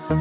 सत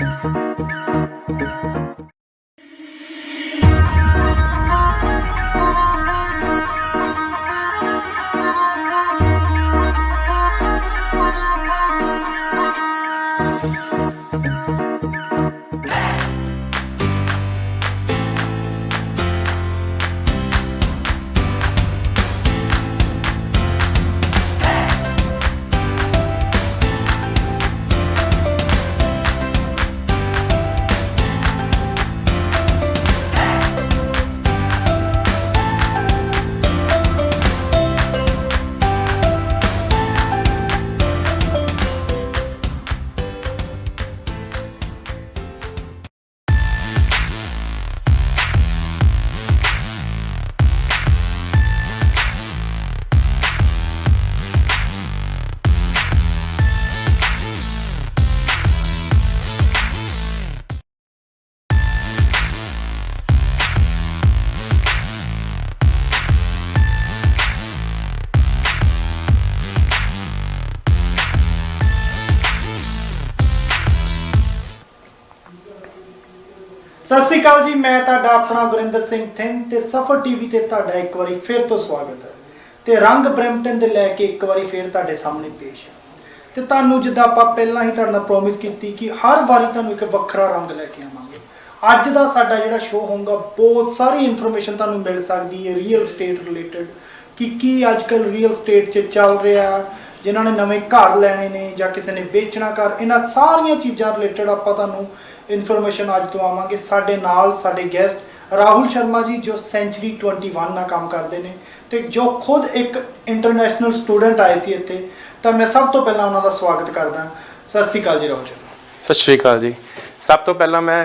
श्री अकाल जी, मैं तुहाडा अपना गुरिंदर सिंह थिंन ते सफर टीवी ते तुहाडा एक बारी फिर तो स्वागत है। ते रंग ब्रैम्पटन दे लैके एक बारी फिर तुहाडे सामने पेश है। ते तुहानूं जिद्दां आपां पहलां ही तुहाडे नाल प्रॉमिस कीती कि हर वारी तुहानूं एक वक्खरा रंग लैके आवांगे। अज दा साडा जिहड़ा शो होगा बहुत सारी इन्फॉर्मेशन तुहानूं मिल सकदी है रियल स्टेट रिलेटेड कि अजकल रियल स्टेट च चल रहा, जिन्हां ने नवे घर लैणे ने जां किसी ने बेचना घर, इन्हां सारियां चीज़ां रिलेटेड आपां तुहानूं इन्फॉर्मेशन अज तो आवांगे। साडे नाल साडे गेस्ट राहुल शर्मा जी जो सेंचुरी 21 ना काम करते हैं तो जो खुद एक इंटरनेशनल स्टूडेंट आए सी इत्थे, तो मैं सब तो पहला उन्होंने स्वागत करदा। सत श्री अकाल जी राहुल शर्मा। सत श्री अकाल जी। सब तो पहला मैं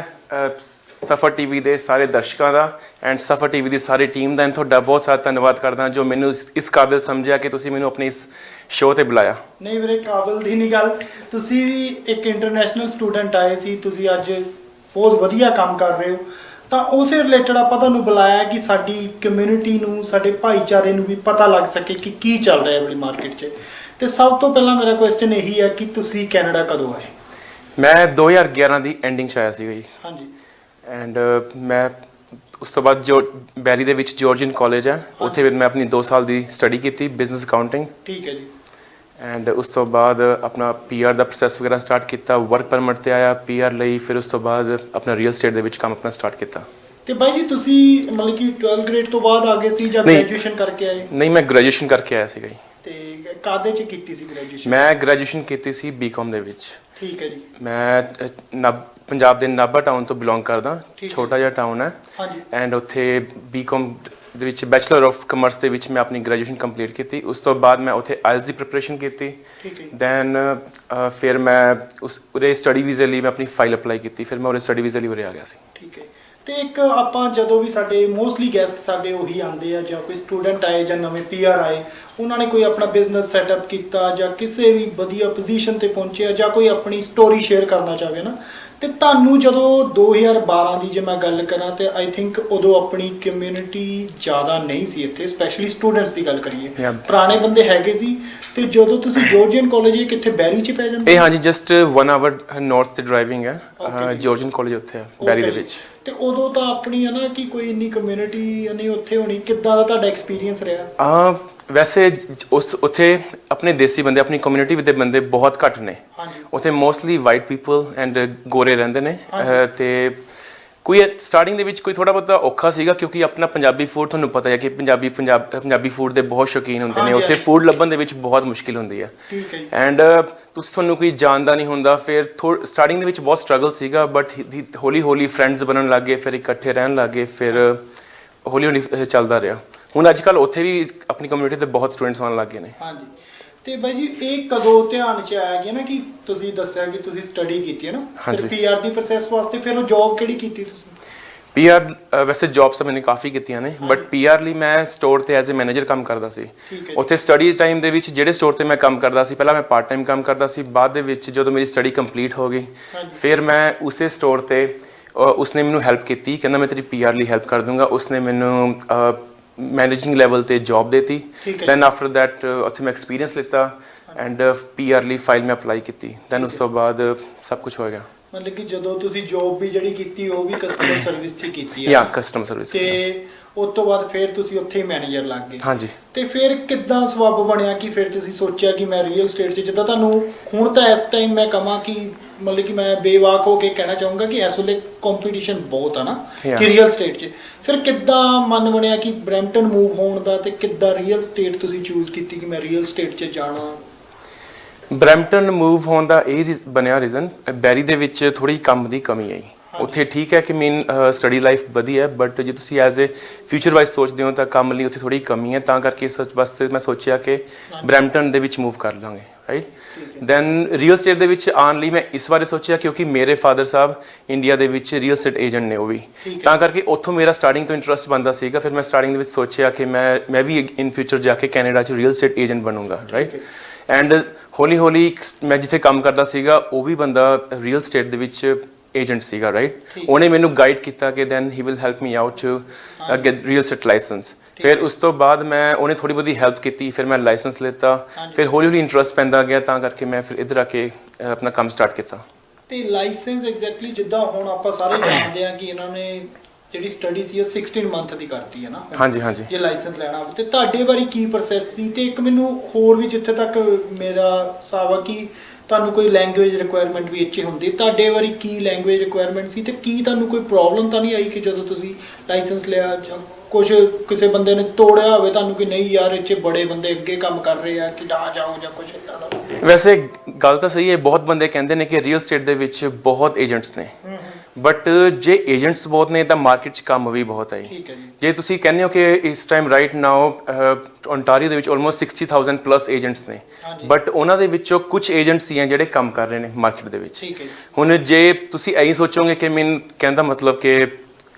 सफर टीवी के सारे दर्शकों का एंड सफर टीवी की सारी टीम का तुहाडा बहुत सारा धन्यवाद करदा जो मैनू इस काबिल समझिया कि तुसीं मैनू अपने इस शो ते बुलाया। नहीं मेरे काबिल दी नहीं गल, तुसीं भी एक इंटरनेशनल स्टूडेंट आए सी, तुसीं अज बहुत वधिया काम कर रहे हो, तो उस रिलेटेड आपां तुहानूं बुलाया कि साडी कम्यूनिटी नूं साडे भाईचारे नूं भी पता लग सके कि की चल रहा है अपनी मार्केट 'च। तो सब तो पहला मेरा क्वेश्चन यही है कि तुसीं कैनेडा कदों आए? मैं 2011 की एंडिंग च आया सीगा जी। हाँ जी। एंड मैं उस तो बाद जो बैरी दे विच जॉर्जियन कॉलेज है उत्थे मैं अपनी 2 साल की स्टडी की बिजनेस अकाउंटिंग। ठीक है जी। एंड उस तो बाद अपना PR का प्रोसैस वगैरह स्टार्ट किया, वर्क परमिट ते आया, PR ਲਈ, फिर उस तो बाद अपना रियल स्टेट दे विच काम अपना स्टार्ट किया। तो भाई जी तुसी मतलब कि 12th ग्रेड तो बाद आ गए सी या ग्रेजुएशन करके आए? नहीं, मैं ग्रेजुएशन करके आया सीगा जी। ते कादे च कीती सी ग्रेजुएशन? मैं ग्रेजुएशन की सी BCom दे विच। ठीक है जी। मैं पंजाब के नाभा टाउन तो बिलोंग करदा, छोटा जिहा टाउन है। हाँ जी। एंड उत्थे BCom ਦੇ ਵਿੱਚ ਬੈਚਲਰ ਆਫ ਕਮਰਸ ਦੇ ਵਿੱਚ ਮੈਂ ਆਪਣੀ ਗ੍ਰੈਜੂਏਸ਼ਨ ਕੰਪਲੀਟ ਕੀਤੀ। ਉਸ ਤੋਂ ਬਾਅਦ ਮੈਂ ਉੱਥੇ IELTS ਦੀ ਪ੍ਰੈਪਰੇਸ਼ਨ ਕੀਤੀ। ਦੈਨ ਫਿਰ ਮੈਂ ਉਸ ਉਰੇ ਸਟੱਡੀ ਵੀਜ਼ੇ ਲਈ ਮੈਂ ਆਪਣੀ ਫਾਈਲ ਅਪਲਾਈ ਕੀਤੀ, ਫਿਰ ਮੈਂ ਉਰੇ ਸਟੱਡੀ ਵੀਜ਼ੇ ਲਈ ਉਰੇ ਆ ਗਿਆ ਸੀ। ਠੀਕ ਹੈ। ਤੇ ਇੱਕ ਆਪਾਂ ਜਦੋਂ ਵੀ ਸਾਡੇ ਮੋਸਟਲੀ ਗੈਸਟ ਸਾਡੇ ਉਹੀ ਆਉਂਦੇ ਆ ਜਾਂ ਕੋਈ ਸਟੂਡੈਂਟ ਆਏ ਜਾਂ ਨਵੇਂ PR ਆਏ, ਉਹਨਾਂ ਨੇ ਕੋਈ ਆਪਣਾ ਬਿਜ਼ਨਸ ਸੈਟਅਪ ਕੀਤਾ ਜਾਂ ਕਿਸੇ ਵੀ ਵਧੀਆ ਪੋਜੀਸ਼ਨ ਤੇ ਪਹੁੰਚਿਆ ਜਾਂ ਕੋਈ ਆਪਣੀ ਸਟੋਰੀ ਸ਼ੇਅਰ ਕਰਨਾ ਚਾਹਵੇ ਨਾ, ਤੇ ਤੁਹਾਨੂੰ ਜਦੋਂ 2012 ਦੀ ਜੇ ਮੈਂ ਗੱਲ ਕਰਾਂ ਤੇ ਆਈ ਥਿੰਕ ਉਦੋਂ ਆਪਣੀ ਕਮਿਊਨਿਟੀ ਜ਼ਿਆਦਾ ਨਹੀਂ ਸੀ ਇੱਥੇ, ਸਪੈਸ਼ਲੀ ਸਟੂਡੈਂਟਸ ਦੀ ਗੱਲ ਕਰੀਏ, ਪੁਰਾਣੇ ਬੰਦੇ ਹੈਗੇ ਸੀ। ਤੇ ਜਦੋਂ ਤੁਸੀਂ ਜੋਰਜੀਅਨ ਕਾਲਜ ਇਹ ਕਿੱਥੇ ਬੈਰੀ 'ਚ ਪੈ ਜਾਂਦੇ? ਇਹ ਹਾਂਜੀ ਜਸਟ 1 ਆਵਰ ਨਾਰਥ ਤੇ ਡਰਾਈਵਿੰਗ ਹੈ, ਜੋਰਜੀਅਨ ਕਾਲਜ ਉੱਥੇ ਹੈ ਬੈਰੀ ਦੇ ਵਿੱਚ। ਤੇ ਉਦੋਂ ਤਾਂ ਆਪਣੀ ਹੈ ਨਾ ਕਿ ਕੋਈ ਇੰਨੀ ਕਮਿਊਨਿਟੀ ਨਹੀਂ ਉੱਥੇ ਹੋਣੀ, ਕਿੱਦਾਂ ਦਾ ਤੁਹਾਡਾ ਐਕਸਪੀਰੀਅੰਸ ਰਿਹਾ? ਵੈਸੇ ਉਸ ਉੱਥੇ ਆਪਣੇ ਦੇਸੀ ਬੰਦੇ, ਆਪਣੀ ਕਮਿਊਨਿਟੀ ਦੇ ਬੰਦੇ ਬਹੁਤ ਘੱਟ ਨੇ ਉੱਥੇ, ਮੋਸਟਲੀ ਵਾਈਟ ਪੀਪਲ ਐਂਡ ਗੋਰੇ ਰਹਿੰਦੇ ਨੇ। ਤੇ ਕੋਈ ਸਟਾਰਟਿੰਗ ਦੇ ਵਿੱਚ ਕੋਈ ਥੋੜਾ ਬਹੁਤਾ ਔਖਾ ਸੀਗਾ ਕਿਉਂਕਿ ਆਪਣਾ ਪੰਜਾਬੀ ਫੂਡ ਤੁਹਾਨੂੰ ਪਤਾ ਹੈ ਕਿ ਪੰਜਾਬੀ ਫੂਡ ਦੇ ਬਹੁਤ ਸ਼ੌਕੀਨ ਹੁੰਦੇ ਨੇ, ਉੱਥੇ ਫੂਡ ਲੱਭਣ ਦੇ ਵਿੱਚ ਬਹੁਤ ਮੁਸ਼ਕਿਲ ਹੁੰਦੀ ਹੈ। ਐਂਡ ਤੁਹਾਨੂੰ ਕੋਈ ਜਾਣਦਾ ਨਹੀਂ ਹੁੰਦਾ, ਫਿਰ ਸਟਾਰਟਿੰਗ ਦੇ ਵਿੱਚ ਬਹੁਤ ਸਟਰਗਲ ਸੀਗਾ, ਬਟ ਹੌਲੀ ਹੌਲੀ ਫਰੈਂਡਸ ਬਣਨ ਲੱਗ ਗਏ, ਫਿਰ ਇਕੱਠੇ ਰਹਿਣ ਲੱਗ ਗਏ, ਫਿਰ ਹੌਲੀ ਹੌਲੀ ਚੱਲਦਾ ਰਿਹਾ। ਹੁਣ ਅੱਜ ਕੱਲ੍ਹ ਉੱਥੇ ਵੀ ਆਪਣੀ ਕਮਿਊਨਿਟੀ ਦੇ ਬਹੁਤ ਸਟੂਡੈਂਟਸ ਆਉਣ ਲੱਗ ਗਏ ਨੇ। ਹਾਂਜੀ। ਤੇ ਬਾਈ ਜੀ ਇਹ ਕਦੋਂ ਧਿਆਨ 'ਚ ਆਇਆ ਗਿਆ ਨਾ ਕਿ ਤੁਸੀਂ ਦੱਸਿਆ ਕਿ ਤੁਸੀਂ ਸਟੱਡੀ ਕੀਤੀ ਹੈ ਨਾ, ਫਿਰ PR ਦੀ ਪ੍ਰੋਸੈਸ ਵਾਸਤੇ ਫਿਰ ਉਹ ਜੌਬ ਕਿਹੜੀ ਕੀਤੀ ਤੁਸੀਂ? PR ਵੈਸੇ ਜੌਬਸ ਤਾਂ ਮੈंने ਕਾਫੀ ਕੀਤੀਆਂ ਨੇ, ਬਟ PR ਲਈ ਮੈਂ ਸਟੋਰ ਤੇ ਐਜ਼ ਅ ਮੈਨੇਜਰ ਕੰਮ ਕਰਦਾ ਸੀ। ਉੱਥੇ ਸਟੱਡੀ ਟਾਈਮ ਦੇ ਵਿੱਚ ਜਿਹੜੇ ਸਟੋਰ ਤੇ ਮੈਂ ਕੰਮ ਕਰਦਾ ਸੀ, ਪਹਿਲਾਂ ਮੈਂ ਪਾਰਟ ਟਾਈਮ ਕੰਮ ਕਰਦਾ ਸੀ, ਬਾਅਦ ਦੇ ਵਿੱਚ ਜਦੋਂ ਮੇਰੀ ਸਟੱਡੀ ਕੰਪਲੀਟ ਹੋ ਗਈ ਫਿਰ ਮੈਂ ਉਸੇ ਸਟੋਰ ਤੇ ਉਸਨੇ ਮੈਨੂੰ ਹੈਲਪ ਕੀਤੀ, ਕਹਿੰਦਾ ਮੈਂ ਤੇਰੀ PR ਲਈ ਹੈਲਪ ਕਰ ਦੂੰਗਾ। ਉਸਨੇ ਮੈਨੂੰ ਮੈਨੇਜਿੰਗ ਲੈਵਲ ਤੇ ਜੌਬ ਦੇਤੀ। ਦੈਨ ਆਫਟਰ ਦੈਟ ਉੱਥੇ ਮੈਂ ਐਕਸਪੀਰੀਅੰਸ ਲਿੱਤਾ ਐਂਡ PR ਲਈ ਫਾਈਲ ਮੈਂ ਅਪਲਾਈ ਕੀਤੀ। ਦੈਨ ਉਸ ਤੋਂ ਬਾਅਦ ਸਭ ਕੁਝ ਹੋ ਗਿਆ। ਮਤਲਬ ਕਿ ਜਦੋਂ ਤੁਸੀਂ ਜੌਬ ਵੀ ਜਿਹੜੀ ਕੀਤੀ ਉਹ ਵੀ ਕਸਟਮਰ ਸਰਵਿਸ 'ਚ ਹੀ ਕੀਤੀ ਜਾਂ ਕਸਟਮਰ ਸਰਵਿਸ ਤੇ ਉਸ ਤੋਂ ਬਾਅਦ ਫਿਰ ਤੁਸੀਂ ਉੱਥੇ ਹੀ ਮੈਨੇਜਰ ਲੱਗ ਗਏ। ਹਾਂਜੀ। ਤੇ ਫਿਰ ਕਿੱਦਾਂ ਸਬੱਬ ਬਣਿਆ ਕਿ ਫਿਰ ਤੁਸੀਂ ਸੋਚਿਆ ਕਿ ਮੈਂ ਰੀਅਲ ਸਟੇਟ 'ਚ, ਜਿੱਦਾਂ ਤੁਹਾਨੂੰ ਹੁਣ ਤਾਂ ਇਸ ਟਾਈਮ ਮੈਂ ਕਹਾਂ ਕਿ ਮਤਲਬ ਕਿ ਮੈਂ ਬੇਵਾਕ ਹੋ ਕੇ ਕਹਿਣਾ ਚਾਹੂੰਗਾ ਕਿ ਇਸ ਵੇਲੇ ਕੰਪੀਟੀਸ਼ਨ ਬਹੁਤ ਆ ਨਾ ਕਿ ਰੀਅਲ ਸਟੇਟ 'ਚ, ਫਿਰ ਕਿੱਦਾਂ ਮਨ ਬਣਿਆ ਕਿ ਬਰੈਂਪਟਨ ਮੂਵ ਹੋਣ ਦਾ ਤੇ ਕਿੱਦਾਂ ਰੀਅਲ ਸਟੇਟ ਤੁਸੀਂ ਚੂਜ਼ ਕੀਤੀ ਕਿ ਮੈਂ ਰੀਅਲ ਸਟੇਟ 'ਚ ਜਾਣਾ? ਬਰੈਂਪਟਨ ਮੂਵ ਹੋਣ ਦਾ ਇਹ ਬਣਿਆ ਰੀਜ਼ਨ, ਬੈਰੀ ਦੇ ਵਿੱਚ ਥੋੜੀ ਕੰਮ ਦੀ ਕਮੀ ਆਈ। ਉੱਥੇ ਠੀਕ ਹੈ ਕਿ ਮੇਨ ਸਟੱਡੀ ਲਾਈਫ ਵਧੀਆ, ਬਟ ਜੇ ਤੁਸੀਂ ਐਜ਼ ਏ ਫਿਊਚਰ ਵਾਈਜ਼ ਸੋਚਦੇ ਹੋ ਤਾਂ ਕੰਮ ਲਈ ਉੱਥੇ ਥੋੜੀ ਕਮੀ ਹੈ, ਤਾਂ ਕਰਕੇ ਇਸ ਵਾਸਤੇ ਮੈਂ ਸੋਚਿਆ ਕਿ ਬਰੈਂਪਟਨ ਦੇ ਵਿੱਚ ਮੂਵ ਕਰ ਲਾਂਗੇ, ਰਾਈਟ। ਦੈਨ ਰੀਅਲ ਸਟੇਟ ਦੇ ਵਿੱਚ ਆਉਣ ਲਈ ਮੈਂ ਇਸ ਬਾਰੇ ਸੋਚਿਆ ਕਿਉਂਕਿ ਮੇਰੇ ਫਾਦਰ ਸਾਹਿਬ ਇੰਡੀਆ ਦੇ ਵਿੱਚ ਰੀਅਲ ਸਟੇਟ ਏਜੰਟ ਨੇ ਉਹ ਵੀ, ਤਾਂ ਕਰਕੇ ਉੱਥੋਂ ਮੇਰਾ ਸਟਾਰਟਿੰਗ ਤੋਂ ਇੰਟਰਸਟ ਬਣਦਾ ਸੀਗਾ। ਫਿਰ ਮੈਂ ਸਟਾਰਟਿੰਗ ਦੇ ਵਿੱਚ ਸੋਚਿਆ ਕਿ ਮੈਂ ਵੀ ਇਨ ਫਿਊਚਰ ਜਾ ਕੇ ਕੈਨੇਡਾ 'ਚ ਰੀਅਲ ਸਟੇਟ ਏਜੰਟ ਬਣੂੰਗਾ, ਰਾਈਟ। ਐਂਡ ਹੌਲੀ ਹੌਲੀ ਮੈਂ ਜਿੱਥੇ ਕੰਮ ਕਰਦਾ ਸੀਗਾ ਉਹ ਵੀ ਬੰਦਾ ਰੀਅਲ ਸਟੇਟ ਦੇ ਵਿੱਚ ਏਜੰਟ ਸੀਗਾ, ਰਾਈਟ। ਉਹਨੇ ਮੈਨੂੰ ਗਾਈਡ ਕੀਤਾ ਕਿ then he will help me out to get real estate licence. ਫਿਰ ਉਸ ਤੋਂ ਬਾਅਦ ਉਹਨੇ ਥੋੜੀ ਬਹੁਤੀ ਹੈਲਪ ਕੀਤੀ, ਫਿਰ ਮੈਂ ਲਾਇਸੈਂਸ ਲਿੱਤਾ, ਫਿਰ ਹੌਲੀ ਹੌਲੀ ਇੰਟਰਸਟ ਪੈਂਦਾ ਗਿਆ, ਤਾਂ ਕਰਕੇ ਮੈਂ ਫਿਰ ਇੱਧਰ ਆ ਕੇ ਆਪਣਾ ਕੰਮ ਸਟਾਰਟ ਕੀਤਾ। ਤੇ ਲਾਇਸੈਂਸ ਐਗਜ਼ੈਕਟਲੀ ਜਿੱਦਾਂ ਹੁਣ ਆਪਾਂ ਸਾਰੇ ਜਾਣਦੇ ਹਾਂ ਕਿ ਇਹਨਾਂ ਨੇ ਜਿਹੜੀ ਸਟੱਡੀ ਸੀ ਉਹ 16 ਮੰਥ ਦੀ ਕਰਤੀ ਹੈ ਨਾ। ਹਾਂਜੀ ਹਾਂਜੀ। ਜੇ ਲਾਇਸੈਂਸ ਲੈਣਾ ਹੋਵੇ ਤੇ ਤੁਹਾਡੇ ਵਾਰੀ ਕੀ ਪ੍ਰੋਸੈਸ ਸੀ? ਤੇ ਇੱਕ ਮੈਨੂੰ ਹੋਰ ਵੀ ਜਿੱਥੇ ਤੱਕ ਮੇਰਾ ਹਿਸਾਬ ਆ ਕਿ ਤੁਹਾਨੂੰ ਕੋਈ ਲੈਂਗੁਏਜ ਰਿਕੁਆਇਰਮੈਂਟ ਵੀ ਇੱਥੇ ਹੁੰਦੀ, ਤੁਹਾਡੇ ਵਾਰੀ ਕੀ ਲੈਂਗੁਏਜ ਰਿਕੁਆਇਰਮੈਂਟ ਸੀ? ਤੇ ਕੀ ਤੁਹਾਨੂੰ ਕੋਈ ਪ੍ਰੋਬਲਮ ਤਾਂ ਨਹੀਂ ਆਈ ਕਿ ਜਦੋਂ ਤੁਸੀਂ ਲਾਇਸੈਂਸ ਲਿਆ ਜਾਂ ਕੁਝ ਕਿਸੇ ਬੰਦੇ ਨੇ ਤੋੜਿਆ ਹੋਵੇ ਤੁਹਾਨੂੰ ਕਿ ਨਹੀਂ ਯਾਰ ਇੱਥੇ ਬੜੇ ਬੰਦੇ ਅੱਗੇ ਕੰਮ ਕਰ ਰਹੇ ਆ ਕਿ ਨਾ ਜਾਓ ਜਾਂ ਕੁਝ ਇੱਦਾਂ ਦਾ? ਵੈਸੇ ਗੱਲ ਤਾਂ ਸਹੀ ਹੈ, ਬਹੁਤ ਬੰਦੇ ਕਹਿੰਦੇ ਨੇ ਕਿ ਰੀਅਲ ਸਟੇਟ ਦੇ ਵਿੱਚ ਬਹੁਤ ਏਜੰਟਸ ਨੇ, ਬਟ ਜੇ ਏਜੰਟਸ ਬਹੁਤ ਨੇ ਤਾਂ ਮਾਰਕੀਟ 'ਚ ਕੰਮ ਵੀ ਬਹੁਤ ਹੈ। ਜੇ ਤੁਸੀਂ ਕਹਿੰਦੇ ਹੋ ਕਿ ਇਸ ਟਾਈਮ ਰਾਈਟ ਨਾਓ ਓਨਟਾਰੀਓ ਦੇ ਵਿੱਚ ਆਲਮੋਸਟ 60,000 ਪਲੱਸ ਏਜੰਟਸ ਨੇ, ਬਟ ਉਹਨਾਂ ਦੇ ਵਿੱਚੋਂ ਕੁਝ ਏਜੰਟਸ ਹੀ ਆ ਜਿਹੜੇ ਕੰਮ ਕਰ ਰਹੇ ਨੇ ਮਾਰਕੀਟ ਦੇ ਵਿੱਚ। ਹੁਣ ਜੇ ਤੁਸੀਂ ਇਹੀ ਸੋਚੋਗੇ ਕਿ ਮੈਨੂੰ ਕਹਿਣ ਦਾ ਮਤਲਬ ਕਿ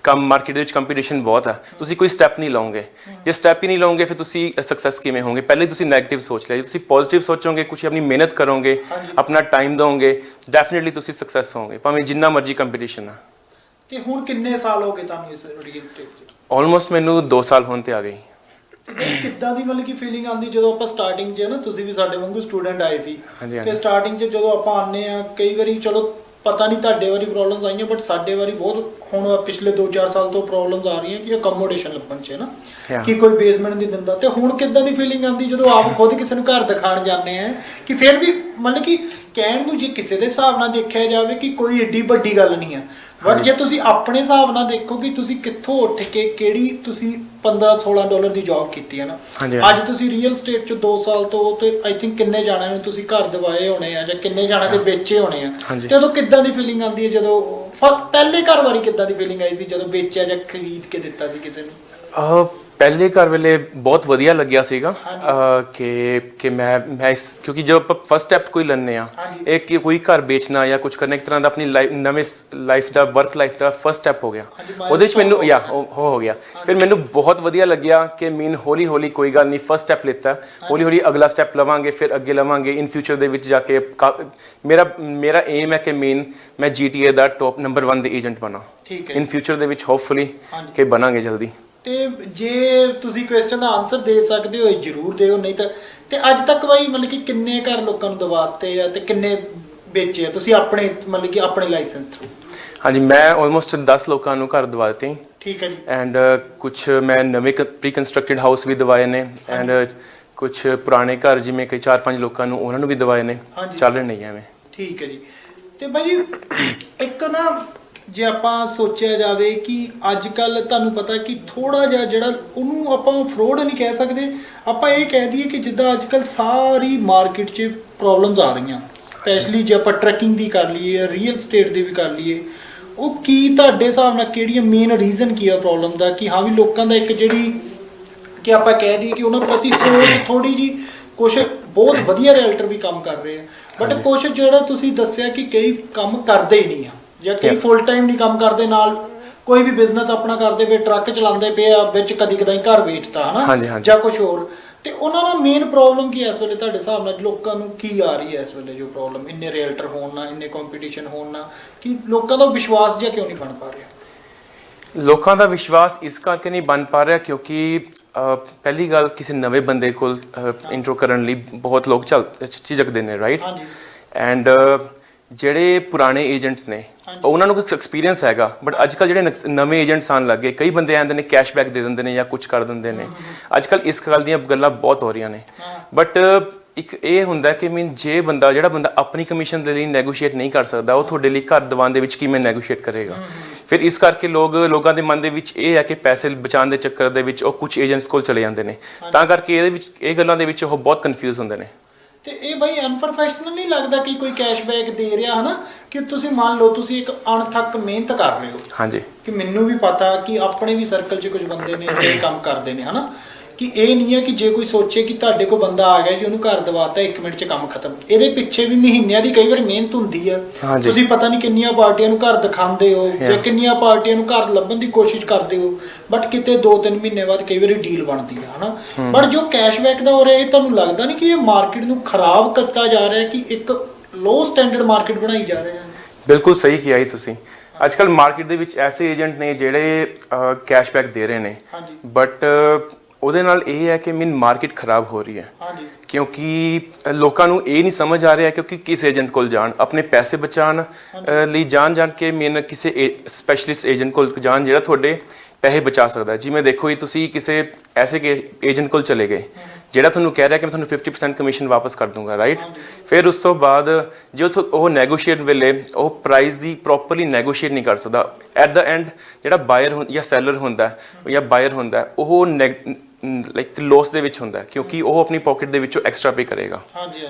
ਕੰਮ ਮਾਰਕੀਟ ਦੇ ਵਿੱਚ ਕੰਪੀਟੀਸ਼ਨ ਬਹੁਤ ਆ, ਤੁਸੀਂ ਕੋਈ ਸਟੈਪ ਨਹੀਂ ਲਓਗੇ। ਜੇ ਸਟੈਪ ਹੀ ਨਹੀਂ ਲਓਗੇ ਫਿਰ ਤੁਸੀਂ ਸਕਸੈਸ ਕਿਵੇਂ ਹੋਵੋਗੇ? ਪਹਿਲੇ ਤੁਸੀਂ ਨੈਗੇਟਿਵ ਸੋਚ ਲਿਆ, ਜੇ ਤੁਸੀਂ ਪੋਜ਼ਿਟਿਵ ਸੋਚੋਗੇ, ਕੁਝ ਆਪਣੀ ਮਿਹਨਤ ਕਰੋਗੇ, ਆਪਣਾ ਟਾਈਮ ਦੋਗੇ, ਡੈਫੀਨਿਟਲੀ ਤੁਸੀਂ ਸਕਸੈਸ ਹੋਵੋਗੇ ਭਾਵੇਂ ਜਿੰਨਾ ਮਰਜ਼ੀ ਕੰਪੀਟੀਸ਼ਨ ਆ। ਤੇ ਹੁਣ ਕਿੰਨੇ ਸਾਲ ਹੋ ਗਏ ਤੁਹਾਨੂੰ ਇਸ ਰੀਅਲ ਸਟੇਟ 'ਚ? ਆਲਮੋਸਟ ਮੈਨੂੰ 2 ਸਾਲ ਹੋਣ ਤੇ ਆ ਗਈ। ਕਿੱਦਾਂ ਦੀ ਮਤਲਬ ਕਿ ਫੀਲਿੰਗ ਆਉਂਦੀ ਜਦੋਂ ਆਪਾਂ ਸਟਾਰਟਿੰਗ 'ਚ ਨਾ, ਤੁਸੀਂ ਵੀ ਸਾਡੇ ਵਾਂਗੂ ਸਟੂਡੈਂਟ ਆਏ ਸੀ ਤੇ ਸਟਾਰਟਿੰਗ 'ਚ ਜਦੋਂ ਆਪਾਂ ਆਉਂਦੇ ਆ, ਕਈ ਵਾਰੀ ਚਲੋ ਪਤਾ ਨਹੀਂ ਤੁਹਾਡੇ ਵਾਰੀ ਪ੍ਰੋਬਲਮਸ ਆਈਆਂ, ਬਟ ਸਾਡੇ ਵਾਰੀ ਬਹੁਤ ਹੁਣ ਪਿਛਲੇ 2-4 ਸਾਲ ਤੋਂ ਪ੍ਰੋਬਲਮਸ ਆ ਰਹੀਆਂ ਕਿ ਅਕੋਮੋਡੇਸ਼ਨ ਲੱਭਣ 'ਚ ਨਾ, ਕਿ ਕੋਈ ਬੇਸਮੈਂਟ ਨਹੀਂ ਦਿੰਦਾ। ਤੇ ਹੁਣ ਕਿੱਦਾਂ ਦੀ ਫੀਲਿੰਗ ਆਉਂਦੀ ਜਦੋਂ ਆਪ ਖੁਦ ਕਿਸੇ ਨੂੰ ਘਰ ਦਿਖਾਣ ਜਾਂਦੇ ਆ ਕਿ ਫਿਰ ਵੀ ਮਤਲਬ ਕਿ ਕਹਿਣ ਨੂੰ ਜੇ ਕਿਸੇ ਦੇ ਹਿਸਾਬ ਨਾਲ ਦੇਖਿਆ ਜਾਵੇ ਕਿ ਕੋਈ ਏਡੀ ਵੱਡੀ ਗੱਲ ਨਹੀਂ ਆ, ਬਟ ਜੇ ਤੁਸੀਂ ਆਪਣੇ ਹਿਸਾਬ ਨਾਲ ਦੇਖੋ ਕਿ ਤੁਸੀਂ ਕਿੱਥੋਂ ਉੱਠ ਕੇ ਕਿਹੜੀ ਤੁਸੀਂ $15-16 ਦੀ ਜੌਬ ਕੀਤੀ ਹੈ ਨਾ, ਅੱਜ ਤੁਸੀਂ ਰੀਅਲ ਸਟੇਟ 'ਚ 2 ਸਾਲ ਤੋਂ ਤੇ ਆਈ ਥਿੰਕ ਕਿੰਨੇ ਜਾਣਿਆਂ ਨੂੰ ਤੁਸੀਂ ਘਰ ਦਿਵਾਏ ਹੋਣੇ ਆ ਜਾਂ ਕਿੰਨੇ ਜਾਣਿਆਂ ਦੇ ਵੇਚੇ ਹੋਣੇ ਆ, ਤੇ ਉਦੋਂ ਕਿੱਦਾਂ ਦੀ ਫੀਲਿੰਗ ਆਉਂਦੀ ਹੈ ਜਦੋਂ ਪਹਿਲੇ ਘਰ ਵਾਰੀ ਕਿੱਦਾਂ ਦੀ ਫੀਲਿੰਗ ਆਈ ਸੀ ਜਦੋਂ ਵੇਚਿਆ ਜਾਂ ਖਰੀਦ ਕੇ ਦਿੱਤਾ ਸੀ ਕਿਸੇ ਨੂੰ? ਪਹਿਲੇ ਘਰ ਵੇਲੇ ਬਹੁਤ ਵਧੀਆ ਲੱਗਿਆ ਸੀਗਾ ਕਿ ਮੈਂ ਕਿਉਂਕਿ ਜਦੋਂ ਆਪਾਂ ਫਸਟ ਸਟੈਪ ਕੋਈ ਲੈਂਦੇ ਆ, ਇਹ ਕਿ ਕੋਈ ਘਰ ਵੇਚਣਾ ਜਾਂ ਕੁਝ ਕਰਨਾ ਇੱਕ ਤਰ੍ਹਾਂ ਦਾ ਆਪਣੀ ਨਵੇਂ ਲਾਈਫ ਦਾ ਵਰਕ ਲਾਈਫ ਦਾ ਫਸਟ ਸਟੈਪ ਹੋ ਗਿਆ। ਉਹਦੇ 'ਚ ਮੈਨੂੰ ਹੋ ਗਿਆ। ਫਿਰ ਮੈਨੂੰ ਬਹੁਤ ਵਧੀਆ ਲੱਗਿਆ ਕਿ ਹੌਲੀ ਹੌਲੀ ਕੋਈ ਗੱਲ ਨਹੀਂ, ਫਸਟ ਸਟੈਪ ਲਿੱਤਾ, ਹੌਲੀ ਹੌਲੀ ਅਗਲਾ ਸਟੈਪ ਲਵਾਂਗੇ, ਫਿਰ ਅੱਗੇ ਲਵਾਂਗੇ। ਇਨ ਫਿਊਚਰ ਦੇ ਵਿੱਚ ਜਾ ਕੇ ਮੇਰਾ ਏਮ ਹੈ ਕਿ ਮੈਂ GTA ਦਾ ਟੌਪ ਨੰਬਰ 1 ਦੇ ਏਜੰਟ ਬਣਾ ਇਨ ਫਿਊਚਰ ਦੇ ਵਿੱਚ, ਹੋਪਫੁਲੀ ਕਿ ਬਣਾਂਗੇ ਜਲਦੀ। ਤੇ ਜੇ ਤੁਸੀਂ ਕੁਐਸਚਨ ਦਾ ਆਨਸਰ ਦੇ ਸਕਦੇ ਹੋ ਜ਼ਰੂਰ ਦਿਓ, ਨਹੀਂ ਤਾਂ ਤੇ ਅੱਜ ਤੱਕ ਬਾਈ ਮਤਲਬ ਕਿ ਕਿੰਨੇ ਘਰ ਲੋਕਾਂ ਨੂੰ ਦਵਾਤੇ ਆ ਤੇ ਕਿੰਨੇ ਵੇਚੇ ਆ ਤੁਸੀਂ ਆਪਣੇ ਮਤਲਬ ਕਿ ਆਪਣੇ ਲਾਇਸੈਂਸ ਥਰੂ? ਹਾਂਜੀ, ਮੈਂ ਆਲਮੋਸਟ 10 ਲੋਕਾਂ ਨੂੰ ਘਰ ਦਵਾ ਦਿੱਤੇ। ਠੀਕ ਹੈ ਜੀ। ਐਂਡ ਕੁਝ ਮੈਂ ਨਵੇਂ ਪ੍ਰੀ ਕੰਸਟਰਕਟਡ ਹਾਊਸ ਵੀ ਦਵਾਏ ਨੇ, ਐਂਡ ਕੁਝ ਪੁਰਾਣੇ ਘਰ ਜਿਵੇਂ ਕਿ 4-5 ਲੋਕਾਂ ਨੂੰ ਉਹਨਾਂ ਨੂੰ ਵੀ ਦਵਾਏ ਨੇ, ਚੱਲ ਰਹੇ ਨੇ ਐਵੇਂ। ਠੀਕ ਹੈ ਜੀ। ਤੇ ਬਾਈ ਜੀ ਇੱਕ ਨਾ ਜੇ ਆਪਾਂ ਸੋਚਿਆ ਜਾਵੇ ਕਿ ਅੱਜ ਕੱਲ ਤੁਹਾਨੂੰ ਪਤਾ ਕਿ ਥੋੜਾ ਜਿਹਾ ਜਿਹੜਾ ਉਹਨੂੰ ਆਪਾਂ ਫਰੋਡ ਨਹੀਂ ਕਹਿ ਸਕਦੇ, ਆਪਾਂ ਇਹ ਕਹਿ ਦਈਏ ਕਿ ਜਿੱਦਾਂ ਅੱਜ ਕੱਲ ਸਾਰੀ ਮਾਰਕੀਟ 'ਚ ਪ੍ਰੋਬਲਮਸ ਆ ਰਹੀਆਂ, ਸਪੈਸ਼ਲੀ ਜੇ ਆਪਾਂ ਟਰੱਕਿੰਗ ਦੀ ਕਰ ਲਈਏ, ਰੀਅਲ ਸਟੇਟ ਦੀ ਵੀ ਕਰ ਲਈਏ, ਉਹ ਕੀ ਤੁਹਾਡੇ ਹਿਸਾਬ ਨਾਲ ਕਿਹੜੀਆਂ ਮੇਨ ਰੀਜ਼ਨ ਕੀ ਆ ਪ੍ਰੋਬਲਮ ਦਾ? ਕਿ ਹਾਂ ਵੀ ਲੋਕਾਂ ਦਾ ਇੱਕ ਜਿਹੜੀ ਕਿ ਆਪਾਂ ਕਹਿ ਦਈਏ ਕਿ ਉਹਨਾਂ ਪ੍ਰਤੀ ਸੋਚ ਥੋੜੀ ਜੀ, ਕੁਛ ਬਹੁਤ ਵਧੀਆ ਰੀਅਲਟਰ ਵੀ ਕੰਮ ਕਰ ਰਹੇ ਆ, ਬਟ ਕੁਛ ਜਿਹੜਾ ਤੁਸੀਂ ਦੱਸਿਆ ਕਿ ਕਈ ਕੰਮ ਕਰਦੇ ਹੀ ਨਹੀਂ ਆ ਜਾਂ ਕਈ ਫੁੱਲ ਟਾਈਮ ਨਹੀਂ ਕੰਮ ਕਰਦੇ, ਨਾਲ ਕੋਈ ਵੀ ਬਿਜ਼ਨਸ ਆਪਣਾ ਕਰਦੇ ਪਏ, ਟਰੱਕ ਚਲਾਉਂਦੇ ਪਏ ਆ, ਵਿੱਚ ਕਦੀ ਕਦਾਈ ਘਰ ਵੇਚਤਾ ਹਨਾ ਜਾਂ ਕੁਝ ਹੋਰ, ਤੇ ਉਹਨਾਂ ਦਾ ਮੇਨ ਪ੍ਰੋਬਲਮ ਕੀ ਹੈ ਇਸ ਵੇਲੇ ਤੁਹਾਡੇ ਹਿਸਾਬ ਨਾਲ? ਲੋਕਾਂ ਨੂੰ ਕੀ ਆ ਰਹੀ ਹੈ ਇਸ ਵੇਲੇ ਜੋ ਪ੍ਰੋਬਲਮ, ਇੰਨੇ ਰੀਅਲਟਰ ਹੋਣ ਨਾਲ, ਇੰਨੇ ਕੰਪੀਟੀਸ਼ਨ ਹੋਣ ਨਾਲ, ਕਿ ਲੋਕਾਂ ਦਾ ਵਿਸ਼ਵਾਸ ਜਿਹਾ ਕਿਉਂ ਨਹੀਂ ਬਣ ਪਾ ਰਿਹਾ? ਲੋਕਾਂ ਦਾ ਵਿਸ਼ਵਾਸ ਇਸ ਕਰਕੇ ਨਹੀਂ ਬਣ ਪਾ ਰਿਹਾ ਕਿਉਂਕਿ ਪਹਿਲੀ ਗੱਲ, ਕਿਸੇ ਨਵੇਂ ਬੰਦੇ ਕੋਲ ਇੰਟਰੋ ਕਰਨ ਲਈ ਬਹੁਤ ਲੋਕ ਝਿਜਕਦੇ ਨੇ, ਰਾਈਟ। ਐਂਡ ਜਿਹੜੇ ਪੁਰਾਣੇ ਏਜੰਟਸ ਨੇ ਉਹਨਾਂ ਨੂੰ ਕੋਈ ਐਕਸਪੀਰੀਅੰਸ ਹੈਗਾ, ਬਟ ਅੱਜ ਕੱਲ੍ਹ ਜਿਹੜੇ ਨਵੇਂ ਏਜੰਟਸ ਆਉਣ ਲੱਗੇ, ਕਈ ਬੰਦੇ ਆਉਂਦੇ ਨੇ ਕੈਸ਼ਬੈਕ ਦੇ ਦਿੰਦੇ ਨੇ ਜਾਂ ਕੁਝ ਕਰ ਦਿੰਦੇ ਨੇ। ਅੱਜ ਕੱਲ੍ਹ ਇਸ ਗੱਲ ਦੀਆਂ ਗੱਲਾਂ ਬਹੁਤ ਹੋ ਰਹੀਆਂ ਨੇ, ਬਟ ਇੱਕ ਇਹ ਹੁੰਦਾ ਕਿ ਜਿਹੜਾ ਬੰਦਾ ਆਪਣੀ ਕਮਿਸ਼ਨ ਦੇ ਲਈ ਨੈਗੋਸ਼ੀਏਟ ਨਹੀਂ ਕਰ ਸਕਦਾ, ਉਹ ਤੁਹਾਡੇ ਲਈ ਘਰ ਦੀਵਾਨ ਦੇ ਵਿੱਚ ਕਿਵੇਂ ਨੈਗੋਸ਼ੀਏਟ ਕਰੇਗਾ। ਫਿਰ ਇਸ ਕਰਕੇ ਲੋਕਾਂ ਦੇ ਮਨ ਦੇ ਵਿੱਚ ਇਹ ਹੈ ਕਿ ਪੈਸੇ ਬਚਾਉਣ ਦੇ ਚੱਕਰ ਦੇ ਵਿੱਚ ਉਹ ਕੁਝ ਏਜੰਟਸ ਕੋਲ ਚਲੇ ਜਾਂਦੇ ਨੇ, ਤਾਂ ਕਰਕੇ ਇਹਦੇ ਵਿੱਚ ਇਹ ਗੱਲਾਂ ਦੇ ਵਿੱਚ ਉਹ ਬਹੁਤ ਕਨਫਿਊਜ਼ ਹੁੰਦੇ ਨੇ। ਤੇ ਇਹ ਬਾਈ ਅਨਪ੍ਰੋਫੈਸ਼ਨਲ ਨਹੀਂ ਲੱਗਦਾ ਕਿ ਕੋਈ ਕੈਸ਼ਬੈਕ ਦੇ ਰਿਹਾ ਹਨਾ, ਕਿ ਤੁਸੀਂ ਮੰਨ ਲਓ ਤੁਸੀਂ ਇੱਕ ਅਣਥੱਕ ਮਿਹਨਤ ਕਰ ਰਹੇ ਹੋ। ਹਾਂਜੀ, ਕਿ ਮੈਨੂੰ ਵੀ ਪਤਾ ਕਿ ਆਪਣੇ ਵੀ ਸਰਕਲ 'ਚ ਕੁਝ ਬੰਦੇ ਨੇ ਇਹ ਕੰਮ ਕਰਦੇ ਨੇ ਹਨਾ, ਕਿ ਇਹ ਨਹੀਂ ਹੈ ਕਿ ਜੇ ਕੋਈ ਸੋਚੇ ਕਿ ਤੁਹਾਡੇ ਕੋਲ ਬੰਦਾ ਆ ਗਿਆ ਜੀ ਉਹਨੂੰ ਘਰ ਦਵਾਤਾ 1 ਮਿੰਟ 'ਚ ਕੰਮ ਖਤਮ। ਇਹਦੇ ਪਿੱਛੇ ਵੀ ਮਹੀਨਿਆਂ ਦੀ ਕਈ ਵਾਰ ਮਿਹਨਤ ਹੁੰਦੀ ਆ। ਤੁਸੀਂ ਪਤਾ ਨਹੀਂ ਕਿੰਨੀਆਂ ਪਾਰਟੀਆਂ ਨੂੰ ਘਰ ਦਿਖਾਉਂਦੇ ਹੋ ਜਾਂ ਕਿੰਨੀਆਂ ਪਾਰਟੀਆਂ ਨੂੰ ਘਰ ਲੱਭਣ ਦੀ ਕੋਸ਼ਿਸ਼ ਕਰਦੇ ਹੋ, ਬਟ ਕਿਤੇ 2-3 ਮਹੀਨੇ ਬਾਅਦ ਕਈ ਵਾਰੀ ਡੀਲ ਬਣਦੀ ਆ ਹਨਾ। ਬਟ ਜੋ ਕੈਸ਼ਬੈਕ ਦਾ ਹੋ ਰਿਹਾ, ਇਹ ਤੁਹਾਨੂੰ ਲੱਗਦਾ ਨਹੀਂ ਕਿ ਇਹ ਮਾਰਕੀਟ ਨੂੰ ਖਰਾਬ ਕਰਤਾ ਜਾ ਰਿਹਾ, ਕਿ ਇੱਕ ਲੋ ਸਟੈਂਡਰਡ ਮਾਰਕੀਟ ਬਣਾਈ ਜਾ ਰਿਹਾ? ਬਿਲਕੁਲ ਸਹੀ ਕਿਹਾ ਜੀ ਤੁਸੀਂ। ਅੱਜ ਕੱਲ੍ਹ ਮਾਰਕੀਟ ਦੇ ਵਿੱਚ ਐਸੇ ਏਜੰਟ ਨੇ ਜਿਹੜੇ ਕੈਸ਼ਬੈਕ ਦੇ ਰਹੇ ਨੇ, ਬਟ ਉਹਦੇ ਨਾਲ ਇਹ ਹੈ ਕਿ ਮਾਰਕੀਟ ਖਰਾਬ ਹੋ ਰਹੀ ਹੈ, ਕਿਉਂਕਿ ਲੋਕਾਂ ਨੂੰ ਇਹ ਨਹੀਂ ਸਮਝ ਆ ਰਿਹਾ ਕਿਉਂਕਿ ਕਿਸ ਏਜੰਟ ਕੋਲ ਜਾਣ, ਆਪਣੇ ਪੈਸੇ ਬਚਾਉਣ ਲਈ ਜਾਣ ਕੇ ਕਿਸੇ ਸਪੈਸ਼ਲਿਸਟ ਏਜੰਟ ਕੋਲ ਜਾਣ ਜਿਹੜਾ ਤੁਹਾਡੇ ਪੈਸੇ ਬਚਾ ਸਕਦਾ। ਜਿਵੇਂ ਦੇਖੋ ਜੀ, ਤੁਸੀਂ ਕਿਸੇ ਐਸੇ ਏਜੰਟ ਕੋਲ ਚਲੇ ਗਏ ਜਿਹੜਾ ਤੁਹਾਨੂੰ ਕਹਿ ਰਿਹਾ ਕਿ ਮੈਂ ਤੁਹਾਨੂੰ 50% ਕਮਿਸ਼ਨ ਵਾਪਸ ਕਰ ਦੂੰਗਾ, ਰਾਈਟ। ਫਿਰ ਉਸ ਤੋਂ ਬਾਅਦ ਜੇ ਉਹ ਨੈਗੋਸ਼ੀਏਟ ਵੇਲੇ ਉਹ ਪ੍ਰਾਈਸ ਦੀ ਪ੍ਰੋਪਰਲੀ ਨੈਗੋਸ਼ੀਏਟ ਨਹੀਂ ਕਰ ਸਕਦਾ, ਐਟ ਦਾ ਐਂਡ ਜਿਹੜਾ ਬਾਇਰ ਜਾਂ ਸੈਲਰ ਹੁੰਦਾ ਜਾਂ ਬਾਇਰ ਹੁੰਦਾ, ਉਹ ਲਾਈਕ ਲੋਸ ਦੇ ਵਿੱਚ ਹੁੰਦਾ, ਕਿਉਂਕਿ ਉਹ ਆਪਣੀ ਪਾਕਟ ਦੇ ਵਿੱਚੋਂ ਐਕਸਟਰਾ ਪੇ ਕਰੇਗਾ।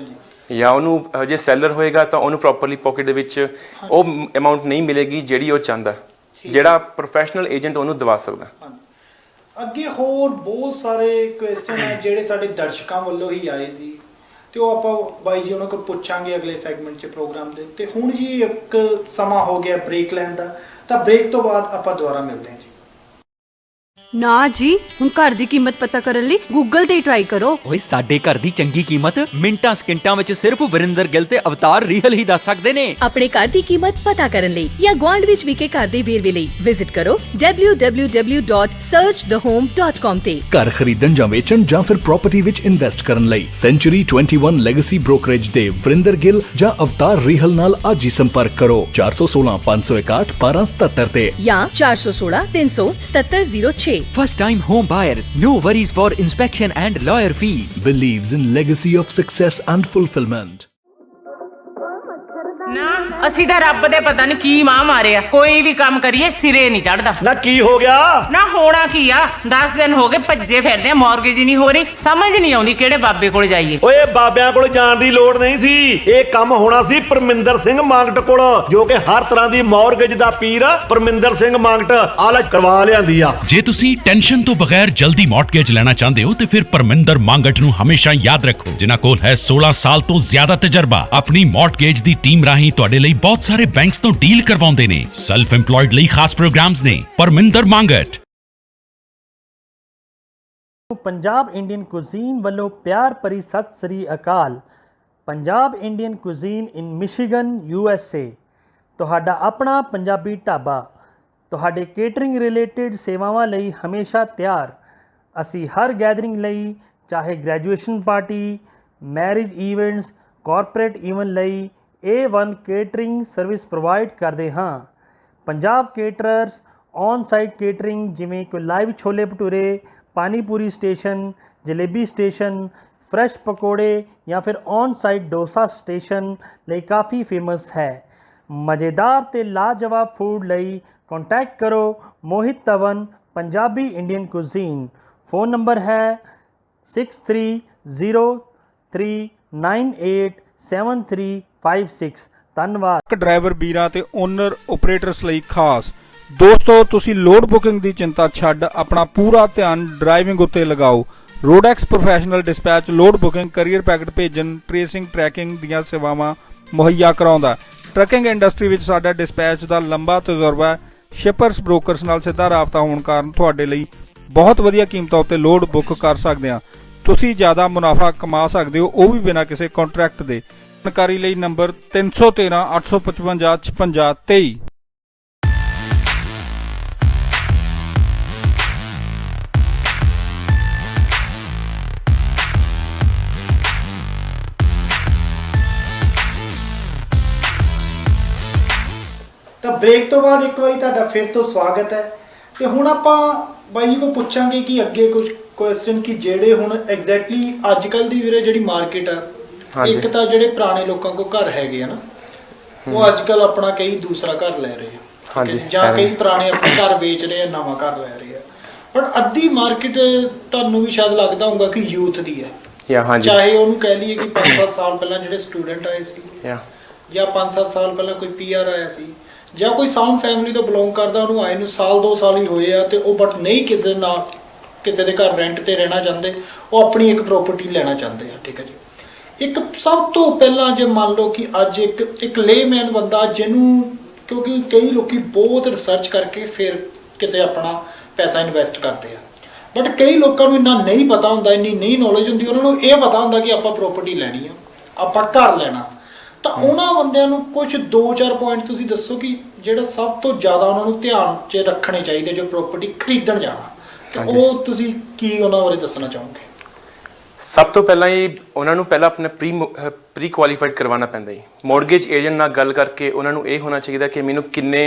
ਜਾਂ ਉਹਨੂੰ ਜੇ ਸੈਲਰ ਹੋਏਗਾ ਤਾਂ ਉਹਨੂੰ ਪ੍ਰੋਪਰਲੀ ਪਾਕਟ ਦੇ ਵਿੱਚ ਉਹ ਅਮਾਊਂਟ ਨਹੀਂ ਮਿਲੇਗੀ ਜਿਹੜੀ ਉਹ ਚਾਹੁੰਦਾ, ਜਿਹੜਾ ਪ੍ਰੋਫੈਸ਼ਨਲ ਏਜੰਟ ਉਹਨੂੰ ਦਵਾ ਸਕਦਾ। ਅੱਗੇ ਹੋਰ ਬਹੁਤ ਸਾਰੇ ਕੁਐਸਚਨ ਹੈ ਜਿਹੜੇ ਸਾਡੇ ਦਰਸ਼ਕਾਂ ਵੱਲੋਂ ਹੀ ਆਏ ਸੀ, ਤੇ ਉਹ ਆਪਾਂ ਬਾਈ ਜੀ ਉਹਨਾਂ ਕੋਲ ਪੁੱਛਾਂਗੇ ਅਗਲੇ ਸੈਗਮੈਂਟ 'ਚ ਪ੍ਰੋਗਰਾਮ ਦੇ। ਤੇ ਹੁਣ ਜੀ ਇੱਕ ਸਮਾਂ ਹੋ ਗਿਆ ਬ੍ਰੇਕ ਲੈਣ ਦਾ, ਤਾਂ ਬ੍ਰੇਕ ਤੋਂ ਬਾਅਦ ਆਪਾਂ ਦੁਬਾਰਾ ਮਿਲਦੇ ਹਾਂ ਜੀ। ਨਾ ਜੀ, ਹੁਣ ਘਰ ਦੀ ਕੀਮਤ ਪਤਾ ਕਰਨ ਲਈ ਗੂਗਲ ਤੇ ਟਰਾਈ ਕਰੋ। ਓਏ ਸਾਡੇ ਘਰ ਦੀ ਚੰਗੀ ਕੀਮਤ ਮਿੰਟਾਂ ਸਕਿੰਟਾਂ ਵਿੱਚ ਸਿਰਫ ਵਰਿੰਦਰ ਗਿੱਲ ਤੇ ਅਵਤਾਰ ਰੀਹਲ ਹੀ ਦੱਸ ਸਕਦੇ ਨੇ। ਆਪਣੇ ਘਰ ਦੀ ਕੀਮਤ ਪਤਾ ਕਰਨ ਲਈ ਜਾਂ ਗੁਆਂਢ ਵਿੱਚ ਵਿਕੇ ਘਰ ਦੇ ਵੇਰਵੇ ਲਈ ਵਿਜ਼ਿਟ ਕਰੋ www.searchthehome.com ਤੇ। ਘਰ ਖਰੀਦਣ ਜਾਂ ਵੇਚਣ ਜਾਂ ਫਿਰ ਪ੍ਰਾਪਰਟੀ ਵਿੱਚ ਇਨਵੈਸਟ ਕਰਨ ਲਈ ਸੈਂਚੁਰੀ 21 ਲੈਗੇਸੀ ਬ੍ਰੋਕਰੇਜ ਦੇ ਵਰਿੰਦਰ ਗਿੱਲ ਜਾਂ ਅਵਤਾਰ ਰੀਹਲ ਨਾਲ ਅੱਜ ਹੀ ਸੰਪਰਕ ਕਰੋ 416 561 1277 ਤੇ ਜਾਂ 416 377 06। First time home buyers, no worries for inspection and lawyer fee. Believes in legacy of success and fulfillment. ਨਾ ਅਸੀਂ ਤਾਂ ਰੱਬ ਦੇ ਪਤਾ ਨਹੀਂ ਕੀ ਮਾਂ ਮਾਰਿਆ, ਕੋਈ ਵੀ ਕੰਮ ਕਰੀਏ ਸਿਰੇ ਨਹੀਂ ਚੜਦਾ। ਨਾ ਕੀ ਹੋ ਗਿਆ? ਨਾ ਹੋਣਾ ਕੀ ਆ, 10 ਦਿਨ ਹੋ ਗਏ ਭੱਜੇ ਫਿਰਦੇ ਆ, ਮਾਰਗੇਜ ਨਹੀਂ ਹੋ ਰਹੀ, ਸਮਝ ਨਹੀਂ ਆਉਂਦੀ ਕਿਹੜੇ ਬਾਬੇ ਕੋਲ ਜਾਈਏ। ਓਏ ਬਾਬਿਆਂ ਕੋਲ ਜਾਣ ਦੀ ਲੋੜ ਨਹੀਂ ਸੀ, ਇਹ ਕੰਮ ਹੋਣਾ ਸੀ ਪਰਮਿੰਦਰ ਸਿੰਘ ਮੰਗਟ ਕੋਲ, ਜੋ ਕਿ ਹਰ ਤਰ੍ਹਾਂ ਦੀ ਮਾਰਗੇਜ ਦਾ ਪੀਰ ਪਰਮਿੰਦਰ ਸਿੰਘ ਮੰਗਟ ਆਲਾ ਕਰਵਾ ਲਿਆਂਦੀ ਆ। ਜੇ ਤੁਸੀਂ ਟੈਨਸ਼ਨ ਤੋਂ ਬਗੈਰ ਜਲਦੀ ਮਾਰਗੇਜ ਲੈਣਾ ਚਾਹੁੰਦੇ ਹੋ ਤੇ ਫਿਰ ਪਰਮਿੰਦਰ ਮੰਗਟ ਨੂੰ ਹਮੇਸ਼ਾ ਯਾਦ ਰੱਖੋ, ਜਿਨ੍ਹਾਂ ਕੋਲ ਹੈ 16 ਸਾਲ ਤੋਂ ਜ਼ਿਆਦਾ ਤਜਰਬਾ। ਆਪਣੀ ਮਾਰਗੇਜ ਦੀ ਟੀਮ ਰਾਹੀਂ ਤੁਹਾਡੇ ਲਈ ਬਹੁਤ ਸਾਰੇ ਬੈਂਕਸ ਤੋਂ ਡੀਲ ਕਰਵਾਉਂਦੇ ਨੇ। ਸੈਲਫ ਏਮਪਲੋਇਡ ਲਈ ਖਾਸ ਪ੍ਰੋਗਰਾਮਸ ਨੇ। ਪਰਮਿੰਦਰ ਮੰਗਟ। ਪੰਜਾਬ ਇੰਡੀਅਨ ਕੁਜ਼ੀਨ ਵੱਲੋਂ ਪਿਆਰ ਭਰੀ ਸਤਿ ਸ੍ਰੀ ਅਕਾਲ। ਪੰਜਾਬ ਇੰਡੀਅਨ ਕੁਜ਼ੀਨ ਇਨ ਮਿਸ਼ੀਗਨ USA, ਤੁਹਾਡਾ ਆਪਣਾ ਪੰਜਾਬੀ ਢਾਬਾ ਤੁਹਾਡੇ ਕੇਟਰਿੰਗ ਰਿਲੇਟਿਡ ਸੇਵਾਵਾਂ ਲਈ ਹਮੇਸ਼ਾ ਤਿਆਰ। ਅਸੀਂ ਹਰ ਗੈਦਰਿੰਗ ਲਈ, ਚਾਹੇ graduation party, marriage events, corporate event ਲਈ A1 ਕੇਟਰਿੰਗ ਸਰਵਿਸ ਪ੍ਰੋਵਾਈਡ ਕਰਦੇ ਹਾਂ। Punjab caterers on site catering, ਜਿਵੇਂ ਕੋਈ live chole bhature, panipuri station, jalebi station, fresh pakore ਜਾਂ ਫਿਰ ਔਨ ਸਾਈਟ ਡੋਸਾ ਸਟੇਸ਼ਨ ਲਈ ਕਾਫੀ ਫੇਮਸ ਹੈ। ਮਜ਼ੇਦਾਰ ਤੇ ਲਾਜਵਾਬ ਫੂਡ ਲਈ ਕੰਟੈਕਟ ਕਰੋ Mohit Tavan Punjabi Indian cuisine. Phone number ਹੈ 6303987356। ਧੰਨਵਾਦ। ਡਰਾਈਵਰ ਵੀਰਾਂ ਤੇ ਓਨਰ ਆਪਰੇਟਰਸ ਲਈ ਖਾਸ ਦੋਸਤੋ, ਤੁਸੀਂ ਲੋਡ ਬੁਕਿੰਗ ਦੀ ਚਿੰਤਾ ਛੱਡ ਆਪਣਾ ਪੂਰਾ ਧਿਆਨ ਡਰਾਈਵਿੰਗ ਉੱਤੇ ਲਗਾਓ। Roadex professional dispatch load booking, courier packet ਭੇਜਣ, ਟ੍ਰੇਸਿੰਗ, ਟਰੈਕਿੰਗ ਦੀਆਂ ਸੇਵਾਵਾਂ ਮੁਹੱਈਆ ਕਰਾਉਂਦਾ। ਟਰੱਕਿੰਗ ਇੰਡਸਟਰੀ ਵਿੱਚ ਸਾਡਾ ਡਿਸਪੈਚ ਦਾ ਲੰਬਾ ਤਜਰਬਾ ਹੈ। ਸ਼ਿਪਰਸ ਬ੍ਰੋਕਰਸ ਨਾਲ ਸਿੱਧਾ ਰਾਬਤਾ ਹੋਣ ਕਾਰਨ ਤੁਹਾਡੇ ਲਈ ਬਹੁਤ ਵਧੀਆ ਕੀਮਤਾਂ ਉੱਤੇ ਲੋਡ ਬੁੱਕ ਕਰ ਸਕਦੇ ਹਾਂ। ਤੁਸੀਂ ਜ਼ਿਆਦਾ ਮੁਨਾਫਾ ਕਮਾ ਸਕਦੇ ਹੋ, ਉਹ ਵੀ ਬਿਨਾਂ ਕਿਸੇ ਕੰਟਰੈਕਟ ਦੇ। ਜਾਣਕਾਰੀ ਲਈ ਨੰਬਰ 313 855 56 23। ਤਾਂ ਬ੍ਰੇਕ ਤੋਂ ਬਾਅਦ ਇੱਕ ਵਾਰੀ ਤੁਹਾਡਾ ਫਿਰ ਤੋਂ ਸਵਾਗਤ ਹੈ। ਤੇ ਹੁਣ ਆਪਾਂ ਬਾਈ ਜੀ ਕੋਲ ਪੁੱਛਾਂਗੇ ਕਿ ਅੱਗੇ ਕੁਝ ਕੁਐਸਚਨ ਕਿ ਜਿਹੜੇ ਹੁਣ ਐਗਜ਼ੈਕਟਲੀ ਅੱਜ ਕੱਲ ਦੀ ਵੀਰੇ ਜਿਹੜੀ ਮਾਰਕੀਟ ਆ, ਇੱਕ ਤਾਂ ਜਿਹੜੇ ਪੁਰਾਣੇ ਲੋਕਾਂ ਕੋਲ ਘਰ ਹੈਗੇ ਆ ਨਾ, ਉਹ ਅੱਜ ਕੱਲ ਆਪਣਾ ਕਈ ਦੂਸਰਾ ਘਰ ਲੈ ਰਹੇ ਆ, ਜਾਂ ਕਈ ਪੁਰਾਣੇ ਆਪਣੇ ਘਰ ਵੇਚ ਰਹੇ ਆ, ਨਵਾਂ ਘਰ ਲੈ ਰਹੇ ਆ। ਪਰ ਅੱਧੀ ਮਾਰਕੀਟ ਤੁਹਾਨੂੰ ਵੀ ਸ਼ਾਇਦ ਲੱਗਦਾ ਹੋਊਗਾ ਕਿ ਯੂਥ ਦੀ ਹੈ, ਚਾਹੇ ਉਹਨੂੰ ਕਹਿ ਲਈਏ ਕਿ 5-7 ਸਾਲ ਪਹਿਲਾਂ ਜਿਹੜੇ ਸਟੂਡੈਂਟ ਆਏ ਸੀ, ਜਾਂ 5-7 ਸਾਲ ਪਹਿਲਾਂ ਕੋਈ PR ਆਇਆ ਸੀ, ਜਾਂ ਕੋਈ ਸਾਊਂਡ ਫੈਮਿਲੀ ਤੋਂ ਬਿਲੋਂਗ ਕਰਦਾ, ਉਹਨੂੰ ਆਏ ਨੂੰ 1-2 ਸਾਲ ਹੀ ਹੋਏ ਆ, ਤੇ ਉਹ ਬਟ ਨਹੀਂ ਕਿਸੇ ਦੇ ਘਰ ਰੈਂਟ ਤੇ ਰਹਿਣਾ ਚਾਹੁੰਦੇ, ਉਹ ਆਪਣੀ ਇੱਕ ਪ੍ਰੋਪਰਟੀ ਲੈਣਾ ਚਾਹੁੰਦੇ ਆ। ਠੀਕ ਹੈ ਜੀ। ਇੱਕ ਸਭ ਤੋਂ ਪਹਿਲਾਂ ਜੇ ਮੰਨ ਲਓ ਕਿ ਅੱਜ ਇੱਕ ਲੇਮੈਨ ਬੰਦਾ ਜਿਹਨੂੰ, ਕਿਉਂਕਿ ਕਈ ਲੋਕੀ ਬਹੁਤ ਰਿਸਰਚ ਕਰਕੇ ਫਿਰ ਕਿਤੇ ਆਪਣਾ ਪੈਸਾ ਇਨਵੈਸਟ ਕਰਦੇ ਆ, ਬਟ ਕਈ ਲੋਕਾਂ ਨੂੰ ਇੰਨਾ ਨਹੀਂ ਪਤਾ ਹੁੰਦਾ, ਇੰਨੀ ਨਹੀਂ ਨੌਲੇਜ ਹੁੰਦੀ, ਉਹਨਾਂ ਨੂੰ ਇਹ ਪਤਾ ਹੁੰਦਾ ਕਿ ਆਪਾਂ ਪ੍ਰੋਪਰਟੀ ਲੈਣੀ ਆ, ਆਪਾਂ ਘਰ ਲੈਣਾ। ਤਾਂ ਉਹਨਾਂ ਬੰਦਿਆਂ ਨੂੰ ਕੁਝ 2-4 ਪੁਆਇੰਟ ਤੁਸੀਂ ਦੱਸੋ ਕਿ ਜਿਹੜਾ ਸਭ ਤੋਂ ਜ਼ਿਆਦਾ ਉਹਨਾਂ ਨੂੰ ਧਿਆਨ 'ਚ ਰੱਖਣੇ ਚਾਹੀਦੇ ਜੋ ਪ੍ਰੋਪਰਟੀ ਖਰੀਦਣ ਜਾਣਾ, ਤੇ ਉਹ ਤੁਸੀਂ ਕੀ ਉਹਨਾਂ ਬਾਰੇ ਦੱਸਣਾ ਚਾਹੋਗੇ? ਸਭ ਤੋਂ ਪਹਿਲਾਂ ਹੀ ਉਹਨਾਂ ਨੂੰ ਪਹਿਲਾਂ ਆਪਣਾ ਪ੍ਰੀ ਕੁਆਲੀਫਾਈਡ ਕਰਵਾਉਣਾ ਪੈਂਦਾ ਜੀ। ਮੌਰਗੇਜ ਏਜੰਟ ਨਾਲ ਗੱਲ ਕਰਕੇ ਉਹਨਾਂ ਨੂੰ ਇਹ ਹੋਣਾ ਚਾਹੀਦਾ ਕਿ ਮੈਨੂੰ ਕਿੰਨੇ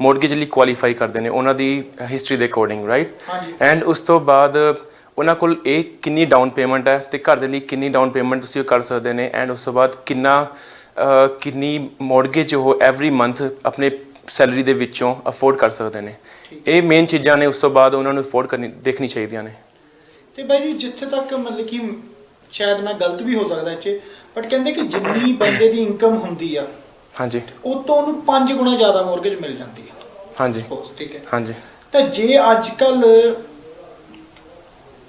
ਮੌਰਗੇਜ ਲਈ ਕੁਆਲੀਫਾਈ ਕਰਦੇ ਨੇ ਉਹਨਾਂ ਦੀ ਹਿਸਟਰੀ ਦੇ ਅਕੋਰਡਿੰਗ, ਰਾਈਟ। ਐਂਡ ਉਸ ਤੋਂ ਬਾਅਦ ਉਹਨਾਂ ਕੋਲ ਇਹ ਕਿੰਨੀ ਡਾਊਨ ਪੇਮੈਂਟ ਹੈ ਤੇ ਘਰ ਦੇ ਲਈ ਕਿੰਨੀ ਡਾਊਨ ਪੇਮੈਂਟ ਤੁਸੀਂ ਕਰ ਸਕਦੇ ਨੇ, ਐਂਡ ਉਸ ਤੋਂ ਬਾਅਦ ਕਿੰਨੀ ਮੌਰਗੇਜ ਉਹ ਐਵਰੀ ਮੰਥ ਆਪਣੇ ਸੈਲਰੀ ਦੇ ਵਿੱਚੋਂ ਅਫੋਰਡ ਕਰ ਸਕਦੇ ਨੇ। ਇਹ ਮੇਨ ਚੀਜ਼ਾਂ ਨੇ, ਉਸ ਤੋਂ ਬਾਅਦ ਉਹਨਾਂ ਨੂੰ ਅਫੋਰਡ ਦੇਖਣੀ ਚਾਹੀਦੀਆਂ ਨੇ। ਤੇ ਬਾਈ ਜੀ ਜਿੱਥੇ ਤੱਕ ਮਤਲਬ ਕਿ ਸ਼ਾਇਦ ਮੈਂ ਗਲਤ ਵੀ ਹੋ ਸਕਦਾ ਇੱਥੇ, ਬਟ ਕਹਿੰਦੇ ਕਿ ਜਿੰਨੀ ਬੰਦੇ ਦੀ ਇਨਕਮ ਹੁੰਦੀ ਆ, ਉਹ ਤੋਂ ਉਹਨੂੰ 5 ਗੁਣਾ ਜ਼ਿਆਦਾ ਮੌਰਗੇਜ ਮਿਲ ਜਾਂਦੀ ਆ। ਠੀਕ ਹੈ। ਤਾਂ ਜੇ ਅੱਜ ਕੱਲ,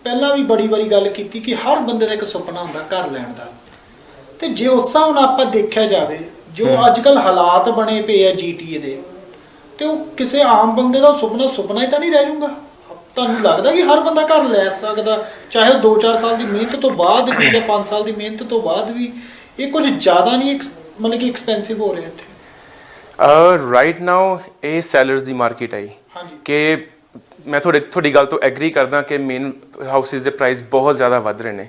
ਪਹਿਲਾਂ ਵੀ ਬੜੀ ਵਾਰੀ ਗੱਲ ਕੀਤੀ ਕਿ ਹਰ ਬੰਦੇ ਦਾ ਇੱਕ ਸੁਪਨਾ ਹੁੰਦਾ ਘਰ ਲੈਣ ਦਾ, ਤੇ ਜੇ ਉਸ ਹਿਸਾਬ ਨਾਲ ਆਪਾਂ ਦੇਖਿਆ ਜਾਵੇ ਜੋ ਅੱਜ ਕੱਲ ਹਾਲਾਤ ਬਣੇ ਪਏ ਆ GTA ਦੇ, ਤੇ ਉਹ ਕਿਸੇ ਆਮ ਬੰਦੇ ਦਾ ਸੁਪਨਾ ਹੀ ਤਾਂ ਨਹੀਂ ਰਹਿ ਜਾਊਗਾ। ਤੁਹਾਨੂੰ ਲੱਗਦਾ ਕਿ ਹਰ ਬੰਦਾ ਘਰ ਲੈ ਸਕਦਾ, ਚਾਹੇ 2-4 ਸਾਲ ਦੀ ਮਿਹਨਤ ਤੋਂ ਬਾਅਦ ਵੀ ਜਾਂ 5 ਸਾਲ ਦੀ ਮਿਹਨਤ ਤੋਂ ਬਾਅਦ ਵੀ? ਇਹ ਕੁਝ ਜ਼ਿਆਦਾ ਨਹੀਂ ਮਤਲਬ ਕਿ ਐਕਸਪੈਂਸਿਵ ਹੋ ਰਿਹਾ ਇੱਥੇ ਰਾਈਟ ਨਾਓ? ਇਹ ਸੈਲਰਸ ਦੀ ਮਾਰਕੀਟ ਹੈ ਕਿ ਮੈਂ ਤੁਹਾਡੀ ਗੱਲ ਤੋਂ ਐਗਰੀ ਕਰਦਾ ਕਿ ਮੇਨ ਹਾਊਸਿਸ ਦੇ ਪ੍ਰਾਈਸ ਬਹੁਤ ਜ਼ਿਆਦਾ ਵੱਧ ਰਹੇ ਨੇ।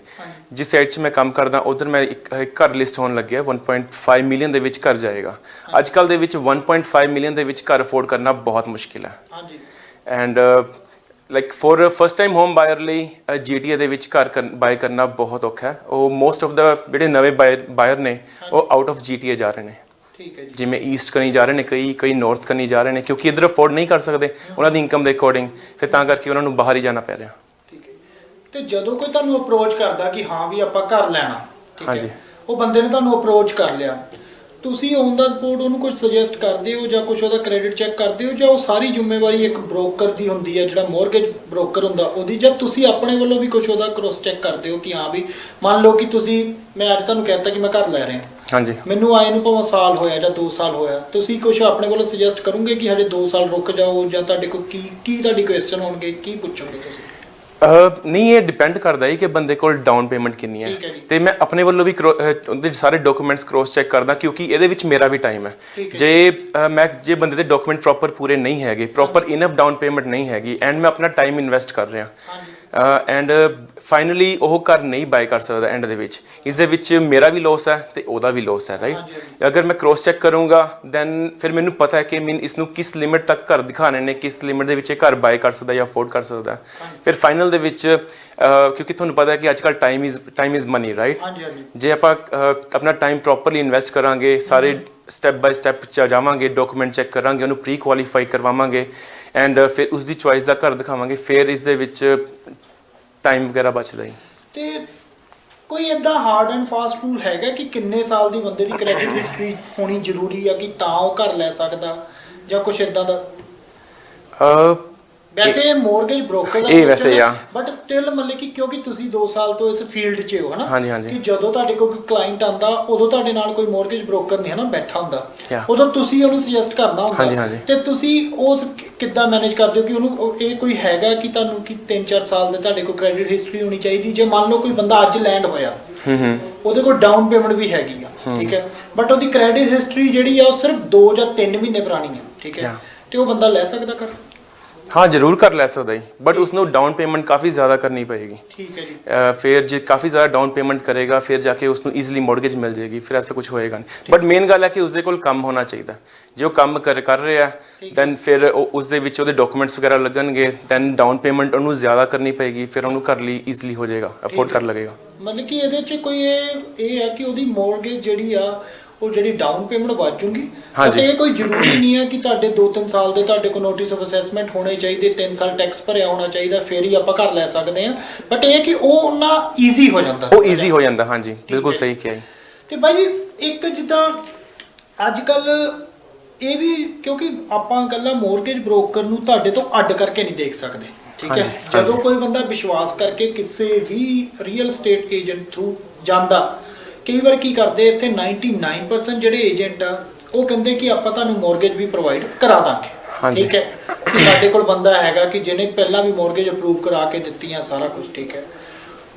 ਜਿਸ ਸਾਈਡ 'ਚ ਮੈਂ ਕੰਮ ਕਰਦਾ ਉਧਰ ਮੈਂ ਇੱਕ ਘਰ ਲਿਸਟ ਹੋਣ ਲੱਗਿਆ 1.5 ਮਿਲੀਅਨ ਦੇ ਵਿੱਚ ਘਰ ਜਾਏਗਾ। ਅੱਜ ਕੱਲ੍ਹ ਦੇ ਵਿੱਚ 1.5 ਮਿਲੀਅਨ ਦੇ ਵਿੱਚ ਘਰ ਅਫੋਰਡ ਕਰਨਾ ਬਹੁਤ ਮੁਸ਼ਕਿਲ ਹੈ। And like for first time home ਬਾਇਰ ਲਈ GTA ਦੇ ਵਿੱਚ ਘਰ ਬਾਏ ਕਰਨਾ ਬਹੁਤ ਔਖਾ ਹੈ। ਉਹ ਮੋਸਟ ਆਫ ਦਾ ਜਿਹੜੇ ਨਵੇਂ ਬਾਇਰ ਨੇ ਉਹ ਆਊਟ ਆਫ GTA ਜਾ ਰਹੇ ਨੇ, ਜਿਵੇਂ ਈਸਟ ਕਨੀ ਜਾ ਰਹੇ ਨੇ, ਕਈ ਨਾਰਥ ਕਨੀ ਜਾ ਰਹੇ ਨੇ, ਕਿਉਂਕਿ ਇੱਧਰ ਅਫੋਰਡ ਨਹੀਂ ਕਰ ਸਕਦੇ ਉਹਨਾਂ ਦੀ ਇਨਕਮ ਦੇ ਅਕੋਰਡਿੰਗ, ਫਿਰ ਤਾਂ ਕਰਕੇ ਉਹਨਾਂ ਨੂੰ ਬਾਹਰ ਹੀ ਜਾਣਾ ਪੈ ਰਿਹਾ। ਠੀਕ ਹੈ। ਤੇ ਜਦੋਂ ਕੋਈ ਤੁਹਾਨੂੰ ਅਪਰੋਚ ਕਰਦਾ ਕਿ ਹਾਂ ਵੀ ਆਪਾਂ ਘਰ ਲੈਣਾ, ਠੀਕ ਹੈ, ਉਹ ਬੰਦੇ ਨੇ ਤੁਹਾਨੂੰ ਅਪਰੋਚ ਕਰ ਲਿਆ, ਤੁਸੀਂ ਔਨ ਦਾ ਸਪੋਰਟ ਉਹਨੂੰ ਕੁਝ ਸੁਜੈਸਟ ਕਰਦੇ ਹੋ ਜਾਂ ਕੁਝ ਉਹਦਾ ਕ੍ਰੈਡਿਟ ਚੈੱਕ ਕਰਦੇ ਹੋ, ਜਾਂ ਉਹ ਸਾਰੀ ਜ਼ਿੰਮੇਵਾਰੀ ਇੱਕ ਬ੍ਰੋਕਰ ਦੀ ਹੁੰਦੀ ਹੈ, ਜਿਹੜਾ ਮੌਰਗੇਜ ਬ੍ਰੋਕਰ ਹੁੰਦਾ ਉਹਦੀ, ਜਾਂ ਤੁਸੀਂ ਆਪਣੇ ਵੱਲੋਂ ਵੀ ਕੁਝ ਉਹਦਾ ਕ੍ਰੋਸ ਚੈੱਕ ਕਰਦੇ ਹੋ ਕਿ ਹਾਂ ਵੀ ਮੰਨ ਲਓ ਕਿ ਮੈਂ ਅੱਜ ਤੁਹਾਨੂੰ ਕਹਿਤਾ ਕਿ ਮੈਂ ਘਰ ਲੈ ਰਿਹਾ, ਮੈਨੂੰ ਆਏ ਨੂੰ ਭਾਵੇਂ ਸਾਲ ਹੋਇਆ ਜਾਂ 2 ਸਾਲ ਹੋਇਆ, ਤੁਸੀਂ ਕੁਝ ਆਪਣੇ ਵੱਲੋਂ ਸੁਜੈਸਟ ਕਰੋਗੇ ਕਿ ਹਜੇ 2 ਸਾਲ ਰੁਕ ਜਾਓ, ਜਾਂ ਤੁਹਾਡੇ ਕੋਲ ਕੀ ਤੁਹਾਡੀ ਕੁਐਸਚਨ ਹੋਣਗੇ, ਕੀ ਪੁੱਛੋਗੇ ਤੁਸੀਂ? ਨਹੀਂ, ਇਹ ਡਿਪੈਂਡ ਕਰਦਾ ਹੈ ਕਿ ਬੰਦੇ ਕੋਲ ਡਾਊਨ ਪੇਮੈਂਟ ਕਿੰਨੀ ਹੈ, ਤੇ ਮੈਂ ਆਪਣੇ ਵੱਲੋਂ ਵੀ ਉਹਦੇ ਸਾਰੇ ਡਾਕੂਮੈਂਟਸ ਕ੍ਰੋਸ ਚੈੱਕ ਕਰਦਾ, ਕਿਉਂਕਿ ਇਹਦੇ ਵਿੱਚ ਮੇਰਾ ਵੀ ਟਾਈਮ ਹੈ। ਜੇ ਬੰਦੇ ਦੇ ਡਾਕੂਮੈਂਟ ਪ੍ਰੋਪਰ ਪੂਰੇ ਨਹੀਂ ਹੈਗੇ, ਪ੍ਰੋਪਰ ਇਨਫ ਡਾਊਨ ਪੇਮੈਂਟ ਨਹੀਂ ਹੈਗੀ, ਐਂਡ ਮੈਂ ਆਪਣਾ ਟਾਈਮ ਇਨਵੈਸਟ ਕਰ ਰਿਹਾ, ਐਂਡ ਫਾਈਨਲੀ ਉਹ ਘਰ ਨਹੀਂ ਬਾਏ ਕਰ ਸਕਦਾ ਐਂਡ ਦੇ ਵਿੱਚ, ਇਸ ਦੇ ਵਿੱਚ ਮੇਰਾ ਵੀ ਲੋਸ ਹੈ ਤੇ ਉਹਦਾ ਵੀ ਲੋਸ ਹੈ, ਰਾਈਟ। ਅਗਰ ਮੈਂ ਕ੍ਰੋਸ ਚੈੱਕ ਕਰੂੰਗਾ ਦੈਨ ਫਿਰ ਮੈਨੂੰ ਪਤਾ ਹੈ ਕਿ ਇਸ ਨੂੰ ਕਿਸ ਲਿਮਿਟ ਤੱਕ ਘਰ ਦਿਖਾਣੇ ਨੇ, ਕਿਸ ਲਿਮਿਟ ਦੇ ਵਿੱਚ ਇਹ ਘਰ ਬਾਏ ਕਰ ਸਕਦਾ ਜਾਂ ਅਫੋਰਡ ਕਰ ਸਕਦਾ। ਫਿਰ ਫਾਈਨਲ ਦੇ ਵਿੱਚ ਕਿਉਂਕਿ ਤੁਹਾਨੂੰ ਪਤਾ ਹੈ ਕਿ ਅੱਜ ਕੱਲ੍ਹ ਟਾਈਮ ਇਜ਼ ਮਨੀ, ਰਾਈਟ। ਜੇ ਆਪਾਂ ਆਪਣਾ ਟਾਈਮ ਪ੍ਰੋਪਰਲੀ ਇਨਵੈਸਟ ਕਰਾਂਗੇ, ਸਾਰੇ ਸਟੈਪ ਬਾਈ ਸਟੈਪ ਜਾਵਾਂਗੇ, ਡਾਕੂਮੈਂਟ ਚੈੱਕ ਕਰਾਂਗੇ, ਉਹਨੂੰ ਪ੍ਰੀ ਕੁਆਲੀਫਾਈ ਕਰਵਾਵਾਂਗੇ, ਐਂਡ ਫਿਰ ਉਸਦੀ ਚੁਆਇਸ ਦਾ ਘਰ ਦਿਖਾਵਾਂਗੇ, ਫਿਰ ਇਸ ਦੇ ਵਿੱਚ ਟਾਈਮ ਵਗੈਰਾ ਬਚਦਾ ਹੀ। ਤੇ ਕੋਈ ਇਦਾਂ ਹਾਰਡ ਐਂਡ ਫਾਸਟ ਰੂਲ ਹੈਗਾ ਕਿ ਕਿੰਨੇ ਸਾਲ ਦੀ ਬੰਦੇ ਦੀ ਕ੍ਰੈਡਿਟ ਹਿਸਟਰੀ ਹੋਣੀ ਜ਼ਰੂਰੀ ਆ ਕਿ ਤਾਂ ਉਹ ਘਰ ਲੈ ਸਕਦਾ, ਜਾਂ ਕੁਝ ਇਦਾਂ ਦਾ? ਵੈਸੇ ਮੌਰਗੇਜ ਬ੍ਰੋਕਰ ਦਾ ਇਹ ਵੈਸੇ ਆ, ਬਟ ਸਟਿਲ ਮਤਲਬ ਕਿ ਕਿਉਂਕਿ ਤੁਸੀਂ 2 ਸਾਲ ਤੋਂ ਇਸ ਫੀਲਡ 'ਚ ਹੋ, ਹਨਾ, ਕਿ ਜਦੋਂ ਤੁਹਾਡੇ ਕੋਲ ਕੋਈ ਕਲਾਇੰਟ ਆਉਂਦਾ ਉਦੋਂ ਤੁਹਾਡੇ ਨਾਲ ਕੋਈ ਮੌਰਗੇਜ ਬ੍ਰੋਕਰ ਨਹੀਂ ਹੈ ਨਾ ਬੈਠਾ ਹੁੰਦਾ, ਉਦੋਂ ਤੁਸੀਂ ਉਹਨੂੰ ਸੁਜੈਸਟ ਕਰਨਾ ਹੁੰਦਾ, ਤੇ ਤੁਸੀਂ ਉਸ ਕਿੱਦਾਂ ਮੈਨੇਜ ਕਰਦੇ ਹੋ ਕਿ ਉਹਨੂੰ ਇਹ ਕੋਈ ਹੈਗਾ ਕਿ ਤੁਹਾਨੂੰ ਕਿ 3-4 ਸਾਲ ਦੇ ਤੁਹਾਡੇ ਕੋਲ ਕ੍ਰੈਡਿਟ ਹਿਸਟਰੀ ਹੋਣੀ ਚਾਹੀਦੀ? ਜੇ ਮੰਨ ਲਓ ਕੋਈ ਬੰਦਾ ਅੱਜ ਲੈਂਡ ਹੋਇਆ, ਉਹਦੇ ਕੋਲ ਡਾਊਨ ਪੇਮੈਂਟ ਵੀ ਹੈਗੀ ਆ, ਠੀਕ ਹੈ, ਬਟ ਉਹਦੀ ਕ੍ਰੈਡਿਟ ਹਿਸਟਰੀ ਜਿਹੜੀ ਆ ਉਹ ਸਿਰਫ 2 ਜਾਂ 3 ਮਹੀਨੇ ਪੁਰਾਣੀ ਹੈ, ਠੀਕ ਹੈ, ਤੇ ਉਹ ਬੰਦਾ ਲੈ ਸਕਦਾ ਘਰ? ਹਾਂ ਜ਼ਰੂਰ ਕਰ ਲੈ ਸਕਦਾ ਜੀ, ਬਟ ਉਸਨੂੰ ਡਾਊਨ ਪੇਮੈਂਟ ਕਾਫੀ ਜ਼ਿਆਦਾ ਕਰਨੀ ਪਏਗੀ। ਠੀਕ ਹੈ ਜੀ। ਫਿਰ ਜੇ ਕਾਫੀ ਜ਼ਿਆਦਾ ਡਾਊਨ ਪੇਮੈਂਟ ਕਰੇਗਾ ਫਿਰ ਜਾ ਕੇ ਉਸਨੂੰ ਈਜ਼ੀਲੀ ਮੌਰਗੇਜ ਮਿਲ ਜਾਏਗੀ, ਫਿਰ ਐਸਾ ਕੁਝ ਹੋਏਗਾ ਨਹੀਂ। ਬਟ ਮੇਨ ਗੱਲ ਹੈ ਕਿ ਉਸਦੇ ਕੋਲ ਕੰਮ ਹੋਣਾ ਚਾਹੀਦਾ। ਜੇ ਉਹ ਕੰਮ ਕਰ ਰਿਹਾ ਦੈਨ ਫਿਰ ਉਸਦੇ ਵਿੱਚ ਉਹਦੇ ਡਾਕੂਮੈਂਟਸ ਵਗੈਰਾ ਲੱਗਣਗੇ, ਦੈਨ ਡਾਊਨ ਪੇਮੈਂਟ ਉਹਨੂੰ ਜ਼ਿਆਦਾ ਕਰਨੀ ਪਏਗੀ, ਫਿਰ ਉਹਨੂੰ ਘਰ ਲਈ ਈਜ਼ੀਲੀ ਹੋ ਜਾਏਗਾ, ਅਫੋਰਡ ਕਰ ਲਵੇਗਾ। ਮਤਲਬ ਕਿ ਇਹਦੇ 'ਚ ਕੋਈ ਇਹ ਹੈ ਕਿ ਉਹਦੀ ਮੌਰਗੇਜ ਜਿਹੜੀ ਆ ਉਹ ਜਿਹੜੀ ਡਾਊਨ ਪੇਮੈਂਟ ਵੱਧ ਜੂਗੀ। ਬਟ ਇਹ ਕੋਈ ਜ਼ਰੂਰੀ ਨਹੀਂ ਹੈ ਕਿ ਤੁਹਾਡੇ 2-3 ਸਾਲ ਦੇ ਤੁਹਾਡੇ ਕੋਲ ਨੋਟਿਸ ਆਫ ਅਸੈਸਮੈਂਟ ਹੋਣੇ ਚਾਹੀਦੇ, 3 ਸਾਲ ਟੈਕਸ ਭਰਿਆ ਹੋਣਾ ਚਾਹੀਦਾ, ਫਿਰ ਹੀ ਆਪਾਂ ਘਰ ਲੈ ਸਕਦੇ ਹਾਂ। ਬਟ ਇਹ ਕਿ ਉਹ ਉਹਨਾਂ ਈਜ਼ੀ ਹੋ ਜਾਂਦਾ, ਉਹ ਈਜ਼ੀ ਹੋ ਜਾਂਦਾ। ਹਾਂਜੀ ਬਿਲਕੁਲ ਸਹੀ ਕਿਹਾ ਜੀ। ਤੇ ਬਾਈ ਜੀ ਇੱਕ ਜਿੱਦਾਂ ਅੱਜ ਕੱਲ ਇਹ ਵੀ, ਕਿਉਂਕਿ ਆਪਾਂ ਇਕੱਲਾ ਮੌਰਗੇਜ ਬ੍ਰੋਕਰ ਨੂੰ ਤੁਹਾਡੇ ਤੋਂ ਅੱਡ ਕਰਕੇ ਨਹੀਂ ਦੇਖ ਸਕਦੇ, ਠੀਕ ਹੈ। ਜਦੋਂ ਕੋਈ ਬੰਦਾ ਵਿਸ਼ਵਾਸ ਕਰਕੇ ਕਿਸੇ ਵੀ ਰੀਅਲ ਸਟੇਟ ਏਜੰਟ ਥਰੂ ਜਾਂਦਾ, ਕਈ ਵਾਰ ਕੀ ਕਰਦੇ ਇੱਥੇ 99% ਜਿਹੜੇ ਏਜੰਟ ਆ ਉਹ ਕਹਿੰਦੇ ਕਿ ਆਪਾਂ ਤੁਹਾਨੂੰ ਮੌਰਗੇਜ ਵੀ ਪ੍ਰੋਵਾਈਡ ਕਰਾ ਦਾਂਗੇ, ਠੀਕ ਹੈ। ਸਾਡੇ ਕੋਲ ਬੰਦਾ ਹੈਗਾ ਕਿ ਜਿਹਨੇ ਪਹਿਲਾਂ ਵੀ ਮੌਰਗੇਜ ਅਪਰੂਵ ਕਰਾ ਕੇ ਦਿੱਤੀਆਂ, ਸਾਰਾ ਕੁਝ ਠੀਕ ਹੈ।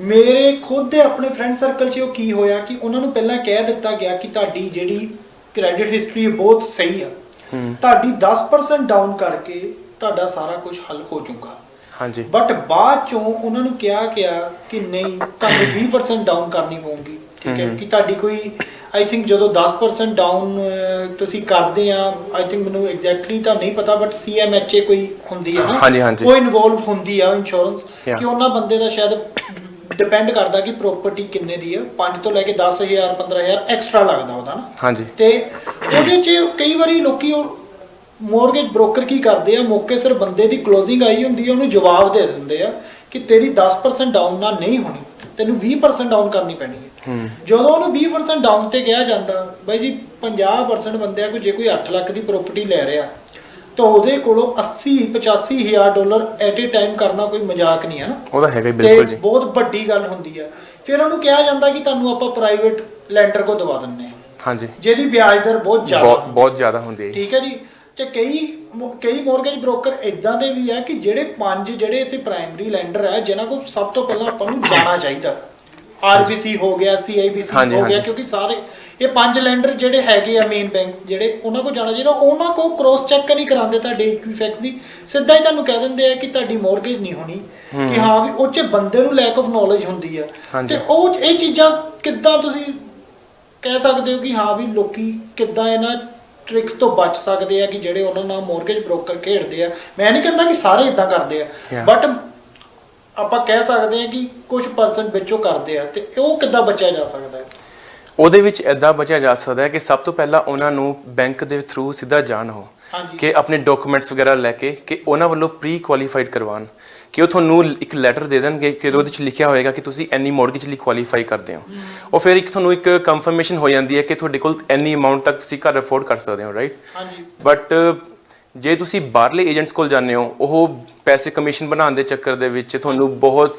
ਮੇਰੇ ਖੁਦ ਦੇ ਆਪਣੇ ਫਰੈਂਡ ਸਰਕਲ 'ਚ ਉਹ ਕੀ ਹੋਇਆ ਕਿ ਉਹਨਾਂ ਨੂੰ ਪਹਿਲਾਂ ਕਹਿ ਦਿੱਤਾ ਗਿਆ ਕਿ ਤੁਹਾਡੀ ਜਿਹੜੀ ਕ੍ਰੈਡਿਟ ਹਿਸਟਰੀ ਬਹੁਤ ਸਹੀ ਆ, ਤੁਹਾਡੀ 10% ਡਾਊਨ ਕਰਕੇ ਤੁਹਾਡਾ ਸਾਰਾ ਕੁਝ ਹੱਲ ਹੋ ਜਾਊਗਾ। ਹਾਂਜੀ। ਬਟ ਬਾਅਦ ਚੋਂ ਉਹਨਾਂ ਨੂੰ ਕਿਹਾ ਗਿਆ ਕਿ ਨਹੀਂ, ਤੁਹਾਨੂੰ 20% ਡਾਊਨ ਕਰਨੀ ਪਊਗੀ, ਠੀਕ ਹੈ। ਕਿ ਤੁਹਾਡੀ ਕੋਈ ਆਈ ਥਿੰਕ ਜਦੋਂ 10% ਡਾਊਨ ਤੁਸੀਂ ਕਰਦੇ ਆ, ਆਈ ਥਿੰਕ ਮੈਨੂੰ ਐਗਜ਼ੈਕਟਲੀ ਤਾਂ ਨਹੀਂ ਪਤਾ, ਬਟ CMHA ਕੋਈ ਹੁੰਦੀ ਹੈ ਨਾ, ਉਹ ਇਨਵੋਲਵ ਹੁੰਦੀ ਆ ਇੰਸ਼ੋਰੈਂਸ, ਕਿ ਉਹਨਾਂ ਬੰਦੇ ਦਾ ਸ਼ਾਇਦ ਡਿਪੈਂਡ ਕਰਦਾ ਕਿ ਪ੍ਰੋਪਰਟੀ ਕਿੰਨੇ ਦੀ ਆ, 5 ਤੋਂ ਲੈ ਕੇ 10,000 15,000 ਐਕਸਟਰਾ ਲੱਗਦਾ ਉਹਦਾ ਨਾ। ਹਾਂਜੀ। ਤੇ ਉਹਦੇ 'ਚ ਕਈ ਵਾਰੀ ਲੋਕੀ ਉਹ ਮੌਰਗੇਜ ਬ੍ਰੋਕਰ ਕੀ ਕਰਦੇ ਆ, ਮੌਕੇ ਸਿਰ ਬੰਦੇ ਦੀ ਕਲੋਜ਼ਿੰਗ ਆਈ ਹੁੰਦੀ ਹੈ, ਉਹਨੂੰ ਜਵਾਬ ਦੇ ਦਿੰਦੇ ਆ ਕਿ ਤੇਰੀ 10% ਡਾਊਨ ਨਾਲ ਨਹੀਂ ਹੋਣੀ, ਤੈਨੂੰ 20% ਡਾਊਨ ਕਰਨੀ ਪੈਣੀ ਹੈ। ਜਦੋਂ ਉਹਨੂੰ 20% ਡਾਊਨ ਤੇ ਕਿਹਾ ਜਾਂਦਾ, ਬਾਈ ਜੀ 50% ਬੰਦਿਆਂ ਕੋਲ ਜੇ ਕੋਈ 8 ਲੱਖ ਦੀ ਪ੍ਰਾਪਰਟੀ ਲੈ ਰਿਹਾ ਤਾਂ ਉਹਦੇ ਕੋਲੋਂ 80-85 ਹਜ਼ਾਰ ਡਾਲਰ ਐਟ ਏ ਟਾਈਮ ਕਰਨਾ ਕੋਈ ਮਜ਼ਾਕ ਨਹੀਂ ਹੈ ਨਾ। ਉਹਦਾ ਹੈਗਾ ਬਿਲਕੁਲ ਜੀ, ਬਹੁਤ ਵੱਡੀ ਗੱਲ ਹੁੰਦੀ ਹੈ। ਫਿਰ ਉਹਨੂੰ ਕਿਹਾ ਜਾਂਦਾ ਕਿ ਤੁਹਾਨੂੰ ਆਪਾਂ ਪ੍ਰਾਈਵੇਟ ਲੈਂਡਰ ਕੋ ਦਵਾ ਦਿੰਦੇ ਹਾਂ, ਹਾਂਜੀ, ਜਿਹਦੀ ਵਿਆਜ ਦਰ ਬਹੁਤ ਜ਼ਿਆਦਾ ਹੁੰਦੀ ਹੈ, ਠੀਕ ਹੈ ਜੀ। ਤੇ ਕਈ ਮੌਰਗੇਜ ਬ੍ਰੋਕਰ ਇਦਾਂ ਦੇ ਵੀ ਆ ਕਿ ਜਿਹੜੇ 5 ਜਿਹੜੇ ਇੱਥੇ ਪ੍ਰਾਇਮਰੀ ਲੈਂਡਰ ਆ, ਜਿਨ੍ਹਾਂ ਕੋਲ ਸਭ ਤੋਂ ਪਹਿਲਾਂ ਆਪਾਂ ਨੂੰ ਜਾਣਾ ਚਾਹੀਦਾ, RBC ਹੋ ਗਿਆ, CIBC ਹੋ ਗਿਆ, ਕਿਉਂਕਿ ਸਾਰੇ ਇਹ 5 ਲੈਂਡਰ ਜਿਹੜੇ ਹੈਗੇ ਆ ਮੇਨ ਬੈਂਕ ਜਿਹੜੇ, ਉਹਨਾਂ ਕੋਲ ਜਾਣਾ ਚਾਹੀਦਾ। ਉਹਨਾਂ ਕੋਲ ਕ੍ਰੋਸ ਚੈੱਕ ਨਹੀਂ ਕਰਾਉਂਦੇ ਤੁਹਾਡੇ ਇਕੁਇਫੈਕਸ ਦੀ, ਸਿੱਧਾ ਹੀ ਤੁਹਾਨੂੰ ਕਹਿ ਦਿੰਦੇ ਆ ਕਿ ਤੁਹਾਡੀ ਮੌਰਗੇਜ ਨਹੀਂ ਹੋਣੀ, ਕਿ ਹਾਂ ਵੀ ਉਹ 'ਚ ਬੰਦੇ ਨੂੰ ਲੈਕ ਆਫ ਨੌਲੇਜ ਹੁੰਦੀ ਆ। ਤੇ ਉਹ ਇਹ ਚੀਜ਼ਾਂ ਕਿੱਦਾਂ ਤੁਸੀਂ ਕਹਿ ਸਕਦੇ ਹੋ ਕਿ ਹਾਂ ਵੀ ਲੋਕੀ ਕਿੱਦਾਂ ਇਹਨਾਂ ਟ੍ਰਿਕਸ ਤੋਂ ਬਚ ਸਕਦੇ ਆ ਕਿ ਜਿਹੜੇ ਉਹਨਾਂ ਨਾਲ ਮੌਰਗੇਜ ਬ੍ਰੋਕਰ ਖੇਡਦੇ ਆ। ਮੈਂ ਨਹੀਂ ਕਹਿੰਦਾ ਕਿ ਸਾਰੇ ਇਦਾਂ ਕਰਦੇ ਆ, ਬਟ ਆਪਾਂ ਕਹਿ ਸਕਦੇ ਆ ਕਿ ਕੁਝ ਪਰਸੈਂਟ ਵਿੱਚੋਂ ਕਰਦੇ ਆ, ਤੇ ਉਹ ਕਿੱਦਾਂ ਬਚਿਆ ਜਾ ਸਕਦਾ ਹੈ? ਉਹਦੇ ਵਿੱਚ ਇੱਦਾਂ ਬਚਿਆ ਜਾ ਸਕਦਾ ਹੈ ਕਿ ਸਭ ਤੋਂ ਪਹਿਲਾਂ ਉਹਨਾਂ ਨੂੰ ਬੈਂਕ ਦੇ ਥਰੂ ਸਿੱਧਾ ਜਾਣ ਹੋ, ਕਿ ਆਪਣੇ ਡਾਕੂਮੈਂਟਸ ਵਗੈਰਾ ਲੈ ਕੇ ਕਿ ਉਹਨਾਂ ਵੱਲੋਂ ਪ੍ਰੀ ਕੁਆਲੀਫਾਈਡ ਕਰਵਾਉਣ, ਕਿ ਉਹ ਤੁਹਾਨੂੰ ਇੱਕ ਲੈਟਰ ਦੇ ਦੇਣਗੇ ਕਿ ਉਹਦੇ ਵਿੱਚ ਲਿਖਿਆ ਹੋਏਗਾ ਕਿ ਤੁਸੀਂ ਇੰਨੀ ਮੌਰਗੇਜ ਲਈ ਕੁਆਲੀਫਾਈ ਕਰਦੇ ਹੋ। ਉਹ ਫਿਰ ਤੁਹਾਨੂੰ ਇੱਕ ਕੰਫਰਮੇਸ਼ਨ ਹੋ ਜਾਂਦੀ ਹੈ ਕਿ ਤੁਹਾਡੇ ਕੋਲ ਇੰਨੀ ਅਮਾਊਂਟ ਤੱਕ ਤੁਸੀਂ ਘਰ ਅਫੋਰਡ ਕਰ ਸਕਦੇ ਹੋ, ਰਾਈਟ। ਬਟ ਜੇ ਤੁਸੀਂ ਬਾਹਰਲੇ ਏਜੰਟਸ ਕੋਲ ਜਾਂਦੇ ਹੋ, ਉਹ ਪੈਸੇ ਕਮਿਸ਼ਨ ਬਣਾਉਣ ਦੇ ਚੱਕਰ ਦੇ ਵਿੱਚ ਤੁਹਾਨੂੰ ਬਹੁਤ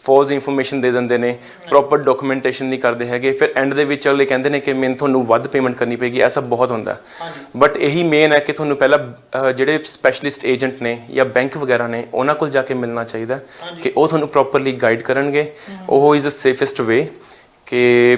ਫਾਲਸ ਇਨਫੋਰਮੇਸ਼ਨ ਦੇ ਦਿੰਦੇ ਨੇ, ਪ੍ਰੋਪਰ ਡਾਕੂਮੈਂਟੇਸ਼ਨ ਨਹੀਂ ਕਰਦੇ ਹੈਗੇ, ਫਿਰ ਐਂਡ ਦੇ ਵਿੱਚ ਅਗਲੇ ਕਹਿੰਦੇ ਨੇ ਕਿ ਮੈਨੂੰ ਤੁਹਾਨੂੰ ਵੱਧ ਪੇਮੈਂਟ ਕਰਨੀ ਪਏਗੀ। ਐਸਾ ਬਹੁਤ ਹੁੰਦਾ। ਬਟ ਇਹੀ ਮੇਨ ਹੈ ਕਿ ਤੁਹਾਨੂੰ ਪਹਿਲਾਂ ਜਿਹੜੇ ਸਪੈਸ਼ਲਿਸਟ ਏਜੰਟ ਨੇ ਜਾਂ ਬੈਂਕ ਵਗੈਰਾ ਨੇ, ਉਹਨਾਂ ਕੋਲ ਜਾ ਕੇ ਮਿਲਣਾ ਚਾਹੀਦਾ ਕਿ ਉਹ ਤੁਹਾਨੂੰ ਪ੍ਰੋਪਰਲੀ ਗਾਈਡ ਕਰਨਗੇ। ਉਹ ਇਜ਼ ਅ ਸੇਫੈਸਟ ਵੇ ਕਿ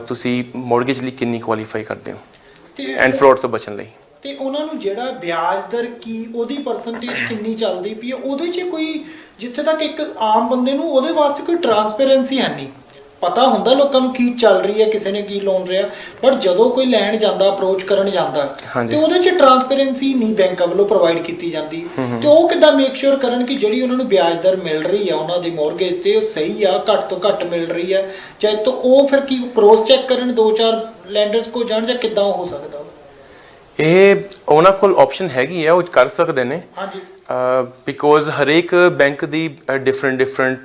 ਤੁਸੀਂ ਮੌਰਗੇਜ ਲਈ ਕਿੰਨੀ ਕੁਆਲੀਫਾਈ ਕਰਦੇ ਹੋ ਐਂਡ ਫਰਾਡ ਤੋਂ ਬਚਣ ਲਈ। ਤੇ ਉਹਨਾਂ ਨੂੰ ਜਿਹੜਾ ਵਿਆਜ ਦਰ ਕੀ ਉਹਦੀ ਪਰਸੈਂਟੇਜ ਕਿੰਨੀ ਚੱਲਦੀ ਪਈ ਹੈ, ਉਹਦੇ 'ਚ ਕੋਈ, ਜਿੱਥੇ ਤੱਕ ਇੱਕ ਆਮ ਬੰਦੇ ਨੂੰ ਉਹਦੇ ਵਾਸਤੇ ਕੋਈ ਟਰਾਂਸਪੇਰੈਂਸੀ ਹੈ ਨਹੀਂ, ਪਤਾ ਹੁੰਦਾ ਲੋਕਾਂ ਨੂੰ ਕੀ ਚੱਲ ਰਹੀ ਹੈ, ਕਿਸੇ ਨੇ ਕੀ ਲੋਨ ਰਿਹਾ, ਬਟ ਜਦੋਂ ਕੋਈ ਲੈਣ ਜਾਂਦਾ, ਅਪਰੋਚ ਕਰਨ ਜਾਂਦਾ, ਤੇ ਉਹਦੇ 'ਚ ਟਰਾਂਸਪੇਰੈਂਸੀ ਨਹੀਂ ਬੈਂਕਾਂ ਵੱਲੋਂ ਪ੍ਰੋਵਾਈਡ ਕੀਤੀ ਜਾਂਦੀ। ਤੇ ਉਹ ਕਿੱਦਾਂ ਮੇਕ ਸ਼ੋਰ ਕਰਨ ਕਿ ਜਿਹੜੀ ਉਹਨਾਂ ਨੂੰ ਵਿਆਜ ਦਰ ਮਿਲ ਰਹੀ ਆ ਉਹਨਾਂ ਦੀ ਮੌਰਗੇਜ ਤੇ, ਉਹ ਸਹੀ ਆ, ਘੱਟ ਤੋਂ ਘੱਟ ਮਿਲ ਰਹੀ ਆ, ਜਾਂ ਤੋਂ ਉਹ ਫਿਰ ਕੀ ਕ੍ਰੋਸ ਚੈੱਕ ਕਰਨ 2-4 ਲੈਂਡਰਸ ਕੋਲ ਜਾਣ, ਜਾਂ ਕਿੱਦਾਂ ਹੋ ਸਕਦਾ? ਇਹ ਉਹਨਾਂ ਕੋਲ ਆਪਸ਼ਨ ਹੈਗੀ ਆ, ਉਹ ਕਰ ਸਕਦੇ ਨੇ, ਬਿਕੋਜ਼ ਹਰੇਕ ਬੈਂਕ ਦੀ ਡਿਫਰੈਂਟ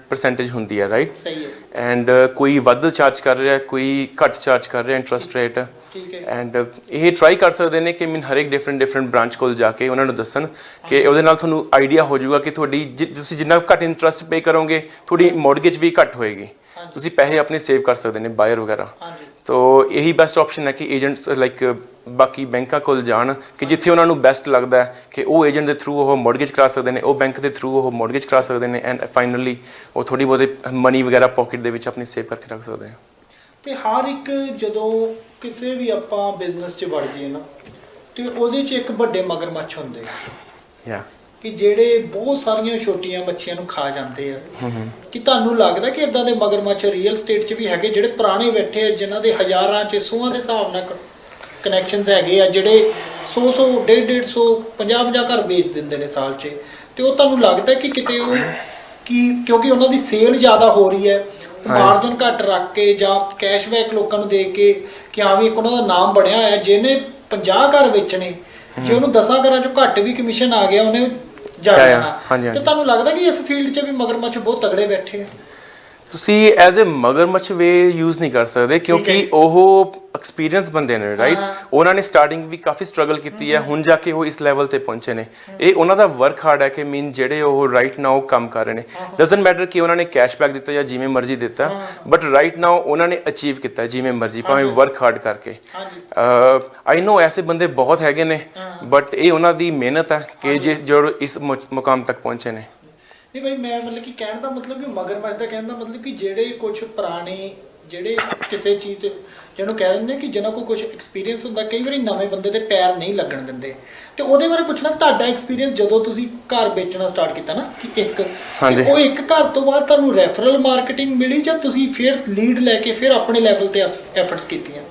ਪਰਸੈਂਟੇਜ ਹੁੰਦੀ ਹੈ, ਰਾਈਟ। ਸਹੀ ਹੈ। ਐਂਡ ਕੋਈ ਵੱਧ ਚਾਰਜ ਕਰ ਰਿਹਾ, ਕੋਈ ਘੱਟ ਚਾਰਜ ਕਰ ਰਿਹਾ ਇੰਟਰਸਟ ਰੇਟ। ਐਂਡ ਇਹ ਟਰਾਈ ਕਰ ਸਕਦੇ ਨੇ ਕਿ ਹਰੇਕ ਡਿਫਰੈਂਟ ਬ੍ਰਾਂਚ ਕੋਲ ਜਾ ਕੇ ਉਹਨਾਂ ਨੂੰ ਦੱਸਣ, ਕਿ ਉਹਦੇ ਨਾਲ ਤੁਹਾਨੂੰ ਆਈਡੀਆ ਹੋ ਜਾਊਗਾ ਕਿ ਤੁਹਾਡੀ ਤੁਸੀਂ ਜਿੰਨਾ ਘੱਟ ਇੰਟਰਸਟ ਪੇ ਕਰੋਗੇ, ਤੁਹਾਡੀ ਮੌਰਗੇਜ ਵੀ ਘੱਟ ਹੋਏਗੀ, ਤੁਸੀਂ ਪੈਸੇ ਆਪਣੇ ਸੇਵ ਕਰ ਸਕਦੇ ਨੇ ਬਾਇਰ ਵਗੈਰਾ। ਤੋ ਇਹੀ ਬੈਸਟ ਆਪਸ਼ਨ ਹੈ ਕਿ ਏਜੰਟਸ ਲਾਈਕ ਬਾਕੀ ਬੈਂਕਾਂ ਕੋਲ ਜਾਣ, ਕਿ ਜਿੱਥੇ ਉਹਨਾਂ ਨੂੰ ਬੈਸਟ ਲੱਗਦਾ ਹੈ ਕਿ ਉਹ ਏਜੰਟ ਦੇ ਥਰੂ ਉਹ ਮੌਰਗੇਜ ਕਰਾ ਸਕਦੇ ਨੇ, ਉਹ ਬੈਂਕ ਦੇ ਥਰੂ ਉਹ ਮੌਰਗੇਜ ਕਰਾ ਸਕਦੇ ਨੇ, ਐਂਡ ਫਾਈਨਲੀ ਉਹ ਥੋੜੀ ਬਹੁਤੀ ਮਨੀ ਵਗੈਰਾ ਪੋਕਟ ਦੇ ਵਿੱਚ ਆਪਣੀ ਸੇਵ ਕਰਕੇ ਰੱਖ ਸਕਦੇ ਆ। ਤੇ ਹਰ ਇੱਕ ਜਦੋਂ ਕਿਸੇ ਵੀ ਆਪਾਂ ਬਿਜ਼ਨਸ 'ਚ ਵੜ ਗਏ ਨਾ, ਤੇ ਉਹਦੇ 'ਚ ਇੱਕ ਵੱਡੇ ਮਗਰਮੱਛ ਹੁੰਦੇ ਆ, ਕਿ ਜਿਹੜੇ ਬਹੁਤ ਸਾਰੀਆਂ ਛੋਟੀਆਂ ਬੱਚੀਆਂ ਨੂੰ ਖਾ ਜਾਂਦੇ ਆ, ਕਿ ਤੁਹਾਨੂੰ ਲੱਗਦਾ ਕਿ ਇਦਾਂ ਦੇ ਮਗਰਮੱਛ ਰੀਅਲ ਸਟੇਟ 'ਚ ਵੀ ਹੈਗੇ ਜਿਹੜੇ ਪੁਰਾਣੇ ਬੈਠੇ ਆ, ਜਿਨ੍ਹਾਂ ਦੇ ਹਜ਼ਾਰਾਂ 'ਚ ਸੌਆਂ ਦੇ ਹਿਸਾਬ ਨਾਲ ਕਨੈਕਸ਼ਨਸ ਹੈਗੇ ਆ, ਜਿਹੜੇ 100 150 50 ਘਰ ਵੇਚ ਦਿੰਦੇ ਨੇ ਸਾਲ 'ਚ, ਤੇ ਉਹ ਤੁਹਾਨੂੰ ਲੱਗਦਾ ਕਿ ਕਿਤੇ ਉਹ ਕਿਉਂਕਿ ਉਹਨਾਂ ਦੀ ਸੇਲ ਜ਼ਿਆਦਾ ਹੋ ਰਹੀ ਹੈ, ਮਾਰਜਨ ਘੱਟ ਰੱਖ ਕੇ ਜਾਂ ਕੈਸ਼ਬੈਕ ਲੋਕਾਂ ਨੂੰ ਦੇ ਕੇ ਕਿ ਹਾਂ ਵੀ ਇੱਕ ਉਹਨਾਂ ਦਾ ਨਾਮ ਬਣਿਆ ਹੋਇਆ, ਜਿਹਨੇ 50 ਘਰ ਵੇਚਣੇ, ਜੇ ਉਹਨੂੰ 10 ਘਰਾਂ 'ਚੋਂ ਘੱਟ ਵੀ ਕਮਿਸ਼ਨ ਆ ਗਿਆ ਉਹਨੇ ਜਾ ਜਾਣਾ। ਤੇ ਤੁਹਾਨੂੰ ਲੱਗਦਾ ਕਿ ਇਸ ਫੀਲਡ 'ਚ ਵੀ ਮਗਰਮੱਛ ਬਹੁਤ ਤਗੜੇ ਬੈਠੇ ਆ? ਤੁਸੀਂ ਐਜ਼ ਅ ਮਗਰਮੱਛ ਵੇ ਯੂਜ਼ ਨਹੀਂ ਕਰ ਸਕਦੇ, ਕਿਉਂਕਿ ਉਹ ਐਕਸਪੀਰੀਅੰਸ ਬੰਦੇ ਨੇ, ਰਾਈਟ? ਉਹਨਾਂ ਨੇ ਸਟਾਰਟਿੰਗ ਵੀ ਕਾਫੀ ਸਟਰਗਲ ਕੀਤੀ ਹੈ, ਹੁਣ ਜਾ ਕੇ ਉਹ ਇਸ ਲੈਵਲ ਤੇ ਪਹੁੰਚੇ ਨੇ। ਇਹ ਉਹਨਾਂ ਦਾ ਵਰਕ ਹਾਰਡ ਹੈ ਕਿ ਮੀਨ ਜਿਹੜੇ ਉਹ ਰਾਈਟ ਨਾਓ ਕੰਮ ਕਰ ਰਹੇ ਨੇ, ਡਸਨਟ ਮੈਟਰ ਕਿ ਉਹਨਾਂ ਨੇ ਕੈਸ਼ਬੈਕ ਦਿੱਤਾ ਜਾਂ ਜਿਵੇਂ ਮਰਜ਼ੀ ਦਿੱਤਾ, ਬਟ ਰਾਈਟ ਨਾਓ ਉਹਨਾਂ ਨੇ ਅਚੀਵ ਕੀਤਾ ਜਿਵੇਂ ਮਰਜ਼ੀ, ਭਾਵੇਂ ਵਰਕ ਹਾਰਡ ਕਰਕੇ। ਆਈ ਨੋ ਐਸੇ ਬੰਦੇ ਬਹੁਤ ਹੈਗੇ ਨੇ, ਬਟ ਇਹ ਉਹਨਾਂ ਦੀ ਮਿਹਨਤ ਹੈ ਕਿ ਜੋ ਇਸ ਮੁਕਾਮ ਤੱਕ ਪਹੁੰਚੇ ਨੇ। ਨਹੀਂ ਭਾਈ, ਮੈਂ ਮਤਲਬ ਕਿ ਕਹਿਣ ਦਾ ਮਤਲਬ ਕਿ ਮਗਰਮੱਛ ਦਾ ਕਹਿਣ ਦਾ ਮਤਲਬ ਕਿ ਜਿਹੜੇ ਕੁਝ ਪੁਰਾਣੇ ਜਿਹੜੇ ਕਿਸੇ ਚੀਜ਼ 'ਚ ਜਿਹਨੂੰ ਕਹਿ ਦਿੰਦੇ ਕਿ ਜਿਹਨਾਂ ਕੋਲ ਕੁਝ ਐਕਸਪੀਰੀਅੰਸ ਹੁੰਦਾ, ਕਈ ਵਾਰੀ ਨਵੇਂ ਬੰਦੇ ਦੇ ਪੈਰ ਨਹੀਂ ਲੱਗਣ ਦਿੰਦੇ, ਤੇ ਉਹਦੇ ਬਾਰੇ ਪੁੱਛਣਾ ਤੁਹਾਡਾ ਐਕਸਪੀਰੀਅੰਸ ਜਦੋਂ ਤੁਸੀਂ ਘਰ ਵੇਚਣਾ ਸਟਾਰਟ ਕੀਤਾ ਨਾ, ਕਿ ਉਹ ਇੱਕ ਘਰ ਤੋਂ ਬਾਅਦ ਤੁਹਾਨੂੰ ਰੈਫਰਲ ਮਾਰਕੀਟਿੰਗ ਮਿਲੀ ਜਾਂ ਤੁਸੀਂ ਫਿਰ ਲੀਡ ਲੈ ਕੇ ਫਿਰ ਆਪਣੇ ਲੈਵਲ ਤੇ ਐਫਰਟਸ ਕੀਤੀਆਂ?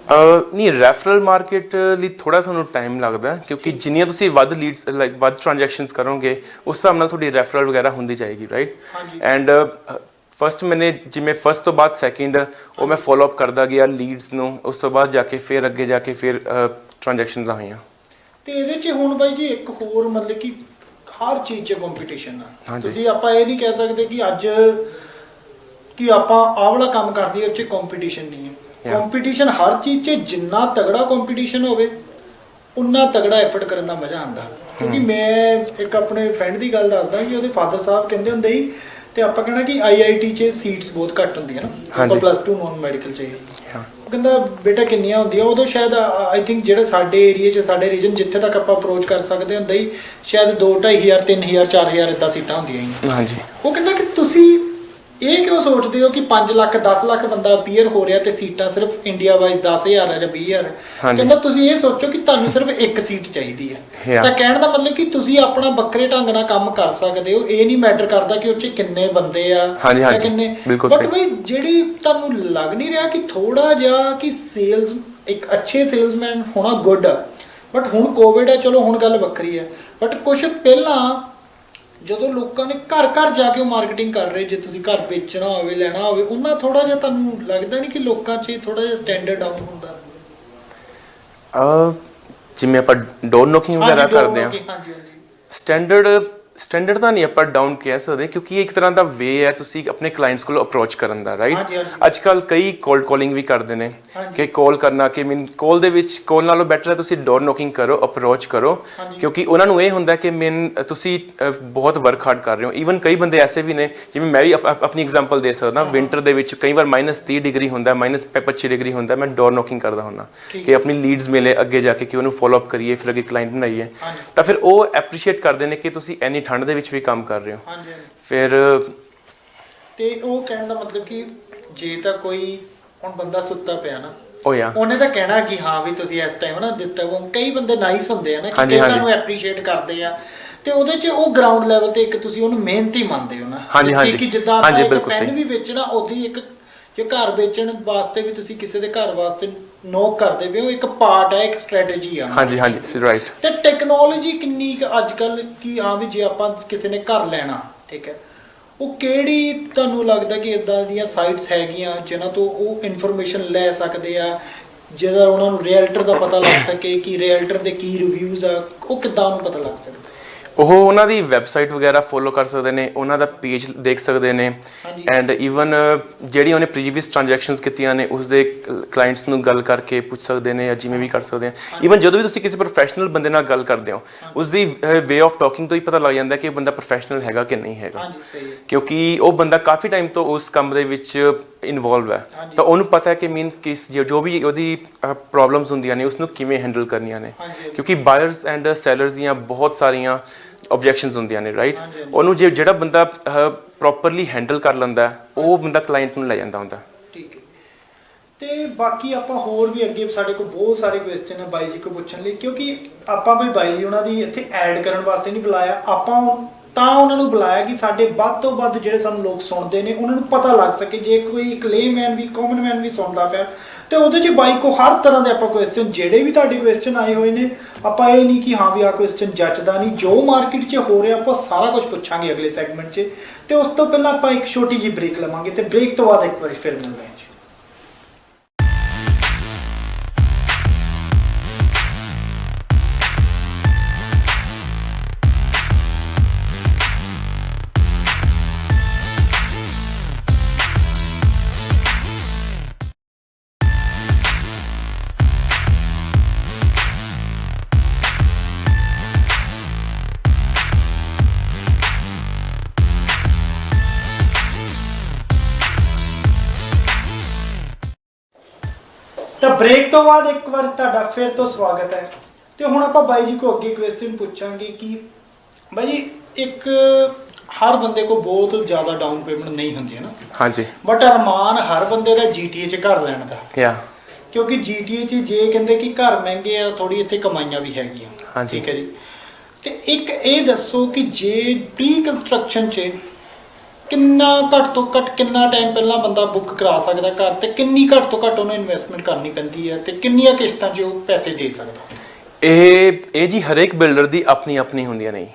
ਨਹੀਂ, ਰੈਫਰਲ ਮਾਰਕੀਟ ਲਈ ਥੋੜਾ ਤੁਹਾਨੂੰ ਟਾਈਮ ਲੱਗਦਾ, ਕਿਉਂਕਿ ਜਿੰਨੀਆਂ ਤੁਸੀਂ ਵੱਧ ਲੀਡਸ ਲਾਈਕ ਵੱਧ ਟ੍ਰਾਂਜੈਕਸ਼ਨਸ ਕਰੋਗੇ ਉਸ ਹਿਸਾਬ ਨਾਲ ਤੁਹਾਡੀ ਰੈਫਰਲ ਵਗੈਰਾ ਹੁੰਦੀ ਜਾਏਗੀ, ਰਾਈਟ? ਐਂਡ ਫਸਟ ਮੈਨੇ ਜਿਵੇਂ ਫਸਟ ਤੋਂ ਬਾਅਦ ਸੈਕਿੰਡ ਉਹ ਮੈਂ ਫੋਲੋ ਅਪ ਕਰਦਾ ਗਿਆ ਲੀਡਸ ਨੂੰ, ਉਸ ਤੋਂ ਬਾਅਦ ਜਾ ਕੇ ਫਿਰ ਅੱਗੇ ਜਾ ਕੇ ਫਿਰ ਟ੍ਰਾਂਜੈਕਸ਼ਨਸ ਆਈਆਂ। ਤੇ ਇਹਦੇ 'ਚ ਹੁਣ ਬਾਈ ਜੀ ਇੱਕ ਹੋਰ ਮਤਲਬ ਕਿ ਹਰ ਚੀਜ਼ 'ਚ ਕੰਪੀਟੀਸ਼ਨ ਆ। ਤੁਸੀਂ ਆਪਾਂ ਇਹ ਨਹੀਂ ਕਹਿ ਸਕਦੇ ਕਿ ਅੱਜ ਕਿ ਆਪਾਂ ਆਹ ਵਾਲਾ ਕੰਮ ਕਰਦੇ ਉਹ 'ਚ ਕੰਪੀਟੀਸ਼ਨ ਨਹੀਂ ਹੈ। ਕੰਪੀਟੀਸ਼ਨ ਹਰ ਚੀਜ਼ 'ਚ, ਜਿੰਨਾ ਤਗੜਾ ਕੰਪੀਟੀਸ਼ਨ ਹੋਵੇ ਉਨਾ ਤਗੜਾ ਐਫਰਟ ਕਰਨ ਦਾ ਮਜ਼ਾ ਆਉਂਦਾ। ਕਿਉਂਕਿ ਮੈਂ ਇੱਕ ਆਪਣੇ ਫਰੈਂਡ ਦੀ ਗੱਲ ਦੱਸਦਾ ਕਿ ਉਹਦੇ ਫਾਦਰ ਸਾਹਿਬ ਕਹਿੰਦੇ ਹੁੰਦੇ ਸੀ, ਤੇ ਆਪਾਂ ਕਹਿਣਾ ਕਿ IIT 'ਚ ਸੀਟਸ ਬਹੁਤ ਘੱਟ ਹੁੰਦੀਆਂ ਨਾ, ਆਪਾਂ +2 ਨੋਨ ਮੈਡੀਕਲ 'ਚ। ਉਹ ਕਹਿੰਦਾ ਬੇਟਾ ਕਿੰਨੀਆਂ ਹੁੰਦੀਆਂ ਉਦੋਂ? ਸ਼ਾਇਦ ਆਈ ਥਿੰਕ ਜਿਹੜਾ ਸਾਡੇ ਏਰੀਏ 'ਚ ਸਾਡੇ ਰੀਜਨ ਜਿੱਥੇ ਤੱਕ ਆਪਾਂ ਅਪਰੋਚ ਕਰ ਸਕਦੇ ਹੁੰਦੇ ਸੀ, ਸ਼ਾਇਦ 2-2,500 3,000 4,000 ਇੱਦਾਂ ਸੀਟਾਂ ਹੁੰਦੀਆਂ ਸੀ। ਉਹ ਕਹਿੰਦਾ ਕਿ ਤੁਸੀਂ ਇਹ ਕਿਉਂ ਸੋਚਦੇ ਹੋ ਕਿ 5 ਲੱਖ 10 ਲੱਖ ਬੰਦਾ ਅਪੀਅਰ ਹੋ ਰਿਹਾ ਤੇ ਸੀਟਾਂ ਸਿਰਫ ਇੰਡੀਆ ਵਾਈਜ਼ 10,000 ਹੈ ਜਾਂ 20,000 ਹੈ? ਕਹਿੰਦਾ ਤੁਸੀਂ ਇਹ ਸੋਚੋ ਕਿ ਤੁਹਾਨੂੰ ਸਿਰਫ ਇੱਕ ਸੀਟ ਚਾਹੀਦੀ ਹੈ। ਤਾਂ ਕਹਿਣ ਦਾ ਮਤਲਬ ਕਿ ਤੁਸੀਂ ਆਪਣਾ ਵੱਖਰੇ ਢੰਗ ਨਾਲ ਕੰਮ ਕਰ ਸਕਦੇ ਹੋ, ਇਹ ਨਹੀਂ ਮੈਟਰ ਕਰਦਾ ਕਿ ਉਹ 'ਚ ਕਿੰਨੇ ਬੰਦੇ ਆ ਜਾਂ ਕਿੰਨੇ। ਬਟ ਬਈ ਜਿਹੜੀ ਤੁਹਾਨੂੰ ਲੱਗ ਨਹੀਂ ਰਿਹਾ ਕਿ ਥੋੜਾ ਜਿਹਾ ਕਿ ਸੇਲਸ ਇੱਕ ਅੱਛੇ ਸੇਲਸਮੈਨ ਹੋਣਾ ਗੁੱਡ ਆ, ਬਟ ਹੁਣ ਕੋਵਿਡ ਹੈ, ਚਲੋ ਹੁਣ ਗੱਲ ਵੱਖਰੀ ਹੈ, ਬਟ ਕੁਝ ਪਹਿਲਾਂ ਜਦੋਂ ਲੋਕਾਂ ਨੇ ਘਰ ਘਰ ਜਾ ਕੇ ਉਹ ਮਾਰਕੀਟਿੰਗ ਕਰ ਰਹੇ, ਜੇ ਤੁਸੀਂ ਘਰ ਵੇਚਣਾ ਹੋਵੇ ਲੈਣਾ ਹੋਵੇ, ਉਹਨਾਂ ਥੋੜਾ ਜਿਹਾ ਤੁਹਾਨੂੰ ਲੱਗਦਾ ਨਹੀਂ ਕਿ ਲੋਕਾਂ 'ਚ ਥੋੜਾ ਜਿਹਾ ਸਟੈਂਡਰਡ ਡਾਊਨ ਹੁੰਦਾ? ਜਿਵੇਂ ਆਪਾਂ ਡੋਰ ਨੋਕਿੰਗ ਵਗੈਰਾ ਕਰਦੇ ਹਾਂ, ਸਟੈਂਡਰਡ ਤਾਂ ਨਹੀਂ ਆਪਾਂ ਡਾਊਨ ਕਹਿ ਸਕਦੇ, ਕਿਉਂਕਿ ਇੱਕ ਤਰ੍ਹਾਂ ਦਾ ਵੇ ਹੈ ਤੁਸੀਂ ਆਪਣੇ ਕਲਾਇੰਟਸ ਕੋਲ ਅਪਰੋਚ ਕਰਨ ਦਾ, ਰਾਈਟ? ਅੱਜ ਕੱਲ ਕਈ ਕੋਲਡ ਕਾਲਿੰਗ ਵੀ ਕਰਦੇ ਨੇ ਕਿ ਕਾਲ ਕਰਨਾ, ਕਿ ਮੀਨ ਕਾਲ ਦੇ ਵਿੱਚ ਕਾਲ ਨਾਲੋਂ ਬੈਟਰ ਹੈ ਤੁਸੀਂ ਡੋਰ ਨੋਕਿੰਗ ਕਰੋ, ਅਪਰੋਚ ਕਰੋ, ਕਿਉਂਕਿ ਉਹਨਾਂ ਨੂੰ ਇਹ ਹੁੰਦਾ ਕਿ ਮੀਨ ਤੁਸੀਂ ਬਹੁਤ ਵਰਕ ਹਾਰਡ ਕਰ ਰਹੇ ਹੋ। ਈਵਨ ਕਈ ਬੰਦੇ ਐਸੇ ਵੀ ਨੇ, ਜਿਵੇਂ ਮੈਂ ਵੀ ਆਪਣੀ ਐਗਜ਼ਾਮਪਲ ਦੇ ਸਕਦਾ, ਵਿੰਟਰ ਦੇ ਵਿੱਚ ਕਈ ਵਾਰ -30 ਡਿਗਰੀ ਹੁੰਦਾ, -25 ਡਿਗਰੀ ਹੁੰਦਾ, ਮੈਂ ਡੋਰ ਨੋਕਿੰਗ ਕਰਦਾ ਹੁੰਦਾ ਕਿ ਆਪਣੀ ਲੀਡਸ ਮਿਲੇ ਅੱਗੇ ਜਾ ਕੇ, ਕਿ ਉਹਨੂੰ ਫੋਲੋ ਅਪ ਕਰੀਏ, ਫਿਰ ਅੱਗੇ ਕਲਾਇੰਟ ਬਣਾਈਏ। ਤਾਂ ਫਿਰ ਉਹ ਐਪਰੀਸ਼ੀਏਟ ਕਰਦੇ ਨੇ ਕਿ ਤੁਸੀਂ ਐਨੀ ਠੰਡ ਦੇ ਵਿੱਚ ਵੀ ਕੰਮ ਕਰ ਰਹੇ ਹੋ। ਫਿਰ ਤੇ ਉਹ ਕਹਿਣ ਦਾ ਮਤਲਬ ਕਿ ਜੇ ਤਾਂ ਕੋਈ ਹੁਣ ਬੰਦਾ ਸੁੱਤਾ ਪਿਆ ਨਾ, ਉਹਨੇ ਤਾਂ ਕਹਿਣਾ ਕਿ ਹਾਂ ਵੀ ਤੁਸੀਂ ਇਸ ਟਾਈਮ ਨਾ ਡਿਸਟਰਬ। ਕਈ ਬੰਦੇ ਨਾਈਸ ਹੁੰਦੇ ਆ ਨਾ ਕਿ ਉਹਨਾਂ ਨੂੰ ਐਪਰੀਸ਼ੀਏਟ ਕਰਦੇ ਆ, ਤੇ ਉਹਦੇ 'ਚ ਉਹ ਗਰਾਊਂਡ ਲੈਵਲ ਤੇ ਇੱਕ ਤੁਸੀਂ ਉਹਨੂੰ ਮਿਹਨਤੀ ਮੰਨਦੇ ਹੋ ਨਾ, ਕਿ ਜਿੱਦਾਂ ਆਪਾਂ ਪੈਨ ਵੀ ਵੇਚਣਾ, ਉਹਦੀ ਇੱਕ ਜੇ ਘਰ ਵੇਚਣ ਵਾਸਤੇ ਵੀ ਤੁਸੀਂ ਕਿਸੇ ਦੇ ਘਰ ਵਾਸਤੇ ਨੋਕ ਕਰਦੇ ਪਏ ਹੋ, ਇੱਕ ਪਾਰਟ ਹੈ, ਇੱਕ ਸਟ੍ਰੈਟਜੀ ਆ। ਰਾਈਟ। ਤੇ ਟੈਕਨੋਲੋਜੀ ਕਿੰਨੀ ਅੱਜ ਕੱਲ ਕੀ ਹਾਂ ਵੀ ਜੇ ਆਪਾਂ ਕਿਸੇ ਨੇ ਘਰ ਲੈਣਾ, ਠੀਕ ਹੈ, ਉਹ ਕਿਹੜੀ ਤੁਹਾਨੂੰ ਲੱਗਦਾ ਕਿ ਇਦਾਂ ਦੀਆਂ ਸਾਈਟਸ ਹੈਗੀਆਂ ਜਿਨ੍ਹਾਂ ਤੋਂ ਉਹ ਇਨਫੋਰਮੇਸ਼ਨ ਲੈ ਸਕਦੇ ਆ, ਜਿਹਦਾ ਉਹਨਾਂ ਨੂੰ ਰੀਅਲਟਰ ਦਾ ਪਤਾ ਲੱਗ ਸਕੇ ਕਿ ਰੀਅਲਟਰ ਦੇ ਕੀ ਰਿਵਿਊਜ਼ ਆ, ਉਹ ਕਿੱਦਾਂ ਉਹਨੂੰ ਪਤਾ ਲੱਗ ਸਕਦਾ? ਉਹ ਉਹਨਾਂ ਦੀ ਵੈਬਸਾਈਟ ਵਗੈਰਾ ਫੋਲੋ ਕਰ ਸਕਦੇ ਨੇ, ਉਹਨਾਂ ਦਾ ਪੇਜ ਦੇਖ ਸਕਦੇ ਨੇ, ਐਂਡ ਈਵਨ ਜਿਹੜੀ ਉਹਨੇ ਪ੍ਰੀਵੀਅਸ ਟ੍ਰਾਂਜੈਕਸ਼ਨਸ ਕੀਤੀਆਂ ਨੇ ਉਸਦੇ ਕਲਾਇੰਟਸ ਨੂੰ ਗੱਲ ਕਰਕੇ ਪੁੱਛ ਸਕਦੇ ਨੇ, ਜਾਂ ਜਿਵੇਂ ਵੀ ਕਰ ਸਕਦੇ ਆ। ਈਵਨ ਜਦੋਂ ਵੀ ਤੁਸੀਂ ਕਿਸੇ ਪ੍ਰੋਫੈਸ਼ਨਲ ਬੰਦੇ ਨਾਲ ਗੱਲ ਕਰਦੇ ਹੋ, ਉਸਦੀ ਵੇ ਆਫ ਟਾਕਿੰਗ ਤੋਂ ਹੀ ਪਤਾ ਲੱਗ ਜਾਂਦਾ ਕਿ ਉਹ ਬੰਦਾ ਪ੍ਰੋਫੈਸ਼ਨਲ ਹੈਗਾ ਕਿ ਨਹੀਂ ਹੈਗਾ, ਕਿਉਂਕਿ ਉਹ ਬੰਦਾ ਕਾਫੀ ਟਾਈਮ ਤੋਂ ਉਸ ਕੰਮ ਦੇ ਵਿੱਚ ਇਨਵੋਲਵ ਹੈ, ਤਾਂ ਉਹਨੂੰ ਪਤਾ ਹੈ ਕਿ ਮੀਨ ਕਿਸ ਜੋ ਵੀ ਉਹਦੀ ਪ੍ਰੋਬਲਮਸ ਹੁੰਦੀਆਂ ਨੇ ਉਸਨੂੰ ਕਿਵੇਂ ਹੈਂਡਲ ਕਰਨੀਆਂ ਨੇ, ਕਿਉਂਕਿ ਬਾਇਰਸ ਐਂਡ ਸੈਲਰਸ ਦੀਆਂ ਬਹੁਤ ਸਾਰੀਆਂ ਆਬਜੈਕਸ਼ਨਸ ਹੁੰਦੀਆਂ ਨੇ, ਰਾਈਟ? ਉਹਨੂੰ ਜਿਹੜਾ ਬੰਦਾ ਪ੍ਰੋਪਰਲੀ ਹੈਂਡਲ ਕਰ ਲੈਂਦਾ, ਉਹ ਬੰਦਾ ਕਲਾਇੰਟ ਨੂੰ ਲੈ ਜਾਂਦਾ ਹੁੰਦਾ। ਠੀਕ ਹੈ। ਤੇ ਬਾਕੀ ਆਪਾਂ ਹੋਰ ਵੀ ਅੱਗੇ ਸਾਡੇ ਕੋਲ ਬਹੁਤ ਸਾਰੇ ਕੁਐਸਚਨ ਹੈ ਬਾਈ ਜੀ ਕੋ ਪੁੱਛਣ ਲਈ, ਕਿਉਂਕਿ ਆਪਾਂ ਕੋਈ ਬਾਈ ਜੀ ਉਹਨਾਂ ਦੀ ਇੱਥੇ ਐਡ ਕਰਨ ਵਾਸਤੇ ਨਹੀਂ ਬੁਲਾਇਆ, ਆਪਾਂ ਤਾਂ ਉਹਨਾਂ ਨੂੰ ਬੁਲਾਇਆ ਕਿ ਸਾਡੇ ਵੱਧ ਤੋਂ ਵੱਧ ਜਿਹੜੇ ਸਾਨੂੰ ਲੋਕ ਸੁਣਦੇ ਨੇ ਉਹਨਾਂ ਨੂੰ ਪਤਾ ਲੱਗ ਸਕੇ। ਜੇ ਕੋਈ ਇੱਕ ਲੇਮੈਨ ਵੀ ਕਾਮਨ ਮੈਨ ਵੀ ਸੁਣਦਾ ਪਿਆ ਤੇ ਉਹਦੇ 'ਚ ਬਾਈ ਕੋ ਹਰ ਤਰ੍ਹਾਂ ਦੇ ਆਪਾਂ ਕੁਐਸਚਨ, ਜਿਹੜੇ ਵੀ ਤੁਹਾਡੇ ਕੁਐਸਚਨ ਆਏ ਹੋਏ ਨੇ, ਆਪਾਂ ਇਹ ਨਹੀਂ ਕਿ ਹਾਂ ਵੀ ਆਹ ਕੁਐਸਚਨ ਜੱਚਦਾ ਨਹੀਂ, ਜੋ ਮਾਰਕੀਟ 'ਚ ਹੋ ਰਿਹਾ ਆਪਾਂ ਸਾਰਾ ਕੁਝ ਪੁੱਛਾਂਗੇ ਅਗਲੇ ਸੈਗਮੈਂਟ 'ਚ। ਤੇ ਉਸ ਤੋਂ ਪਹਿਲਾਂ ਆਪਾਂ ਇੱਕ ਛੋਟੀ ਜਿਹੀ ਬ੍ਰੇਕ ਲਵਾਂਗੇ ਤੇ ਬ੍ਰੇਕ ਤੋਂ ਬਾਅਦ ਇੱਕ ਵਾਰੀ ਫਿਰ ਮਿਲਦੇ ਹਾਂ। ਤਾਂ ਬ੍ਰੇਕ ਤੋਂ ਬਾਅਦ ਇੱਕ ਵਾਰ ਤੁਹਾਡਾ ਫਿਰ ਤੋਂ ਸਵਾਗਤ ਹੈ। ਤੇ ਹੁਣ ਆਪਾਂ ਬਾਈ ਜੀ ਕੋ ਅੱਗੇ ਕੁਐਸਚਨ ਪੁੱਛਾਂਗੇ ਕਿ ਬਾਈ ਜੀ ਇੱਕ ਹਰ ਬੰਦੇ ਕੋ ਬਹੁਤ ਜ਼ਿਆਦਾ ਡਾਊਨ ਪੇਮੈਂਟ ਨਹੀਂ ਹੁੰਦੀ ਹੈ ਨਾ। ਹਾਂਜੀ। ਬਟ ਅਰਮਾਨ ਹਰ ਬੰਦੇ ਦਾ GTA 'ਚ ਘਰ ਲੈਣ ਦਾ। ਯਾ ਕਿਉਂਕਿ GTA 'ਚ ਜੇ ਕਹਿੰਦੇ ਕਿ ਘਰ ਮਹਿੰਗੇ ਆ, ਥੋੜੀ ਇੱਥੇ ਕਮਾਈਆਂ ਵੀ ਹੈਗੀਆਂ। ਹਾਂਜੀ। ਠੀਕ ਹੈ ਜੀ। ਤੇ ਇੱਕ ਇਹ ਦੱਸੋ ਕਿ ਜੇ ਪ੍ਰੀ ਕੰਸਟਰਕਸ਼ਨ 'ਚ ਕਿੰਨਾ ਘੱਟ ਤੋਂ ਘੱਟ ਕਿੰਨਾ ਟਾਈਮ ਪਹਿਲਾਂ ਬੰਦਾ ਬੁੱਕ ਕਰਾ ਸਕਦਾ ਘਰ, ਤੇ ਕਿੰਨੀ ਘੱਟ ਤੋਂ ਘੱਟ ਉਹਨੂੰ ਇਨਵੈਸਟਮੈਂਟ ਕਰਨੀ ਪੈਂਦੀ ਹੈ, ਤੇ ਕਿੰਨੀਆਂ ਕਿਸ਼ਤਾਂ 'ਚ ਉਹ ਪੈਸੇ ਦੇ ਸਕਦਾ? ਇਹ ਜੀ ਹਰੇਕ ਬਿਲਡਰ ਦੀ ਆਪਣੀ ਆਪਣੀ ਹੁੰਦੀਆਂ ਨੇ।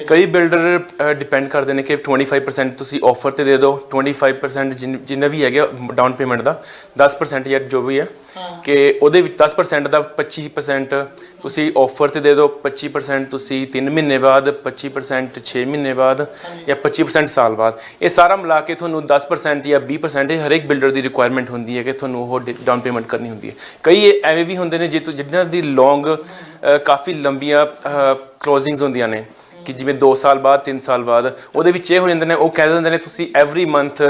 ਕਈ ਬਿਲਡਰ ਡਿਪੈਂਡ ਕਰਦੇ ਨੇ ਕਿ 25% ਤੁਸੀਂ ਆਫਰ ਤੇ ਦੇ ਦਿਓ, 25% ਜਿੰਨਾ ਵੀ ਹੈਗਾ ਡਾਊਨ ਪੇਮੈਂਟ ਦਾ 10% ਜਾਂ ਜੋ ਵੀ ਹੈ ਕਿ ਉਹਦੇ ਵਿੱਚ 10% ਦਾ 25% ਤੁਸੀਂ ਆਫਰ ਤੇ ਦੇ ਦਿਓ, 25% ਤੁਸੀਂ 3 ਮਹੀਨੇ ਬਾਅਦ, 25% 6 ਮਹੀਨੇ ਬਾਅਦ ਜਾਂ 25% ਸਾਲ ਬਾਅਦ। ਇਹ ਸਾਰਾ ਮਿਲਾ ਕੇ ਤੁਹਾਨੂੰ 10% ਜਾਂ 20% ਇਹ ਹਰੇਕ ਬਿਲਡਰ ਦੀ ਰਿਕੁਆਇਰਮੈਂਟ ਹੁੰਦੀ ਹੈ ਕਿ ਤੁਹਾਨੂੰ ਉਹ ਡਾਊਨ ਪੇਮੈਂਟ ਕਰਨੀ ਹੁੰਦੀ ਹੈ। ਕਈ ਐਵੇਂ ਵੀ ਹੁੰਦੇ ਨੇ ਜਿਨ੍ਹਾਂ ਦੀ ਲੌਂਗ ਕਾਫੀ ਲੰਬੀਆਂ ਕਲੋਜ਼ਿੰਗਸ ਹੁੰਦੀਆਂ ਨੇ ਕਿ ਜਿਵੇਂ 2 ਸਾਲ ਬਾਅਦ 3 ਸਾਲ ਬਾਅਦ, ਉਹਦੇ ਵਿੱਚ ਇਹ ਹੋ ਜਾਂਦੇ ਨੇ, ਉਹ ਕਹਿ ਦਿੰਦੇ ਨੇ ਤੁਸੀਂ ਐਵਰੀ ਮੰਥ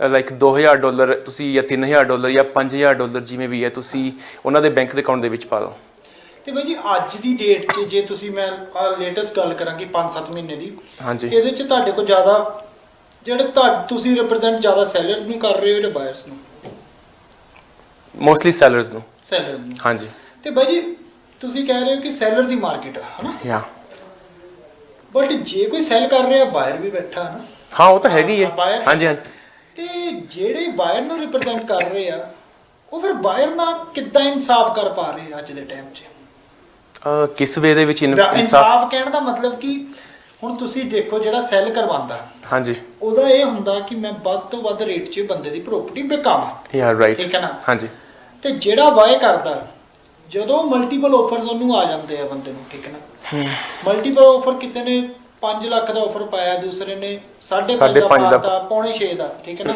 ਲਾਈਕ $2000 ਤੁਸੀਂ ਜਾਂ $3000 ਜਾਂ $5000 ਜਿਵੇਂ ਵੀ ਹੈ ਤੁਸੀਂ ਉਹਨਾਂ ਦੇ ਬੈਂਕ ਦੇ ਅਕਾਊਂਟ ਦੇ ਵਿੱਚ ਪਾ ਦਿਓ। ਤੇ ਬਾਈ ਜੀ ਅੱਜ ਦੀ ਡੇਟ 'ਚ ਜੇ ਤੁਸੀਂ ਮੈਂ ਲੇਟੈਸਟ ਗੱਲ ਕਰਾਂਗੀ 5-7 ਮਹੀਨੇ ਦੀ, ਹਾਂਜੀ, ਇਹਦੇ 'ਚ ਤੁਹਾਡੇ ਕੋਲ ਜ਼ਿਆਦਾ ਜਿਹੜੇ ਤੁਸੀਂ ਰਿਪਰੈਜ਼ੈਂਟ ਜ਼ਿਆਦਾ ਸੈਲਰਸ ਨੂੰ ਕਰ ਰਹੇ ਹੋ ਜਾਂ ਬਾਇਰਸ ਨੂੰ? ਮੋਸਟਲੀ ਸੈਲਰਸ ਨੂੰ। ਸੈਲਰਸ ਨੂੰ, ਹਾਂਜੀ। ਤੇ ਬਾਈ ਜੀ ਤੁਸੀਂ ਕਹਿ ਰਹੇ ਹੋ ਕਿ ਸੈਲਰ ਦੀ ਮਾਰਕੀਟ ਹੈ ਹਨਾ? ਯਾ ਬਟ ਜੇ ਕੋਈ ਸੈਲ ਕਰ ਰਿਹਾ ਬਾਇਰ ਵੀ ਬੈਠਾ ਹੈ ਨਾ? ਹਾਂ ਉਹ ਤਾਂ ਹੈਗੀ ਹੈ। ਹਾਂਜੀ ਹਾਂਜੀ। ਤੇ ਜਿਹੜੇ ਬਾਇਰ ਨੂੰ ਰਿਪਰੈਜ਼ੈਂਟ ਕਰ ਰਹੇ ਆ ਉਹ ਫਿਰ ਬਾਇਰ ਨਾਲ ਕਿੱਦਾਂ ਇਨਸਾਫ ਕਰ ਪਾ ਰਹੇ ਅੱਜ ਦੇ ਟਾਈਮ 'ਚ? ਕਿਸ ਵੇ ਦੇ ਵਿੱਚ ਇਨਸਾਫ ਕਹਿਣ ਦਾ ਮਤਲਬ ਕਿ ਹੁਣ ਤੁਸੀਂ ਦੇਖੋ ਜਿਹੜਾ ਸੈਲ ਕਰਵਾਉਂਦਾ, ਹਾਂਜੀ, ਉਹਦਾ ਇਹ ਹੁੰਦਾ ਕਿ ਮੈਂ ਵੱਧ ਤੋਂ ਵੱਧ ਰੇਟ 'ਚ ਬੰਦੇ ਦੀ ਪ੍ਰੋਪਰਟੀ ਵਿਕਾਵਾਂ। ਯਾ ਰਾਈਟ। ਠੀਕ ਹੈ ਨਾ? ਹਾਂਜੀ। ਤੇ ਜਿਹੜਾ ਬਾਏ ਕਰਦਾ ਜਦੋਂ ਮਲਟੀਪਲ ਆਫਰਸ ਉਹਨੂੰ ਆ ਜਾਂਦੇ ਆ ਬੰਦੇ ਨੂੰ, ਠੀਕ ਹੈ ਨਾ? ਮਲਟੀਪਲ ਆਫਰ ਕਿਸੇ ਨੇ 5 ਲੱਖ ਦਾ ਆਫਰ ਪਾਇਆ, ਦੂਸਰੇ ਨੇ 5.5 ਦਾ, ਪੌਣੇ 6 ਦਾ, ਠੀਕ ਹੈ ਨਾ?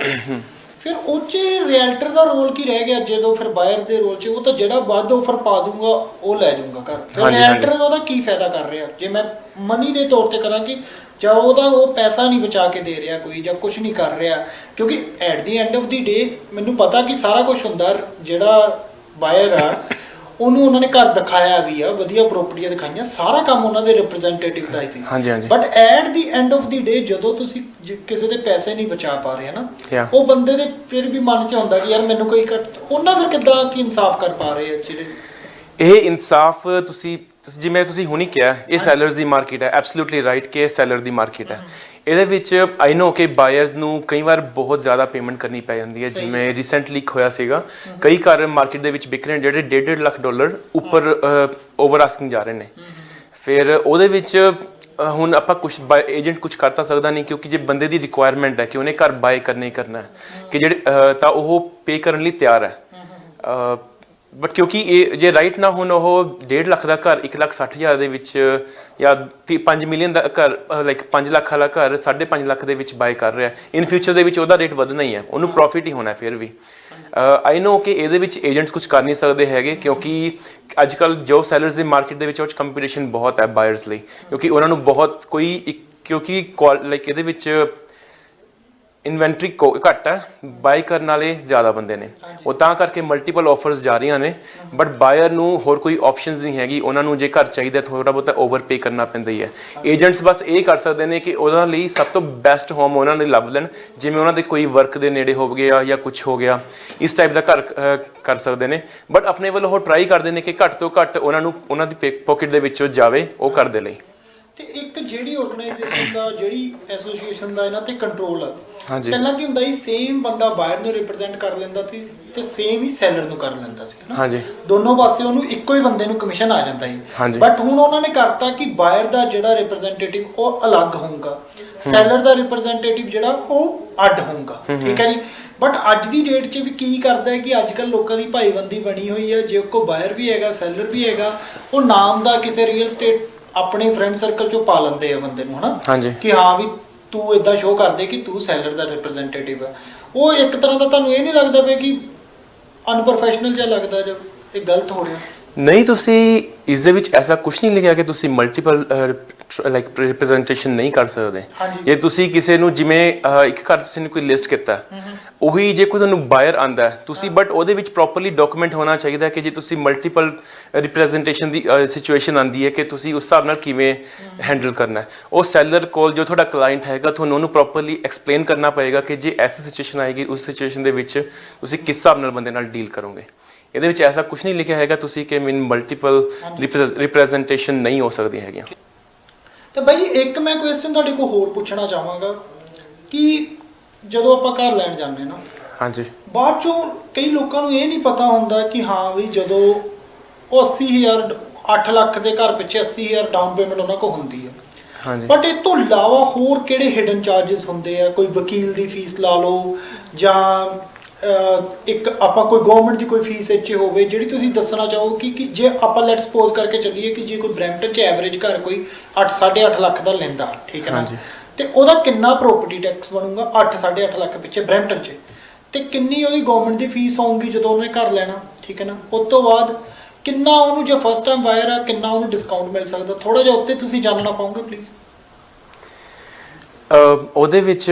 ਫਿਰ ਉਹ 'ਚ ਰੀਅਲਟਰ ਦਾ ਰੋਲ ਕੀ ਰਹਿ ਗਿਆ ਜਦੋਂ ਫਿਰ ਬਾਇਰ ਦੇ ਰੋਲ 'ਚ? ਉਹ ਤਾਂ ਜਿਹੜਾ ਵੱਧ ਆਫਰ ਪਾ ਦੂੰਗਾ ਉਹ ਲੈ ਜਾਊਗਾ ਘਰ। ਫਿਰ ਰੀਅਲਟਰ ਉਹਦਾ ਕੀ ਫਾਇਦਾ ਕਰ ਰਿਹਾ ਜੇ ਮੈਂ ਮਨੀ ਦੇ ਤੌਰ ਤੇ ਕਰਾਂ ਕਿ ਜਾਂ ਉਹਦਾ ਉਹ ਪੈਸਾ ਨਹੀਂ ਬਚਾ ਕੇ ਦੇ ਰਿਹਾ ਕੋਈ, ਜਾਂ ਕੁਝ ਨਹੀਂ ਕਰ ਰਿਹਾ? ਕਿਉਂਕਿ at the end of the day ਮੈਨੂੰ ਪਤਾ ਕਿ ਸਾਰਾ ਕੁਝ ਹੁੰਦਾ, ਜਿਹੜਾ ਬਾਇਰ ਆ ਉਹਨੂੰ ਉਹਨਾਂ ਨੇ ਘਰ ਦਿਖਾਇਆ ਵੀ ਆ, ਵਧੀਆ ਪ੍ਰੋਪਰਟੀਆਂ ਦਿਖਾਈਆਂ, ਸਾਰਾ ਕੰਮ ਉਹਨਾਂ ਦੇ ਰਿਪਰੈਜ਼ੈਂਟੇਟਿਵ ਦਾ ਹੀ ਸੀ। ਹਾਂਜੀ ਹਾਂਜੀ। But at the end of the day ਜਦੋਂ ਤੁਸੀਂ ਕਿਸੇ ਦੇ ਪੈਸੇ ਨਹੀਂ ਬਚਾ ਪਾ ਰਹੇ ਨਾ, ਉਹ ਬੰਦੇ ਦੇ ਫਿਰ ਵੀ ਮਨ 'ਚ ਹੁੰਦਾ ਕਿ ਯਾਰ ਮੈਨੂੰ ਕੋਈ ਉਹਨਾਂ ਫਿਰ ਕਿੱਦਾਂ ਕੀ ਇਨਸਾਫ ਕਰ ਪਾ ਰਹੇ ਆ ਜਿਹੜੇ? ਇਹ ਇਨਸਾਫ ਤੁਸੀਂ ਜਿਵੇਂ ਤੁਸੀਂ ਹੁਣੀ ਕਿਹਾ, ਇਹ ਸੈਲਰਸ ਦੀ ਮਾਰਕੀਟ ਹੈ। ਐਬਸੋਲੂਟਲੀ ਰਾਈਟ ਕਿ ਇਹ ਸੈਲਰ ਦੀ ਮਾਰਕੀਟ ਹੈ। ਇਹਦੇ ਵਿੱਚ ਆਈ ਨੋ ਕਿ ਬਾਇਰਸ ਨੂੰ ਕਈ ਵਾਰ ਬਹੁਤ ਜ਼ਿਆਦਾ ਪੇਮੈਂਟ ਕਰਨੀ ਪੈ ਜਾਂਦੀ ਹੈ। ਜਿਵੇਂ ਰੀਸੈਂਟਲੀ ਹੋਇਆ ਸੀਗਾ, ਕਈ ਘਰ ਮਾਰਕੀਟ ਦੇ ਵਿੱਚ ਵਿਕ ਰਹੇ ਨੇ ਜਿਹੜੇ $1.5 ਲੱਖ ਉੱਪਰ ਓਵਰ ਆਸਕਿੰਗ ਜਾ ਰਹੇ ਨੇ। ਫਿਰ ਉਹਦੇ ਵਿੱਚ ਹੁਣ ਆਪਾਂ ਕੁਝ ਏਜੰਟ ਕੁਝ ਕਰ ਤਾਂ ਸਕਦਾ ਨਹੀਂ, ਕਿਉਂਕਿ ਜੇ ਬੰਦੇ ਦੀ ਰਿਕੁਆਇਰਮੈਂਟ ਹੈ ਕਿ ਉਹਨੇ ਘਰ ਬਾਏ ਕਰਨਾ ਹੀ ਕਰਨਾ ਹੈ ਕਿ ਜਿਹੜੇ ਤਾਂ ਉਹ ਪੇ ਕਰਨ ਲਈ ਤਿਆਰ ਹੈ। ਬਟ ਕਿਉਂਕਿ ਇਹ ਜੇ ਰਾਈਟ ਨਾ ਹੁਣ ਉਹ 1.5 ਲੱਖ ਦਾ ਘਰ 1,60,000 ਦੇ ਵਿੱਚ ਜਾਂ 5 ਮਿਲੀਅਨ ਦਾ ਘਰ ਲਾਈਕ 5 ਲੱਖ ਵਾਲਾ ਘਰ 5.5 ਲੱਖ ਦੇ ਵਿੱਚ ਬਾਏ ਕਰ ਰਿਹਾ, ਇਨ ਫਿਊਚਰ ਦੇ ਵਿੱਚ ਉਹਦਾ ਰੇਟ ਵਧਣਾ ਹੀ ਹੈ, ਉਹਨੂੰ ਪ੍ਰੋਫਿਟ ਹੀ ਹੋਣਾ ਫਿਰ ਵੀ। ਆਈ ਨੋ ਕਿ ਇਹਦੇ ਵਿੱਚ ਏਜੰਟਸ ਕੁਝ ਕਰ ਨਹੀਂ ਸਕਦੇ ਹੈਗੇ, ਕਿਉਂਕਿ ਅੱਜ ਕੱਲ੍ਹ ਜੋ ਸੈਲਰਸ ਦੀ ਮਾਰਕੀਟ ਦੇ ਵਿੱਚ ਉਹ 'ਚ ਕੰਪੀਟੀਸ਼ਨ ਬਹੁਤ ਹੈ ਬਾਇਰਸ ਲਈ, ਕਿਉਂਕਿ ਉਹਨਾਂ ਨੂੰ ਬਹੁਤ ਕੋਈ ਕਿਉਂਕਿ ਲਾਈਕ ਇਹਦੇ ਵਿੱਚ ਇਨਵੈਂਟਰੀ ਘੱਟ ਹੈ, ਬਾਈ ਕਰਨ ਵਾਲੇ ਜ਼ਿਆਦਾ ਬੰਦੇ ਨੇ, ਉਹ ਤਾਂ ਕਰਕੇ ਮਲਟੀਪਲ ਆਫਰਸ ਜਾ ਰਹੀਆਂ ਨੇ, ਬਟ ਬਾਇਰ ਨੂੰ ਹੋਰ ਕੋਈ ਆਪਸ਼ਨਸ ਨਹੀਂ ਹੈਗੀ। ਉਹਨਾਂ ਨੂੰ ਜੇ ਘਰ ਚਾਹੀਦਾ ਥੋੜਾ ਬਹੁਤਾ ਓਵਰਪੇ ਕਰਨਾ ਪੈਂਦਾ ਹੀ ਹੈ। ਏਜੰਟਸ ਬਸ ਇਹ ਕਰ ਸਕਦੇ ਨੇ ਕਿ ਉਹਦਾ ਲਈ ਸਭ ਤੋਂ ਬੈਸਟ ਹੋਮ ਉਹਨਾਂ ਨੇ ਲੱਭ ਲੈਣ, ਜਿਵੇਂ ਉਹਨਾਂ ਦੇ ਕੋਈ ਵਰਕ ਦੇ ਨੇੜੇ ਹੋ ਗਿਆ ਜਾਂ ਕੁਝ ਹੋ ਗਿਆ, ਇਸ ਟਾਈਪ ਦਾ ਘਰ ਕਰ ਸਕਦੇ ਨੇ। ਬਟ ਆਪਣੇ ਵੱਲੋਂ ਉਹ ਟਰਾਈ ਕਰਦੇ ਨੇ ਕਿ ਘੱਟ ਤੋਂ ਘੱਟ ਉਹਨਾਂ ਨੂੰ ਉਹਨਾਂ ਦੀ ਪੋਕਟ ਦੇ ਵਿੱਚੋਂ ਜਾਵੇ ਉਹ ਘਰ ਦੇ ਲਈ। ਤੇ ਇੱਕ ਜਿਹੜੀ ਆਰਗੇਨਾਈਜੇਸ਼ਨ ਦਾ, ਜਿਹੜੀ ਐਸੋਸੀਏਸ਼ਨ ਦਾ ਇਹਨਾਂ ਤੇ ਕੰਟਰੋਲ ਆ, ਹਾਂਜੀ, ਪਹਿਲਾਂ ਕੀ ਹੁੰਦਾ ਸੀ, ਸੇਮ ਬੰਦਾ ਬਾਇਰ ਨੂੰ ਰਿਪਰੈਜ਼ੈਂਟ ਕਰ ਲੈਂਦਾ ਸੀ ਤੇ ਸੇਮ ਹੀ ਸੈਲਰ ਨੂੰ ਕਰ ਲੈਂਦਾ ਸੀ ਨਾ। ਹਾਂਜੀ, ਦੋਨੋਂ ਪਾਸੇ ਉਹਨੂੰ ਇੱਕੋ ਹੀ ਬੰਦੇ ਨੂੰ ਕਮਿਸ਼ਨ ਆ ਜਾਂਦਾ ਸੀ। ਬਟ ਹੁਣ ਉਹਨਾਂ ਨੇ ਕਰਤਾ ਕਿ ਬਾਇਰ ਦਾ ਜਿਹੜਾ ਰਿਪਰੈਜ਼ੈਂਟੇਟਿਵ ਉਹ ਅਲੱਗ ਹੋਊਗਾ, ਸੈਲਰ ਦਾ ਰਿਪਰੈਜ਼ੈਂਟੇਟਿਵ ਜਿਹੜਾ ਉਹ ਅੱਡ ਹੋਊਗਾ, ਠੀਕ ਹੈ ਜੀ। ਬਟ ਅੱਜ ਦੀ ਡੇਟ 'ਚ ਵੀ ਕੀ ਕਰਦਾ ਹੈ ਕਿ ਅੱਜ ਕੱਲ੍ਹ ਲੋਕਾਂ ਦੀ ਭਾਈਬੰਦੀ ਬਣੀ ਹੋਈ ਹੈ, ਜੇ ਕੋਈ ਬਾਇਰ ਵੀ ਹੈਗਾ ਸੈਲਰ ਵੀ ਹੈਗਾ, ਉਹ ਨਾਮ ਦਾ ਕਿਸੇ ਰੀਅਲ ਸਟੇਟ ਆਪਣੇ ਫਰੈਂਡ ਸਰਕਲ 'ਚੋਂ ਪਾ ਲੈਂਦੇ ਆ ਬੰਦੇ ਨੂੰ, ਹਨਾ, ਕਿ ਹਾਂ ਵੀ ਤੂੰ ਇਦਾਂ ਸ਼ੋਅ ਕਰਦੇ ਕਿ ਤੂੰ ਸੈਲਰ ਦਾ ਰਿਪਰੈਜ਼ੈਂਟੇਟਿਵ ਹੈ। ਉਹ ਇੱਕ ਤਰ੍ਹਾਂ ਦਾ ਤੁਹਾਨੂੰ ਇਹ ਨਹੀਂ ਲੱਗਦਾ ਪਿਆ ਕਿ ਅਨਪ੍ਰੋਫੈਸ਼ਨਲ ਜਿਹਾ ਲੱਗਦਾ ਜਦ ਇਹ ਗਲਤ ਹੋ ਰਿਹਾ? ਨਹੀਂ, ਤੁਸੀਂ ਇਸ ਦੇ ਵਿੱਚ ਐਸਾ ਕੁਝ ਨਹੀਂ ਲਿਖਿਆ ਕਿ ਤੁਸੀਂ ਮਲਟੀਪਲ ਲਾਈਕ ਰਿਪਰੈਜ਼ੈਂਟੇਸ਼ਨ ਨਹੀਂ ਕਰ ਸਕਦੇ। ਜੇ ਤੁਸੀਂ ਕਿਸੇ ਨੂੰ ਜਿਵੇਂ ਇੱਕ ਘਰ ਤੁਸੀਂ ਨੇ ਕੋਈ ਲਿਸਟ ਕੀਤਾ, ਉਹੀ ਜੇ ਕੋਈ ਤੁਹਾਨੂੰ ਬਾਇਰ ਆਂਦਾ ਤੁਸੀਂ, ਬਟ ਉਹਦੇ ਵਿੱਚ ਪ੍ਰੋਪਰਲੀ ਡਾਕੂਮੈਂਟ ਹੋਣਾ ਚਾਹੀਦਾ ਕਿ ਜੇ ਤੁਸੀਂ ਮਲਟੀਪਲ ਰਿਪਰੈਜ਼ੈਂਟੇਸ਼ਨ ਦੀ ਸਿਚੁਏਸ਼ਨ ਆਂਦੀ ਹੈ ਕਿ ਤੁਸੀਂ ਉਸ ਹਿਸਾਬ ਨਾਲ ਕਿਵੇਂ ਹੈਂਡਲ ਕਰਨਾ ਹੈ। ਉਹ ਸੈਲਰ ਕੋਲ ਜੋ ਤੁਹਾਡਾ ਕਲਾਇੰਟ ਹੈਗਾ ਤੁਹਾਨੂੰ ਉਹਨੂੰ ਪ੍ਰੋਪਰਲੀ ਐਕਸਪਲੇਨ ਕਰਨਾ ਪਏਗਾ ਕਿ ਜੇ ਐਸੀ ਸਿਚੁਏਸ਼ਨ ਆਏਗੀ ਉਸ ਸਿਚੁਏਸ਼ਨ ਦੇ ਵਿੱਚ ਤੁਸੀਂ ਕਿਸ ਹਿਸਾਬ ਨਾਲ ਬੰਦੇ ਨਾਲ ਡੀਲ ਕਰੋਗੇ। ਇਹਦੇ ਵਿੱਚ ਐਸਾ ਕੁਝ ਨਹੀਂ ਲਿਖਿਆ ਹੈਗਾ ਤੁਸੀਂ ਕਿ ਮੀਨ ਮਲਟੀਪਲ ਰਿਪਰੈਜ਼ੈਂਟੇਸ਼ਨ ਨਹੀਂ ਹੋ ਸਕਦੀਆਂ ਹੈਗੀਆਂ। ਤੇ ਬਾਈ ਜੀ ਇੱਕ ਮੈਂ ਕੁਐਸਚਨ ਤੁਹਾਡੇ ਕੋਲ ਹੋਰ ਪੁੱਛਣਾ ਚਾਹਾਂਗਾ ਕਿ ਜਦੋਂ ਆਪਾਂ ਘਰ ਲੈਣ ਜਾਂਦੇ ਨਾ, ਹਾਂਜੀ, ਬਾਅਦ ਚੋਂ ਕਈ ਲੋਕਾਂ ਨੂੰ ਇਹ ਨਹੀਂ ਪਤਾ ਹੁੰਦਾ ਕਿ ਹਾਂ ਵੀ ਜਦੋਂ ਉਹ 80,000 8 ਲੱਖ ਦੇ ਘਰ ਪਿੱਛੇ 80,000 ਡਾਊਨ ਪੇਮੈਂਟ ਉਹਨਾਂ ਕੋਲ ਹੁੰਦੀ ਹੈ, ਹਾਂਜੀ, ਬਟ ਇਹ ਤੋਂ ਇਲਾਵਾ ਹੋਰ ਕਿਹੜੇ ਹਿਡਨ ਚਾਰजेस ਹੁੰਦੇ ਆ? ਕੋਈ ਵਕੀਲ ਦੀ ਫੀਸ ਲਾ ਲਓ ਜਾਂ ਇੱਕ ਆਪਾਂ ਕੋਈ ਗਵਰਨਮੈਂਟ ਦੀ ਕੋਈ ਫੀਸ ਇੱਥੇ ਹੋਵੇ ਜਿਹੜੀ ਤੁਸੀਂ ਦੱਸਣਾ ਚਾਹੋਗੇ ਕਿ ਜੇ ਆਪਾਂ ਲੈਟ ਸਪੋਜ਼ ਕਰਕੇ ਚੱਲੀਏ ਕਿ ਜੇ ਕੋਈ ਬਰੈਂਪਟਨ 'ਚ ਐਵਰੇਜ ਘਰ ਕੋਈ 8 8.5 ਲੱਖ ਦਾ ਲੈਂਦਾ, ਠੀਕ ਹੈ ਨਾ, ਤੇ ਉਹਦਾ ਕਿੰਨਾ ਪ੍ਰੋਪਰਟੀ ਟੈਕਸ ਬਣੂਗਾ 8 8.5 ਲੱਖ ਪਿੱਛੇ ਬਰੈਂਪਟਨ 'ਚ, ਤੇ ਕਿੰਨੀ ਉਹਦੀ ਗਵਰਨਮੈਂਟ ਦੀ ਫੀਸ ਆਊਗੀ ਜਦੋਂ ਉਹਨੇ ਘਰ ਲੈਣਾ, ਠੀਕ ਹੈ ਨਾ, ਉਸ ਤੋਂ ਬਾਅਦ ਕਿੰਨਾ ਉਹਨੂੰ ਜੇ ਫਸਟ ਟਾਈਮ ਬਾਇਰ ਆ ਕਿੰਨਾ ਉਹਨੂੰ ਡਿਸਕਾਊਂਟ ਮਿਲ ਸਕਦਾ? ਥੋੜਾ ਜਿਹਾ ਉੱਤੇ ਤੁਸੀਂ ਜਾਣਨਾ ਪਾਉਂਗੇ ਪਲੀਜ਼। ਉਹਦੇ ਵਿੱਚ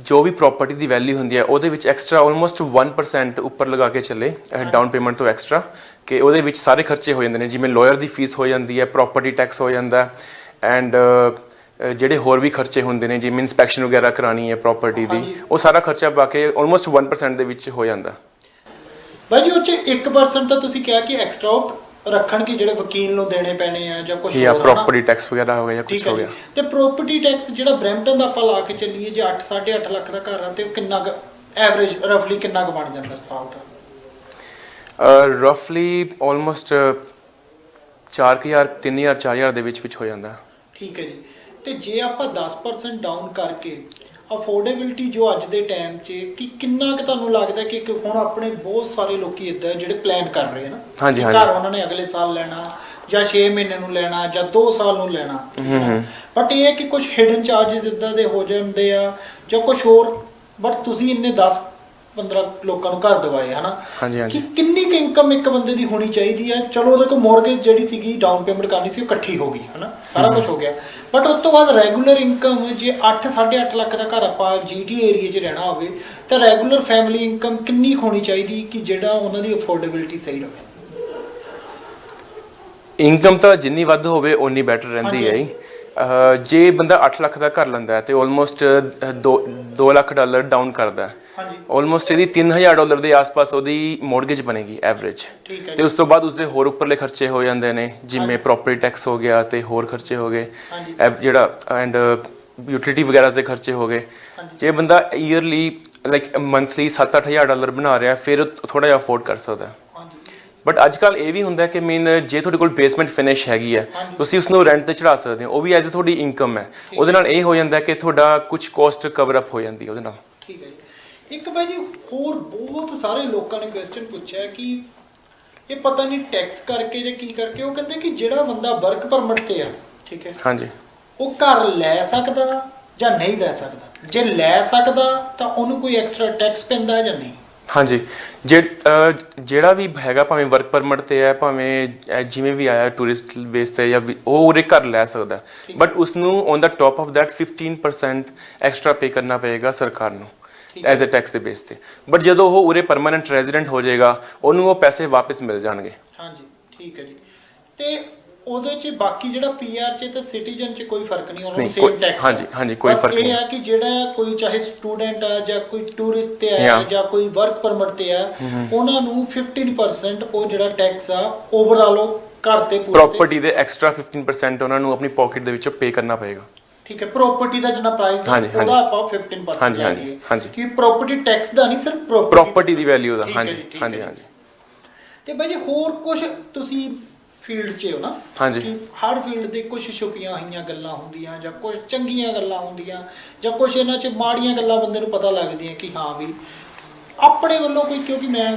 ਜੋ ਵੀ ਪ੍ਰਾਪਰਟੀ ਦੀ ਵੈਲਿਊ ਹੁੰਦੀ ਹੈ ਉਹਦੇ ਵਿੱਚ ਐਕਸਟਰਾ ਆਲਮੋਸਟ 1% ਉੱਪਰ ਲਗਾ ਕੇ ਚੱਲੇ ਡਾਊਨ ਪੇਮੈਂਟ ਤੋਂ ਐਕਸਟਰਾ, ਕਿ ਉਹਦੇ ਵਿੱਚ ਸਾਰੇ ਖਰਚੇ ਹੋ ਜਾਂਦੇ ਨੇ, ਜਿਵੇਂ ਲਾਇਰ ਦੀ ਫੀਸ ਹੋ ਜਾਂਦੀ ਹੈ, ਪ੍ਰਾਪਰਟੀ ਟੈਕਸ ਹੋ ਜਾਂਦਾ, ਐਂਡ ਜਿਹੜੇ ਹੋਰ ਵੀ ਖਰਚੇ ਹੁੰਦੇ ਨੇ ਜਿਵੇਂ ਇਨਸਪੈਕਸ਼ਨ ਵਗੈਰਾ ਕਰਾਣੀ ਹੈ ਪ੍ਰਾਪਰਟੀ ਦੀ, ਉਹ ਸਾਰਾ ਖਰਚਾ ਪਾ ਕੇ ਆਲਮੋਸਟ 1% ਦੇ ਵਿੱਚ ਹੋ ਜਾਂਦਾ। ਬਾਈ ਜੀ ਉਹ 'ਚ 1% ਤਾਂ ਤੁਸੀਂ ਕਿਹਾ ਕਿ ਐਕਸਟਰਾ ਰੱਖਣ ਕਿ ਜਿਹੜੇ ਵਕੀਲ ਨੂੰ ਦੇਣੇ ਪੈਣੇ ਆ ਜਾਂ ਕੁਝ ਹੋਰ, ਜਾਂ ਪ੍ਰਾਪਰਟੀ ਟੈਕਸ ਵਗੈਰਾ ਹੋ ਗਿਆ ਜਾਂ ਕੁਝ ਹੋ ਗਿਆ। ਤੇ ਪ੍ਰਾਪਰਟੀ ਟੈਕਸ ਜਿਹੜਾ ਬਰੈਂਪਟਨ ਦਾ ਆਪਾਂ ਲਾ ਕੇ ਚੱਲੀਏ ਜੇ 8 8.5 ਲੱਖ ਦਾ ਘਰ ਆ ਤੇ ਕਿੰਨਾ ਐਵਰੇਜ ਰਫਲੀ ਕਿੰਨਾ ਕੁ ਬਣ ਜਾਂਦਾ ਸਾਲ ਦਾ? ਰਫਲੀ ਆਲਮੋਸਟ 4000 3000 4000 ਦੇ ਵਿੱਚ ਹੋ ਜਾਂਦਾ। ਠੀਕ ਹੈ ਜੀ। ਤੇ ਜੇ ਆਪਾਂ 10% ਡਾਊਨ ਕਰਕੇ ਅਫੋਰਡੇਬਿਲਟੀ ਜੋ ਅੱਜ ਦੇ ਟਾਈਮ 'ਚ ਕਿ ਕਿੰਨਾ ਕੁ ਤੁਹਾਨੂੰ ਲੱਗਦਾ ਕਿ ਹੁਣ ਆਪਣੇ ਬਹੁਤ ਸਾਰੇ ਲੋਕੀ ਇੱਦਾਂ ਜਿਹੜੇ ਪਲਾਨ ਕਰ ਰਹੇ ਹਨ, ਹਾਂਜੀ, ਘਰ ਉਹਨਾਂ ਨੇ ਅਗਲੇ ਸਾਲ ਲੈਣਾ ਜਾਂ 6 ਮਹੀਨੇ ਨੂੰ ਲੈਣਾ ਜਾਂ 2 ਸਾਲ ਨੂੰ ਲੈਣਾ, ਬਟ ਇਹ ਹੈ ਕਿ ਕੁਝ ਹਿਡਨ ਚਾਰजेस ਇੱਦਾਂ ਦੇ ਹੋ ਜਾਂਦੇ ਆ ਜਾਂ ਕੁਝ ਹੋਰ, ਬਟ ਤੁਸੀਂ ਇੰਨੇ 10-15 ਲੋਕਾਂ ਨੂੰ ਘਰ ਦਿਵਾਏ ਹਨਾ, ਕਿ ਕਿੰਨੀ ਕੁ ਇਨਕਮ ਇੱਕ ਬੰਦੇ ਦੀ ਹੋਣੀ ਚਾਹੀਦੀ ਹੈ? ਚਲੋ ਉਹਦੇ ਕੋਲ ਮੌਰਗੇਜ ਜਿਹੜੀ ਸੀਗੀ ਡਾਊਨ ਪੇਮੈਂਟ ਕਰਨੀ ਸੀ ਉਹ ਇਕੱਠੀ ਹੋ ਗਈ ਹਨਾ, ਸਾਰਾ ਕੁਝ ਹੋ ਗਿਆ, ਬਟ ਉਸ ਤੋਂ ਬਾਅਦ ਰੈਗੂਲਰ ਇਨਕਮ ਜੇ 8 8.5 ਲੱਖ ਦਾ ਘਰ ਆਪਾਂ GTA ਏਰੀਆ 'ਚ ਰਹਿਣਾ ਹੋਵੇ ਤਾਂ ਰੈਗੂਲਰ ਫੈਮਿਲੀ ਇਨਕਮ ਕਿੰਨੀ ਹੋਣੀ ਚਾਹੀਦੀ ਕਿ ਜਿਹੜਾ ਉਹਨਾਂ ਦੀ ਅਫੋਰਡੇਬਿਲਟੀ ਸਹੀ ਰਹੇ? ਇਨਕਮ ਤਾਂ ਜਿੰਨੀ ਵੱਧ ਹੋਵੇ ਓਨੀ ਬੈਟਰ ਰਹਿੰਦੀ ਹੈ। ਜੇ ਬੰਦਾ 8 ਲੱਖ ਦਾ ਘਰ ਲੈਂਦਾ ਹੈ ਤੇ ਆਲਮੋਸਟ $2 ਲੱਖ ਡਾਊਨ ਕਰਦਾ ਹੈ, ਆਲਮੋਸਟ ਇਹਦੀ $3000 ਦੇ ਆਸ-ਪਾਸ ਉਹਦੀ ਮੌਰਗੇਜ ਬਣੇਗੀ ਐਵਰੇਜ, ਤੇ ਉਸ ਤੋਂ ਬਾਅਦ ਉਸਦੇ ਹੋਰ ਉੱਪਰਲੇ ਖਰਚੇ ਹੋ ਜਾਂਦੇ ਨੇ ਜਿਵੇਂ ਪ੍ਰਾਪਰਟੀ ਟੈਕਸ ਹੋ ਗਿਆ ਤੇ ਹੋਰ ਖਰਚੇ ਹੋ ਗਏ ਜਿਹੜਾ ਐਂਡ ਯੂਟਿਲਿਟੀ ਵਗੈਰਾ ਦੇ ਖਰਚੇ ਹੋ ਗਏ। ਜੇ ਬੰਦਾ ਈਅਰਲੀ ਲਾਈਕ ਮੰਥਲੀ $7-8 ਬਣਾ ਰਿਹਾ ਫਿਰ ਥੋੜਾ ਜਿਹਾ ਅਫੋਰਡ ਕਰ ਸਕਦਾ। ਬਟ ਅੱਜ ਕੱਲ੍ਹ ਇਹ ਵੀ ਹੁੰਦਾ ਕਿ ਮੀਨ ਜੇ ਤੁਹਾਡੇ ਕੋਲ ਬੇਸਮੈਂਟ ਫਿਨਿਸ਼ ਹੈਗੀ ਹੈ ਤੁਸੀਂ ਉਸਨੂੰ ਰੈਂਟ ਤੇ ਚੜਾ ਸਕਦੇ ਹੋ, ਉਹ ਵੀ ਐਜ਼ ਅ ਤੁਹਾਡੀ ਇਨਕਮ ਹੈ, ਉਹਦੇ ਨਾਲ ਇਹ ਹੋ ਜਾਂਦਾ ਕਿ ਤੁਹਾਡਾ ਕੁਝ ਕੋਸਟ ਕਵਰ ਅਪ ਹੋ ਜਾਂਦੀ ਹੈ ਉਹਦੇ ਨਾਲ। ਠੀਕ ਹੈ ਜੀ। ਇੱਕ ਬਾਈ ਜੀ ਹੋਰ ਬਹੁਤ ਸਾਰੇ ਲੋਕਾਂ ਨੇ ਕੁਐਸਚਨ ਪੁੱਛਿਆ ਕਿ ਇਹ ਪਤਾ ਨਹੀਂ ਟੈਕਸ ਕਰਕੇ ਜਾਂ ਕੀ ਕਰਕੇ, ਉਹ ਕਹਿੰਦੇ ਕਿ ਜਿਹੜਾ ਬੰਦਾ ਵਰਕ ਪਰਮਿਟ ਤੇ ਆ, ਠੀਕ ਹੈ, ਹਾਂਜੀ, ਉਹ ਘਰ ਲੈ ਸਕਦਾ ਜਾਂ ਨਹੀਂ ਲੈ ਸਕਦਾ? ਜੇ ਲੈ ਸਕਦਾ ਤਾਂ ਉਹਨੂੰ ਕੋਈ ਐਕਸਟਰਾ ਟੈਕਸ ਪੈਂਦਾ ਜਾਂ ਨਹੀਂ? ਹਾਂਜੀ, ਜਿਹੜਾ ਵੀ ਹੈਗਾ ਭਾਵੇਂ ਵਰਕ ਪਰਮਿਟ ਤੇ ਹੈ ਭਾਵੇਂ ਜਿਵੇਂ ਵੀ ਆਇਆ ਟੂਰਿਸਟ ਬੇਸ ਤੇ ਜਾਂ ਉਹ ਉਰੇ ਘਰ ਲੈ ਸਕਦਾ, ਬਟ ਉਸਨੂੰ on the top of that 15% extra pay ਕਰਨਾ ਪਏਗਾ ਸਰਕਾਰ ਨੂੰ, ਐਜ਼ ਅ ਟੈਕਸ ਦੇ ਬੇਸ ਤੇ। ਬਟ ਜਦੋਂ ਉਹ ਉਰੇ ਪਰਮਾਨੈਂਟ ਰੈਜ਼ੀਡੈਂਟ ਹੋ ਜਾਏਗਾ ਉਹਨੂੰ ਉਹ ਪੈਸੇ ਵਾਪਸ ਮਿਲ ਜਾਣਗੇ। ਹਾਂਜੀ ਠੀਕ ਹੈ ਜੀ। ਤੇ ਉਹਦੇ ਚ ਬਾਕੀ ਜਿਹੜਾ ਪੀਆਰ ਚ ਤੇ ਸਿਟੀਜ਼ਨ ਚ ਕੋਈ ਫਰਕ ਨਹੀਂ, ਉਹਨਾਂ ਨੂੰ ਸੇਮ ਟੈਕਸ। ਹਾਂਜੀ ਹਾਂਜੀ, ਕੋਈ ਫਰਕ ਨਹੀਂ। ਇਹ ਹੈ ਕਿ ਜਿਹੜਾ ਕੋਈ ਚਾਹੇ ਸਟੂਡੈਂਟ ਆ ਜਾਂ ਕੋਈ ਟੂਰਿਸਟ ਤੇ ਆਇਆ ਜਾਂ ਕੋਈ ਵਰਕ ਪਰਮਿਟ ਤੇ ਆ, ਉਹਨਾਂ ਨੂੰ 15% ਉਹ ਜਿਹੜਾ ਟੈਕਸ ਆ ਓਵਰਆਲ ਉਹ ਘਰ ਤੇ ਪੂਰੇ ਪ੍ਰੋਪਰਟੀ ਦੇ ਐਕਸਟਰਾ 15% ਉਹਨਾਂ ਨੂੰ ਆਪਣੀ ਪਾਕਟ ਦੇ ਵਿੱਚੋਂ ਪੇ ਕਰਨਾ ਪਏਗਾ। ਠੀਕ ਹੈ, ਪ੍ਰਾਪਰਟੀ ਦਾ ਜਿੰਨਾ ਪ੍ਰਾਈਸ ਹੈ ਉਹਦਾ ਆਪਾਂ 15% ਹਾਂਜੀ ਹਾਂਜੀ ਹਾਂਜੀ, ਕਿ ਪ੍ਰਾਪਰਟੀ ਟੈਕਸ ਦਾ ਨਹੀਂ, ਸਿਰਫ ਪ੍ਰਾਪਰਟੀ ਦੀ ਵੈਲਿਊ ਦਾ। ਹਾਂਜੀ ਹਾਂਜੀ ਹਾਂਜੀ। ਤੇ ਬਾਈ ਜੀ ਹੋਰ ਕੁਝ ਤੁਸੀਂ ਫੀਲਡ 'ਚ ਹੋ ਨਾ, ਹਾਂਜੀ, ਕਿ ਹਰ ਫੀਲਡ ਦੇ ਕੁਝ ਛੁਪੀਆਂ ਹੋਈਆਂ ਗੱਲਾਂ ਹੁੰਦੀਆਂ ਜਾਂ ਕੁਝ ਚੰਗੀਆਂ ਗੱਲਾਂ ਹੁੰਦੀਆਂ ਜਾਂ ਕੁਝ ਇਹਨਾਂ 'ਚ ਮਾੜੀਆਂ ਗੱਲਾਂ ਬੰਦੇ ਨੂੰ ਪਤਾ ਲੱਗਦੀਆਂ ਕਿ ਹਾਂ ਵੀ ਆਪਣੇ ਵੱਲੋਂ ਕੋਈ, ਕਿਉਂਕਿ ਮੈਂ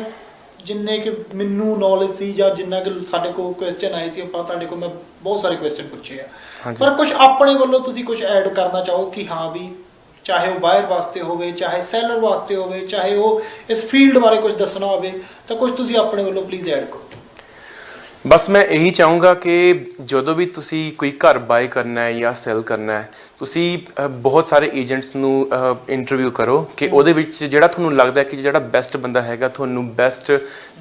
ਜਿੰਨੇ ਕਿ ਮੈਨੂੰ ਨੌਲੇਜ ਸੀ ਜਾਂ ਜਿੰਨਾ ਕਿ ਸਾਡੇ ਕੋਲ ਕੁਐਸਚਨ ਆਏ ਸੀ ਆਪਾਂ ਤੁਹਾਡੇ ਕੋਲ ਮੈਂ ਬਹੁਤ ਸਾਰੇ ਕੁਐਸਚਨ ਪੁੱਛੇ ਆ, ਪਰ ਕੁਝ ਆਪਣੇ ਵੱਲੋਂ ਤੁਸੀਂ ਕੁਝ ਐਡ ਕਰਨਾ ਚਾਹੋ ਕਿ ਹਾਂ ਵੀ ਚਾਹੇ ਉਹ ਬਾਇਰ ਵਾਸਤੇ ਹੋਵੇ, ਚਾਹੇ ਸੈਲਰ ਵਾਸਤੇ ਹੋਵੇ, ਚਾਹੇ ਉਹ ਇਸ ਫੀਲਡ ਬਾਰੇ ਕੁਝ ਦੱਸਣਾ ਹੋਵੇ, ਤਾਂ ਕੁਝ ਤੁਸੀਂ ਆਪਣੇ ਵੱਲੋਂ ਪਲੀਜ਼ ਐਡ ਕਰੋ। ਬਸ ਮੈਂ ਇਹੀ ਚਾਹੂੰਗਾ ਕਿ ਜਦੋਂ ਵੀ ਤੁਸੀਂ ਕੋਈ ਘਰ ਬਾਏ ਕਰਨਾ ਹੈ ਜਾਂ ਸੈਲ ਕਰਨਾ ਹੈ, ਤੁਸੀਂ ਬਹੁਤ ਸਾਰੇ ਏਜੰਟਸ ਨੂੰ ਇੰਟਰਵਿਊ ਕਰੋ ਕਿ ਉਹਦੇ ਵਿੱਚ ਜਿਹੜਾ ਤੁਹਾਨੂੰ ਲੱਗਦਾ ਕਿ ਜਿਹੜਾ ਬੈਸਟ ਬੰਦਾ ਹੈਗਾ ਤੁਹਾਨੂੰ ਬੈਸਟ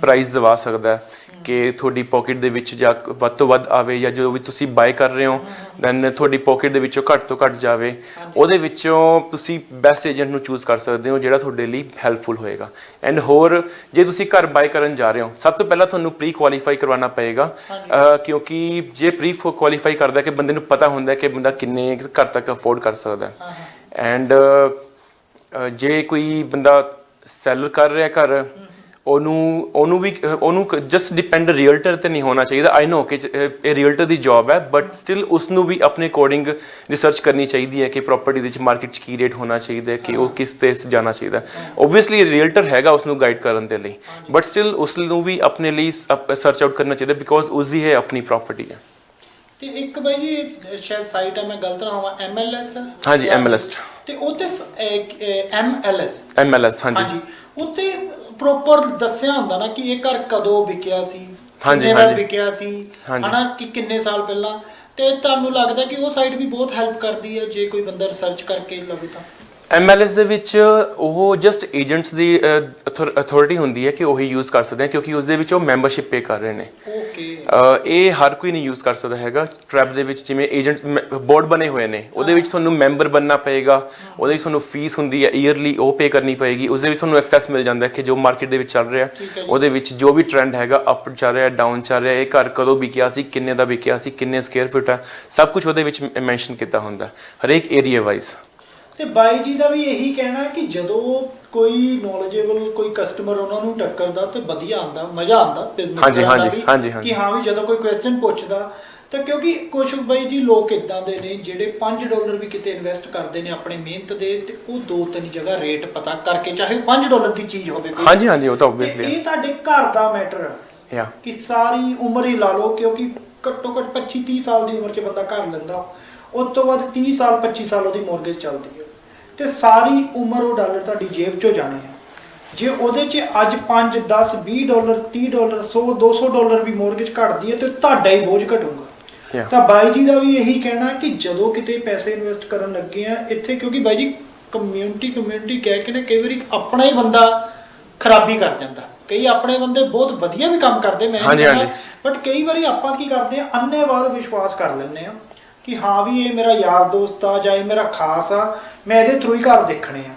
ਪ੍ਰਾਈਸ ਦਿਵਾ ਸਕਦਾ ਹੈ, ਕਿ ਤੁਹਾਡੀ ਪਾਕਟ ਦੇ ਵਿੱਚ ਜਾਂ ਵੱਧ ਤੋਂ ਵੱਧ ਆਵੇ, ਜਾਂ ਜੋ ਵੀ ਤੁਸੀਂ ਬਾਏ ਕਰ ਰਹੇ ਹੋ ਦੈਨ ਤੁਹਾਡੀ ਪਾਕਟ ਦੇ ਵਿੱਚੋਂ ਘੱਟ ਤੋਂ ਘੱਟ ਜਾਵੇ, ਉਹਦੇ ਵਿੱਚੋਂ ਤੁਸੀਂ ਬੈਸਟ ਏਜੰਟ ਨੂੰ ਚੂਜ਼ ਕਰ ਸਕਦੇ ਹੋ ਜਿਹੜਾ ਤੁਹਾਡੇ ਲਈ ਹੈਲਪਫੁਲ ਹੋਏਗਾ। ਐਂਡ ਹੋਰ ਜੇ ਤੁਸੀਂ ਘਰ ਬਾਏ ਕਰਨ ਜਾ ਰਹੇ ਹੋ, ਸਭ ਤੋਂ ਪਹਿਲਾਂ ਤੁਹਾਨੂੰ ਪ੍ਰੀ ਕੁਆਲੀਫਾਈ ਕਰਵਾਉਣਾ ਪਏਗਾ, ਕਿਉਂਕਿ ਜੇ ਪ੍ਰੀ ਕੁਆਲੀਫਾਈ ਕਰਦਾ ਕਿ ਬੰਦੇ ਨੂੰ ਪਤਾ ਹੁੰਦਾ ਕਿ ਬੰਦਾ ਕਿੰਨੇ ਘਰ ਤੱਕ ਅਫੋਰਡ ਕਰ ਸਕਦਾ। ਐਂਡ ਜੇ ਕੋਈ ਬੰਦਾ ਸੈਲ ਕਰ ਰਿਹਾ ਘਰ, ਉਹਨੂੰ ਜਸਟ ਡਿਪੈਂਡ ਰੀਅਲਟਰ ਤੇ ਨਹੀਂ ਹੋਣਾ ਚਾਹੀਦਾ। ਆਈ ਨੋ ਕਿ ਇਹ ਰੀਅਲਟਰ ਦੀ ਜੌਬ ਹੈ, ਬਟ ਸਟਿਲ ਉਸਨੂੰ ਵੀ ਆਪਣੇ ਅਕੋਰਡਿੰਗ ਰਿਸਰਚ ਕਰਨੀ ਚਾਹੀਦੀ ਹੈ ਕਿ ਪ੍ਰੋਪਰਟੀ ਦੇ ਵਿੱਚ ਮਾਰਕੀਟ 'ਚ ਕੀ ਰੇਟ ਹੋਣਾ ਚਾਹੀਦਾ, ਕਿ ਉਹ ਕਿਸ ਤੇ ਜਾਣਾ ਚਾਹੀਦਾ। ਓਬਵੀਅਸਲੀ ਰੀਅਲਟਰ ਹੈਗਾ ਉਸਨੂੰ ਗਾਈਡ ਕਰਨ ਦੇ ਲਈ, ਬਟ ਸਟਿਲ ਉਸ ਨੂੰ ਵੀ ਆਪਣੇ ਲਈ ਸਰਚ ਆਊਟ ਕਰਨਾ ਚਾਹੀਦਾ, ਬਿਕੋਜ਼ ਉਸਦੀ ਹੈ ਆਪਣੀ ਪ੍ਰੋਪਰਟੀ ਹੈ। ਤੇ ਇੱਕ ਬਾਈ ਜੀ ਸ਼ਾਇਦ ਸਾਈਟ ਹੈ, ਮੈਂ ਗਲਤ ਨਾ ਹੋਵਾਂ, MLS। ਹਾਂਜੀ, MLS। ਤੇ ਉਹ ਤੇ MLS ਹਾਂਜੀ, ਉੱਤੇ ਪ੍ਰੋਪਰ ਦੱਸਿਆ ਹੁੰਦਾ ਨਾ ਕਿ ਇਹ ਘਰ ਕਦੋਂ ਵਿਕਿਆ ਸੀ, ਹਾਂਜੀ ਵਿਕਿਆ ਸੀ ਹਨਾ, ਕਿ ਕਿੰਨੇ ਸਾਲ ਪਹਿਲਾਂ। ਤੇ ਤੁਹਾਨੂੰ ਲੱਗਦਾ ਕਿ ਉਹ ਸਾਈਟ ਵੀ ਬਹੁਤ ਹੈਲਪ ਕਰਦੀ ਹੈ ਜੇ ਕੋਈ ਬੰਦਾ ਰਿਸਰਚ ਕਰਕੇ ਲਵੇ ਤਾਂ? MLS ਦੇ ਵਿੱਚ ਉਹ ਜਸਟ ਏਜੰਟਸ ਦੀ ਅਥਾਰਟੀ ਹੁੰਦੀ ਹੈ ਕਿ ਉਹੀ ਯੂਜ਼ ਕਰ ਸਕਦੇ ਆ, ਕਿਉਂਕਿ ਉਸ ਦੇ ਵਿੱਚ ਉਹ ਮੈਂਬਰਸ਼ਿਪ ਪੇ ਕਰ ਰਹੇ ਨੇ। ਇਹ ਹਰ ਕੋਈ ਨਹੀਂ ਯੂਜ਼ ਕਰ ਸਕਦਾ ਹੈਗਾ। ਟ੍ਰੈਪ ਦੇ ਵਿੱਚ ਜਿਵੇਂ ਏਜੰਟ ਬੋਰਡ ਬਣੇ ਹੋਏ ਨੇ, ਉਹਦੇ ਵਿੱਚ ਤੁਹਾਨੂੰ ਮੈਂਬਰ ਬਣਨਾ ਪਏਗਾ, ਉਹਦੇ ਵਿੱਚ ਤੁਹਾਨੂੰ ਫੀਸ ਹੁੰਦੀ ਹੈ ਈਅਰਲੀ, ਉਹ ਪੇ ਕਰਨੀ ਪਏਗੀ। ਉਸ ਦੇ ਵਿੱਚ ਤੁਹਾਨੂੰ ਐਕਸੈਸ ਮਿਲ ਜਾਂਦਾ ਕਿ ਜੋ ਮਾਰਕੀਟ ਦੇ ਵਿੱਚ ਚੱਲ ਰਿਹਾ, ਉਹਦੇ ਵਿੱਚ ਜੋ ਵੀ ਟ੍ਰੈਂਡ ਹੈਗਾ, ਅਪ ਚੱਲ ਰਿਹਾ, ਡਾਊਨ ਚੱਲ ਰਿਹਾ, ਇਹ ਘਰ ਕਦੋਂ ਵਿਕਿਆ ਸੀ, ਕਿੰਨੇ ਦਾ ਵਿਕਿਆ ਸੀ, ਕਿੰਨੇ ਸਕੁਅਰ ਫੁੱਟ ਹੈ, ਸਭ ਕੁਝ ਉਹਦੇ ਵਿੱਚ ਮੈਂਸ਼ਨ ਕੀਤਾ ਹੁੰਦਾ ਹਰੇਕ ਏਰੀਆ ਵਾਈਜ਼। ਤੇ ਬਾਈ ਜੀ ਦਾ ਵੀ ਇਹੀ ਕਹਿਣਾ ਕਿ ਜਦੋਂ ਕੋਈ ਨੌਲੇਜੇਬਲ ਕੋਈ ਕਸਟਮਰ ਉਹਨਾਂ ਨੂੰ ਟੱਕਰਦਾ ਤੇ ਵਧੀਆ ਆਉਂਦਾ, ਮਜ਼ਾ ਆਉਂਦਾ ਬਿਜ਼ਨਸ ਕਰਨ ਦਾ ਵੀ, ਕਿ ਹਾਂ ਵੀ ਜਦੋਂ ਕੋਈ ਕੁਐਸਚਨ ਪੁੱਛਦਾ ਤਾਂ, ਕਿਉਂਕਿ ਕੁਝ ਬਾਈ ਜੀ ਲੋਕ ਇਦਾਂ ਦੇ ਨੇ ਜਿਹੜੇ $5 ਵੀ ਕਿਤੇ ਇਨਵੈਸਟ ਕਰਦੇ ਨੇ ਆਪਣੀ ਮਿਹਨਤ ਦੇ, ਤੇ ਉਹ 2-3 ਜਗ੍ਹਾ ਰੇਟ ਪਤਾ ਕਰਕੇ, ਚਾਹੇ $5 ਦੀ ਚੀਜ਼ ਹੋਵੇ ਕੋਈ। ਹਾਂਜੀ ਹਾਂਜੀ, ਉਹ ਤਾਂ ਓਬਵੀਅਸਲੀ ਇਹ ਤੁਹਾਡੇ ਘਰ ਦਾ ਮੈਟਰ ਹੈ ਕਿ ਸਾਰੀ ਉਮਰ ਹੀ ਲਾ ਲਓ, ਕਿਉਂਕਿ ਘੱਟੋ ਘੱਟ 25-30 ਸਾਲ ਦੀ ਉਮਰ 'ਚ ਬੰਦਾ ਘਰ ਲੈਂਦਾ, ਉਸ ਤੋਂ ਬਾਅਦ 30 ਸਾਲ 25 ਸਾਲ ਉਹਦੀ ਮੌਰਗੇਜ ਚੱਲਦੀ ਹੈ, ਤੇ ਸਾਰੀ ਉਮਰ ਉਹ ਡਾਲਰ ਤੁਹਾਡੀ ਜੇਬ 'ਚੋਂ ਜਾਣੇ ਆ। ਜੇ ਉਹਦੇ 'ਚ ਅੱਜ $5, $10, $20, $30, $100, $200 ਵੀ ਮੌਰਗੇਜ ਘਟਦੀ ਹੈ ਤੇ ਤੁਹਾਡਾ ਹੀ ਬੋਝ ਘਟੂਗਾ। ਤਾਂ ਬਾਈ ਜੀ ਦਾ ਵੀ ਇਹੀ ਕਹਿਣਾ ਕਿ ਜਦੋਂ ਕਿਤੇ ਪੈਸੇ ਇਨਵੈਸਟ ਕਰਨ ਲੱਗੇ ਆ ਇੱਥੇ, ਕਿਉਂਕਿ ਬਾਈ ਜੀ ਕਮਿਊਨਿਟੀ ਕਹਿ ਕੇ ਨਾ ਕਈ ਵਾਰੀ ਆਪਣਾ ਹੀ ਬੰਦਾ ਖਰਾਬੀ ਕਰ ਜਾਂਦਾ, ਕਈ ਆਪਣੇ ਬੰਦੇ ਬਹੁਤ ਵਧੀਆ ਵੀ ਕੰਮ ਕਰਦੇ, ਮੈਂ ਨਹੀਂ ਕਹਿੰਦਾ, ਬਟ ਕਈ ਵਾਰੀ ਆਪਾਂ ਕੀ ਕਰਦੇ ਆ, ਅੰਨ੍ਹੇਵਾਹ ਵਿਸ਼ਵਾਸ ਕਰ ਲੈਂਦੇ ਆ ਕਿ ਹਾਂ ਵੀ ਇਹ ਮੇਰਾ ਯਾਰ ਦੋਸਤ ਆ ਜਾਂ ਇਹ ਮੇਰਾ ਖਾਸ ਆ, ਮੈਂ ਇਹਦੇ ਥਰੂ ਹੀ ਘਰ ਦੇਖਣੇ ਆ।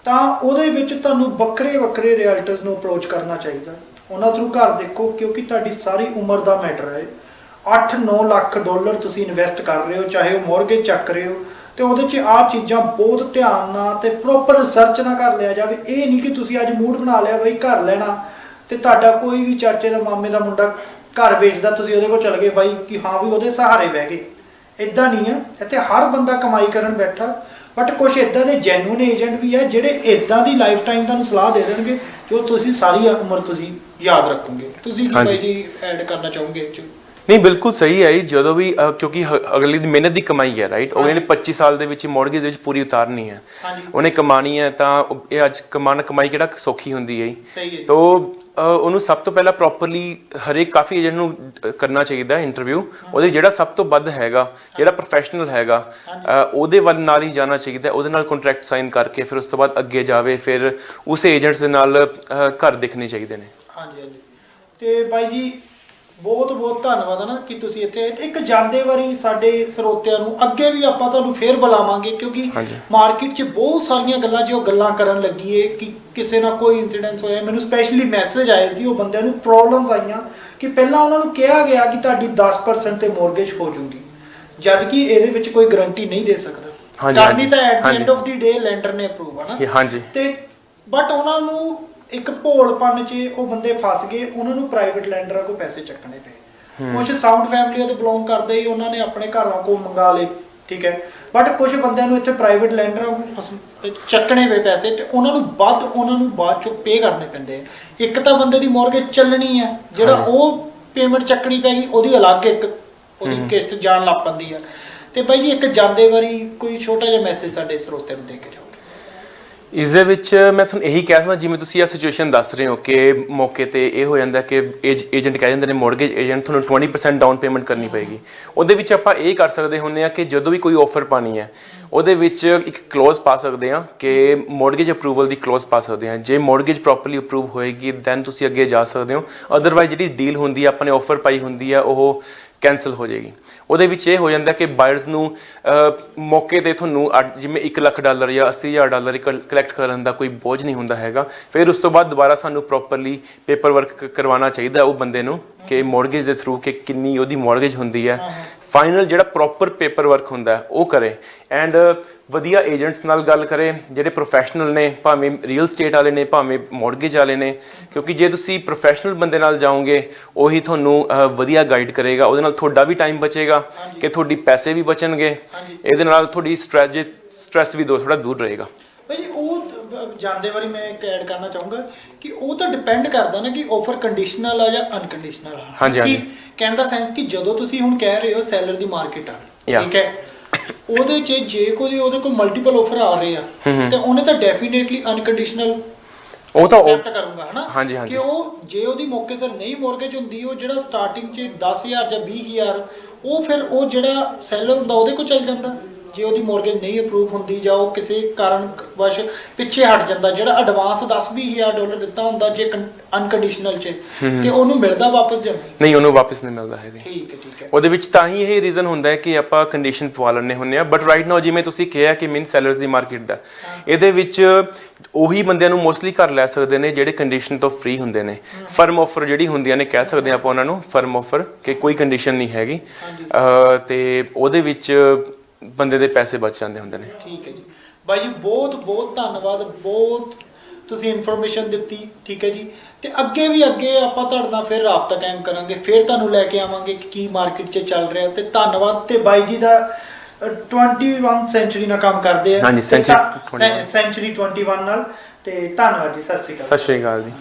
ਤਾਂ ਉਹਦੇ ਵਿੱਚ ਤੁਹਾਨੂੰ ਵੱਖਰੇ ਰੀਅਲਟਰਸ ਨੂੰ ਅਪਰੋਚ ਕਰਨਾ ਚਾਹੀਦਾ, ਉਹਨਾਂ ਥਰੂ ਘਰ ਦੇਖੋ, ਕਿਉਂਕਿ ਤੁਹਾਡੀ ਸਾਰੀ ਉਮਰ ਦਾ ਮੈਟਰ ਹੈ। $8-9 ਲੱਖ ਤੁਸੀਂ ਇਨਵੈਸਟ ਕਰ ਰਹੇ ਹੋ, ਚਾਹੇ ਉਹ ਮੌਰਗੇਜ ਚੱਕ ਰਹੇ ਹੋ, ਤੇ ਉਹਦੇ 'ਚ ਆਹ ਚੀਜ਼ਾਂ ਬਹੁਤ ਧਿਆਨ ਨਾਲ ਤੇ ਪ੍ਰੋਪਰ ਰਿਸਰਚ ਨਾ ਕਰ ਲਿਆ ਜਾਵੇ। ਇਹ ਨਹੀਂ ਕਿ ਤੁਸੀਂ ਅੱਜ ਮੂਡ ਬਣਾ ਲਿਆ ਬਈ ਘਰ ਲੈਣਾ, ਤੇ ਤੁਹਾਡਾ ਕੋਈ ਵੀ ਚਾਚੇ ਦਾ ਮਾਮੇ ਦਾ ਮੁੰਡਾ ਘਰ ਵੇਚਦਾ, ਤੁਸੀਂ ਉਹਦੇ ਕੋਲ ਚਲੇ ਗਏ ਬਾਈ ਕਿ ਹਾਂ ਵੀ ਉਹਦੇ ਸਹਾਰੇ ਬਹਿ ਗਏ। ਇੱਦਾਂ ਨਹੀਂ ਆ, ਇੱਥੇ ਹਰ ਬੰਦਾ ਕਮਾਈ ਕਰਨ ਬੈਠਾ, ਬਟ ਕੁਝ ਇੱਦਾਂ ਦੇ ਜੈਨੂਇਨ ਏਜੰਟ ਵੀ ਆ ਜਿਹੜੇ ਇੱਦਾਂ ਦੀ ਲਾਈਫ ਟਾਈਮ ਤੁਹਾਨੂੰ ਸਲਾਹ ਦੇ ਦੇਣਗੇ ਜੋ ਤੁਸੀਂ ਸਾਰੀ ਉਮਰ ਤੁਸੀਂ ਯਾਦ ਰੱਖੋਗੇ। ਤੁਸੀਂ ਕੀ ਬਾਈ ਜੀ ਐਡ ਕਰਨਾ ਚਾਹੋਗੇ? ਨਹੀਂ, ਬਿਲਕੁਲ ਸਹੀ ਹੈ ਜੀ। ਜਦੋਂ ਵੀ ਕਿਉਂਕਿ ਅਗਲੀ ਦੀ ਮਿਹਨਤ ਦੀ ਕਮਾਈ ਹੈ, ਰਾਈਟ, ਉਹਨੇ 25 ਸਾਲ ਦੇ ਵਿੱਚ ਮੌਰਗੇਜ ਦੇ ਵਿੱਚ ਪੂਰੀ ਉਤਾਰਨੀ ਹੈ, ਉਹਨੇ ਕਮਾਣੀ ਹੈ, ਤਾਂ ਇਹ ਅੱਜ ਕਮਾਈ ਕਿਹੜਾ ਸੌਖੀ ਹੁੰਦੀ ਹੈ। ਤੋ ਉਹਨੂੰ ਸਭ ਤੋਂ ਪਹਿਲਾਂ ਪ੍ਰੋਪਰਲੀ ਹਰੇਕ ਕਾਫੀ ਏਜੰਟ ਨੂੰ ਕਰਨਾ ਚਾਹੀਦਾ ਇੰਟਰਵਿਊ। ਉਹਦੇ ਜਿਹੜਾ ਸਭ ਤੋਂ ਵੱਧ ਹੈਗਾ, ਜਿਹੜਾ ਪ੍ਰੋਫੈਸ਼ਨਲ ਹੈਗਾ, ਉਹਦੇ ਵੱਲ ਨਾਲ ਹੀ ਜਾਣਾ ਚਾਹੀਦਾ, ਉਹਦੇ ਨਾਲ ਕੰਟਰੈਕਟ ਸਾਈਨ ਕਰਕੇ ਫਿਰ ਉਸ ਤੋਂ ਬਾਅਦ ਅੱਗੇ ਜਾਵੇ, ਫਿਰ ਉਸ ਏਜੰਟਸ ਦੇ ਨਾਲ ਘਰ ਦੇਖਣੇ ਚਾਹੀਦੇ ਨੇ। ਹਾਂਜੀ ਹਾਂਜੀ। ਤੇ ਬਾਈ ਜੀ ਬਹੁਤ ਬਹੁਤ ਧੰਨਵਾਦ ਨਾ ਕਿ ਤੁਸੀਂ ਇੱਥੇ ਇੱਕ ਜਾਂਦੇ ਵਾਰੀ ਸਾਡੇ ਸਰੋਤਿਆਂ ਨੂੰ ਅੱਗੇ ਵੀ ਆਪਾਂ ਤੁਹਾਨੂੰ ਫੇਰ ਬੁਲਾਵਾਂਗੇ, ਕਿਉਂਕਿ ਮਾਰਕੀਟ 'ਚ ਬਹੁਤ ਸਾਰੀਆਂ ਗੱਲਾਂ ਜੋ ਗੱਲਾਂ ਕਰਨ ਲੱਗੀਏ ਕਿ ਕਿਸੇ ਨਾਲ ਕੋਈ ਇਨਸੀਡੈਂਸ ਹੋਇਆ। ਮੈਨੂੰ ਸਪੈਸ਼ਲੀ ਮੈਸੇਜ ਆਏ ਸੀ, ਉਹ ਬੰਦਿਆਂ ਨੂੰ ਪ੍ਰੋਬਲਮਸ ਆਈਆਂ ਕਿ ਪਹਿਲਾਂ ਉਹਨਾਂ ਨੂੰ ਕਿਹਾ ਗਿਆ ਕਿ ਤੁਹਾਡੀ 10% ਤੇ ਮੌਰਗੇਜ ਹੋ ਜੂਗੀ, ਜਦ ਕਿ ਇਹਦੇ ਵਿੱਚ ਕੋਈ ਗਾਰੰਟੀ ਨਹੀਂ ਦੇ ਸਕਦਾ। ਕਰਨੀ ਤਾਂ at the end of the day lander ਨੇ ਅਪਰੂਵ ਹੈ ਨਾ। ਤੇ ਬਟ ਉਹਨਾਂ ਨੂੰ ਇੱਕ ਭੋਲਪਨ 'ਚ ਉਹ ਬੰਦੇ ਫਸ ਗਏ, ਉਹਨਾਂ ਨੂੰ ਪ੍ਰਾਈਵੇਟ ਲੈਂਡਰਾਂ ਕੋਲ ਪੈਸੇ ਚੱਕਣੇ ਪਏ। ਕੁਝ ਸਾਊਂਡ ਫੈਮਲੀਆਂ ਤੋਂ ਬਿਲੋਂਗ ਕਰਦੇ ਹੀ ਉਹਨਾਂ ਨੇ ਆਪਣੇ ਘਰਾਂ ਕੋਲ ਮੰਗਾ ਲਏ, ਠੀਕ ਹੈ, ਬਟ ਕੁਝ ਬੰਦਿਆਂ ਨੂੰ ਇੱਥੇ ਪ੍ਰਾਈਵੇਟ ਲੈਂਡਰਾਂ ਚੱਕਣੇ ਪਏ ਪੈਸੇ, ਤੇ ਉਹਨਾਂ ਨੂੰ ਬਾਅਦ ਚੋਂ ਪੇ ਕਰਨੇ ਪੈਂਦੇ ਆ। ਇੱਕ ਤਾਂ ਬੰਦੇ ਦੀ ਮੌਰਗੇਜ ਚੱਲਣੀ ਹੈ, ਜਿਹੜਾ ਉਹ ਪੇਮੈਂਟ ਚੱਕਣੀ ਪੈ ਗਈ, ਉਹਦੀ ਅਲੱਗ ਇੱਕ ਉਹਦੀ ਕਿਸ਼ਤ ਜਾਣ ਲੱਗ ਪੈਂਦੀ ਆ। ਤੇ ਬਾਈ ਜੀ ਇੱਕ ਜਾਂਦੇ ਵਾਰੀ ਕੋਈ ਛੋਟਾ ਜਿਹਾ ਮੈਸੇਜ ਸਾਡੇ ਸਰੋਤਿਆਂ ਨੂੰ ਦੇ ਕੇ ਜਾਓ। ਇਸ ਦੇ ਵਿੱਚ ਮੈਂ ਤੁਹਾਨੂੰ ਇਹੀ ਕਹਿ ਸਕਦਾ, ਜਿਵੇਂ ਤੁਸੀਂ ਇਹ ਸਿਚੁਏਸ਼ਨ ਦੱਸ ਰਹੇ ਹੋ ਕਿ ਮੌਕੇ ਤੇ ਇਹ ਹੋ ਜਾਂਦਾ ਕਿ ਏਜੰਟ ਕਹਿ ਜਾਂਦੇ ਨੇ, ਮੌਰਗੇਜ ਏਜੰਟ ਤੁਹਾਨੂੰ 20% ਡਾਊਨ ਪੇਮੈਂਟ ਕਰਨੀ ਪਏਗੀ। ਉਹਦੇ ਵਿੱਚ ਆਪਾਂ ਇਹ ਕਰ ਸਕਦੇ ਹੁੰਦੇ ਆ ਕਿ ਜਦੋਂ ਵੀ ਕੋਈ ਆਫਰ ਪਾਣੀ ਹੈ ਉਹਦੇ ਵਿੱਚ ਇੱਕ ਕਲੋਜ਼ ਪਾ ਸਕਦੇ ਹਾਂ ਕਿ ਮੌਰਗੇਜ ਅਪਰੂਵਲ ਦੀ ਕਲੋਜ਼ ਪਾ ਸਕਦੇ ਹਾਂ। ਜੇ ਮੌਰਗੇਜ ਪ੍ਰੋਪਰਲੀ ਅਪਰੂਵ ਹੋਏਗੀ ਦੈਨ ਤੁਸੀਂ ਅੱਗੇ ਜਾ ਸਕਦੇ ਹੋ, ਅਦਰਵਾਈਜ਼ ਜਿਹੜੀ ਡੀਲ ਹੁੰਦੀ ਹੈ, ਆਪਾਂ ਨੇ ਆਫਰ ਪਾਈ ਹੁੰਦੀ ਹੈ, ਉਹ ਕੈਂਸਲ ਹੋ ਜਾਏਗੀ। ਉਹਦੇ ਵਿੱਚ ਇਹ ਹੋ ਜਾਂਦਾ ਕਿ ਬਾਇਰਸ ਨੂੰ ਮੌਕੇ ਤੇ ਤੁਹਾਨੂੰ ਜਿਵੇਂ $1 ਲੱਖ ਜਾਂ $80,000 ਕਲੈਕਟ ਕਰਨ ਦਾ ਕੋਈ ਬੋਝ ਨਹੀਂ ਹੁੰਦਾ ਹੈਗਾ। ਫਿਰ ਉਸ ਤੋਂ ਬਾਅਦ ਦੁਬਾਰਾ ਸਾਨੂੰ ਪ੍ਰੋਪਰਲੀ ਪੇਪਰ ਵਰਕ ਕਰਵਾਉਣਾ ਚਾਹੀਦਾ ਉਹ ਬੰਦੇ ਨੂੰ ਕਿ ਮੌਰਗੇਜ ਦੇ ਥਰੂ ਕਿ ਕਿੰਨੀ ਉਹਦੀ ਮੌਰਗੇਜ ਹੁੰਦੀ ਹੈ। ਫਾਈਨਲ ਜਿਹੜਾ ਪ੍ਰੋਪਰ ਪੇਪਰ ਵਰਕ ਹੁੰਦਾ ਉਹ ਕਰੇ, ਐਂਡ ਵਧੀਆ ਏਜੰਟਸ ਨਾਲ ਗੱਲ ਕਰੇ ਜਿਹੜੇ ਪ੍ਰੋਫੈਸ਼ਨਲ ਨੇ, ਭਾਵੇਂ ਰੀਅਲ ਸਟੇਟ ਵਾਲੇ ਨੇ, ਭਾਵੇਂ ਮੌਰਗੇਜ ਵਾਲੇ ਨੇ, ਕਿਉਂਕਿ ਜੇ ਤੁਸੀਂ ਪ੍ਰੋਫੈਸ਼ਨਲ ਬੰਦੇ ਨਾਲ ਜਾਓਗੇ ਉਹੀ ਤੁਹਾਨੂੰ ਵਧੀਆ ਗਾਈਡ ਕਰੇਗਾ। ਉਹਦੇ ਨਾਲ ਤੁਹਾਡਾ ਵੀ ਟਾਈਮ ਬਚੇਗਾ ਕਿ ਤੁਹਾਡੀ ਪੈਸੇ ਵੀ ਬਚਣਗੇ, ਇਹਦੇ ਨਾਲ ਤੁਹਾਡੀ ਸਟ੍ਰੈਸ ਵੀ ਥੋੜਾ ਦੂਰ ਰਹੇਗਾ। ਭਾਈ ਉਹ ਜਾਂਦੇ ਵਾਰੀ ਮੈਂ ਇੱਕ ਐਡ ਕਰਨਾ ਚਾਹੂੰਗਾ ਕਿ ਉਹ ਤਾਂ ਡਿਪੈਂਡ ਕਰਦਾ ਨਾ ਕਿ ਆਫਰ ਕੰਡੀਸ਼ਨਲ ਆ ਜਾਂ ਅਨਕੰਡੀਸ਼ਨਲ ਆ। ਹਾਂਜੀ। ਕਹਿਣ ਦਾ ਸੈਂਸ ਕਿ ਜਦੋਂ ਤੁਸੀਂ ਹੁਣ ਕਹਿ ਰਹੇ ਹੋ ਸੈਲਰ ਦੀ ਮਾਰਕੀਟ ਆ, ਠੀਕ ਹੈ, ਉਹਦੇ 'ਚ ਜੇ ਉਹਦੇ ਕੋਲ ਮਲਟੀਪਲ ਆਫਰ ਆ ਰਹੇ ਆ ਤੇ ਉਹਨੇ ਤਾਂ ਡੈਫੀਨੇਟਲੀ ਅਨਕੰਡੀਸ਼ਨਲ ਉਹ ਤਾਂ ਐਕਸੈਪਟ ਕਰੂੰਗਾ, ਹਨਾ, ਕਿ ਉਹ ਜੇ ਉਹਦੀ ਮੌਕੇ ਸਿਰ ਨਹੀਂ ਮੌਰਗੇਜ ਹੁੰਦੀ, ਉਹ ਜਿਹੜਾ ਸਟਾਰਟਿੰਗ 'ਚ 10,000 ਜਾਂ 20,000 ਉਹ ਫਿਰ ਉਹ ਜਿਹੜਾ ਸੈਲਰ ਹੁੰਦਾ ਉਹਦੇ ਕੋਲ ਚੱਲ ਜਾਂਦਾ। ਜੇ ਉਹਦੀ ਮੌਰਗੇਜ ਨਹੀਂ ਅਪਰੂਵ ਹੁੰਦੀ ਜਾਂ ਉਹ ਕਿਸੇ ਕਾਰਨ ਵਸ਼ ਪਿੱਛੇ ਹਟ ਜਾਂਦਾ, ਜਿਹੜਾ ਐਡਵਾਂਸ $10,000-20,000 ਦਿੱਤਾ ਹੁੰਦਾ ਜੇ ਅਨਕੰਡੀਸ਼ਨਲ 'ਚ, ਤੇ ਉਹਨੂੰ ਮਿਲਦਾ ਵਾਪਸ ਜਾਂ ਨਹੀਂ? ਉਹਨੂੰ ਵਾਪਸ ਨਹੀਂ ਮਿਲਦਾ ਹੈਗਾ। ਠੀਕ ਹੈ। ਉਹਦੇ ਵਿੱਚ ਤਾਂ ਹੀ ਇਹ ਰੀਜ਼ਨ ਹੁੰਦਾ ਹੈ ਕਿ ਆਪਾਂ ਕੰਡੀਸ਼ਨ ਪਵਾ ਲੈਂਦੇ ਹੁੰਦੇ ਆ। ਬਟ ਰਾਈਟ ਨਾਓ ਜਿਵੇਂ ਤੁਸੀਂ ਕਿਹਾ ਕਿ ਮਿਨ ਸੈਲਰਸ ਦੀ ਮਾਰਕੀਟ ਦਾ, ਇਹਦੇ ਵਿੱਚ ਉਹੀ ਬੰਦਿਆਂ ਨੂੰ ਮੋਸਟਲੀ ਘਰ ਲੈ ਸਕਦੇ ਨੇ ਜਿਹੜੇ ਕੰਡੀਸ਼ਨ ਤੋਂ ਫ੍ਰੀ ਹੁੰਦੇ ਨੇ। ਫਰਮ ਆਫਰ ਜਿਹੜੀ ਹੁੰਦੀਆਂ ਨੇ, ਕਹਿ ਸਕਦੇ ਆਪਾਂ ਉਹਨਾਂ ਨੂੰ ਫਰਮ ਆਫਰ, ਕਿ ਕੋਈ ਕੰਡੀਸ਼ਨ ਨਹੀਂ ਹੈਗੀ, ਤੇ ਉਹਦੇ ਵਿੱਚ ਬੰਦੇ ਦੇ ਪੈਸੇ ਬਚ ਜਾਂਦੇ ਹੁੰਦੇ ਨੇ। ਠੀਕ ਹੈ ਜੀ ਬਾਈ ਜੀ, ਬਹੁਤ ਬਹੁਤ ਧੰਨਵਾਦ, ਬਹੁਤ ਤੁਸੀਂ ਇਨਫੋਰਮੇਸ਼ਨ ਦਿੱਤੀ, ਠੀਕ ਹੈ ਜੀ। ਤੇ ਅੱਗੇ ਆਪਾਂ ਤੁਹਾਡੇ ਨਾਲ ਫਿਰ ਰਾਬਤਾ ਕਾਇਮ ਕਰਾਂਗੇ, ਫਿਰ ਤੁਹਾਨੂੰ ਲੈ ਕੇ ਆਵਾਂਗੇ ਕਿ ਕੀ ਮਾਰਕੀਟ 'ਚ ਚੱਲ ਰਿਹਾ। ਤੇ ਧੰਨਵਾਦ। ਤੇ ਬਾਈ ਜੀ ਦਾ 21 ਸੈਂਚੁਰੀ ਨਾਲ ਕੰਮ ਕਰਦੇ ਆ। ਹਾਂਜੀ, ਸੈਂਚੁਰੀ 21 ਨਾਲ। ਤੇ ਧੰਨਵਾਦ ਜੀ, ਸਤਿ ਸ਼੍ਰੀ ਅਕਾਲ। ਸਤਿ ਸ਼੍ਰੀ ਅਕਾਲ ਜੀ।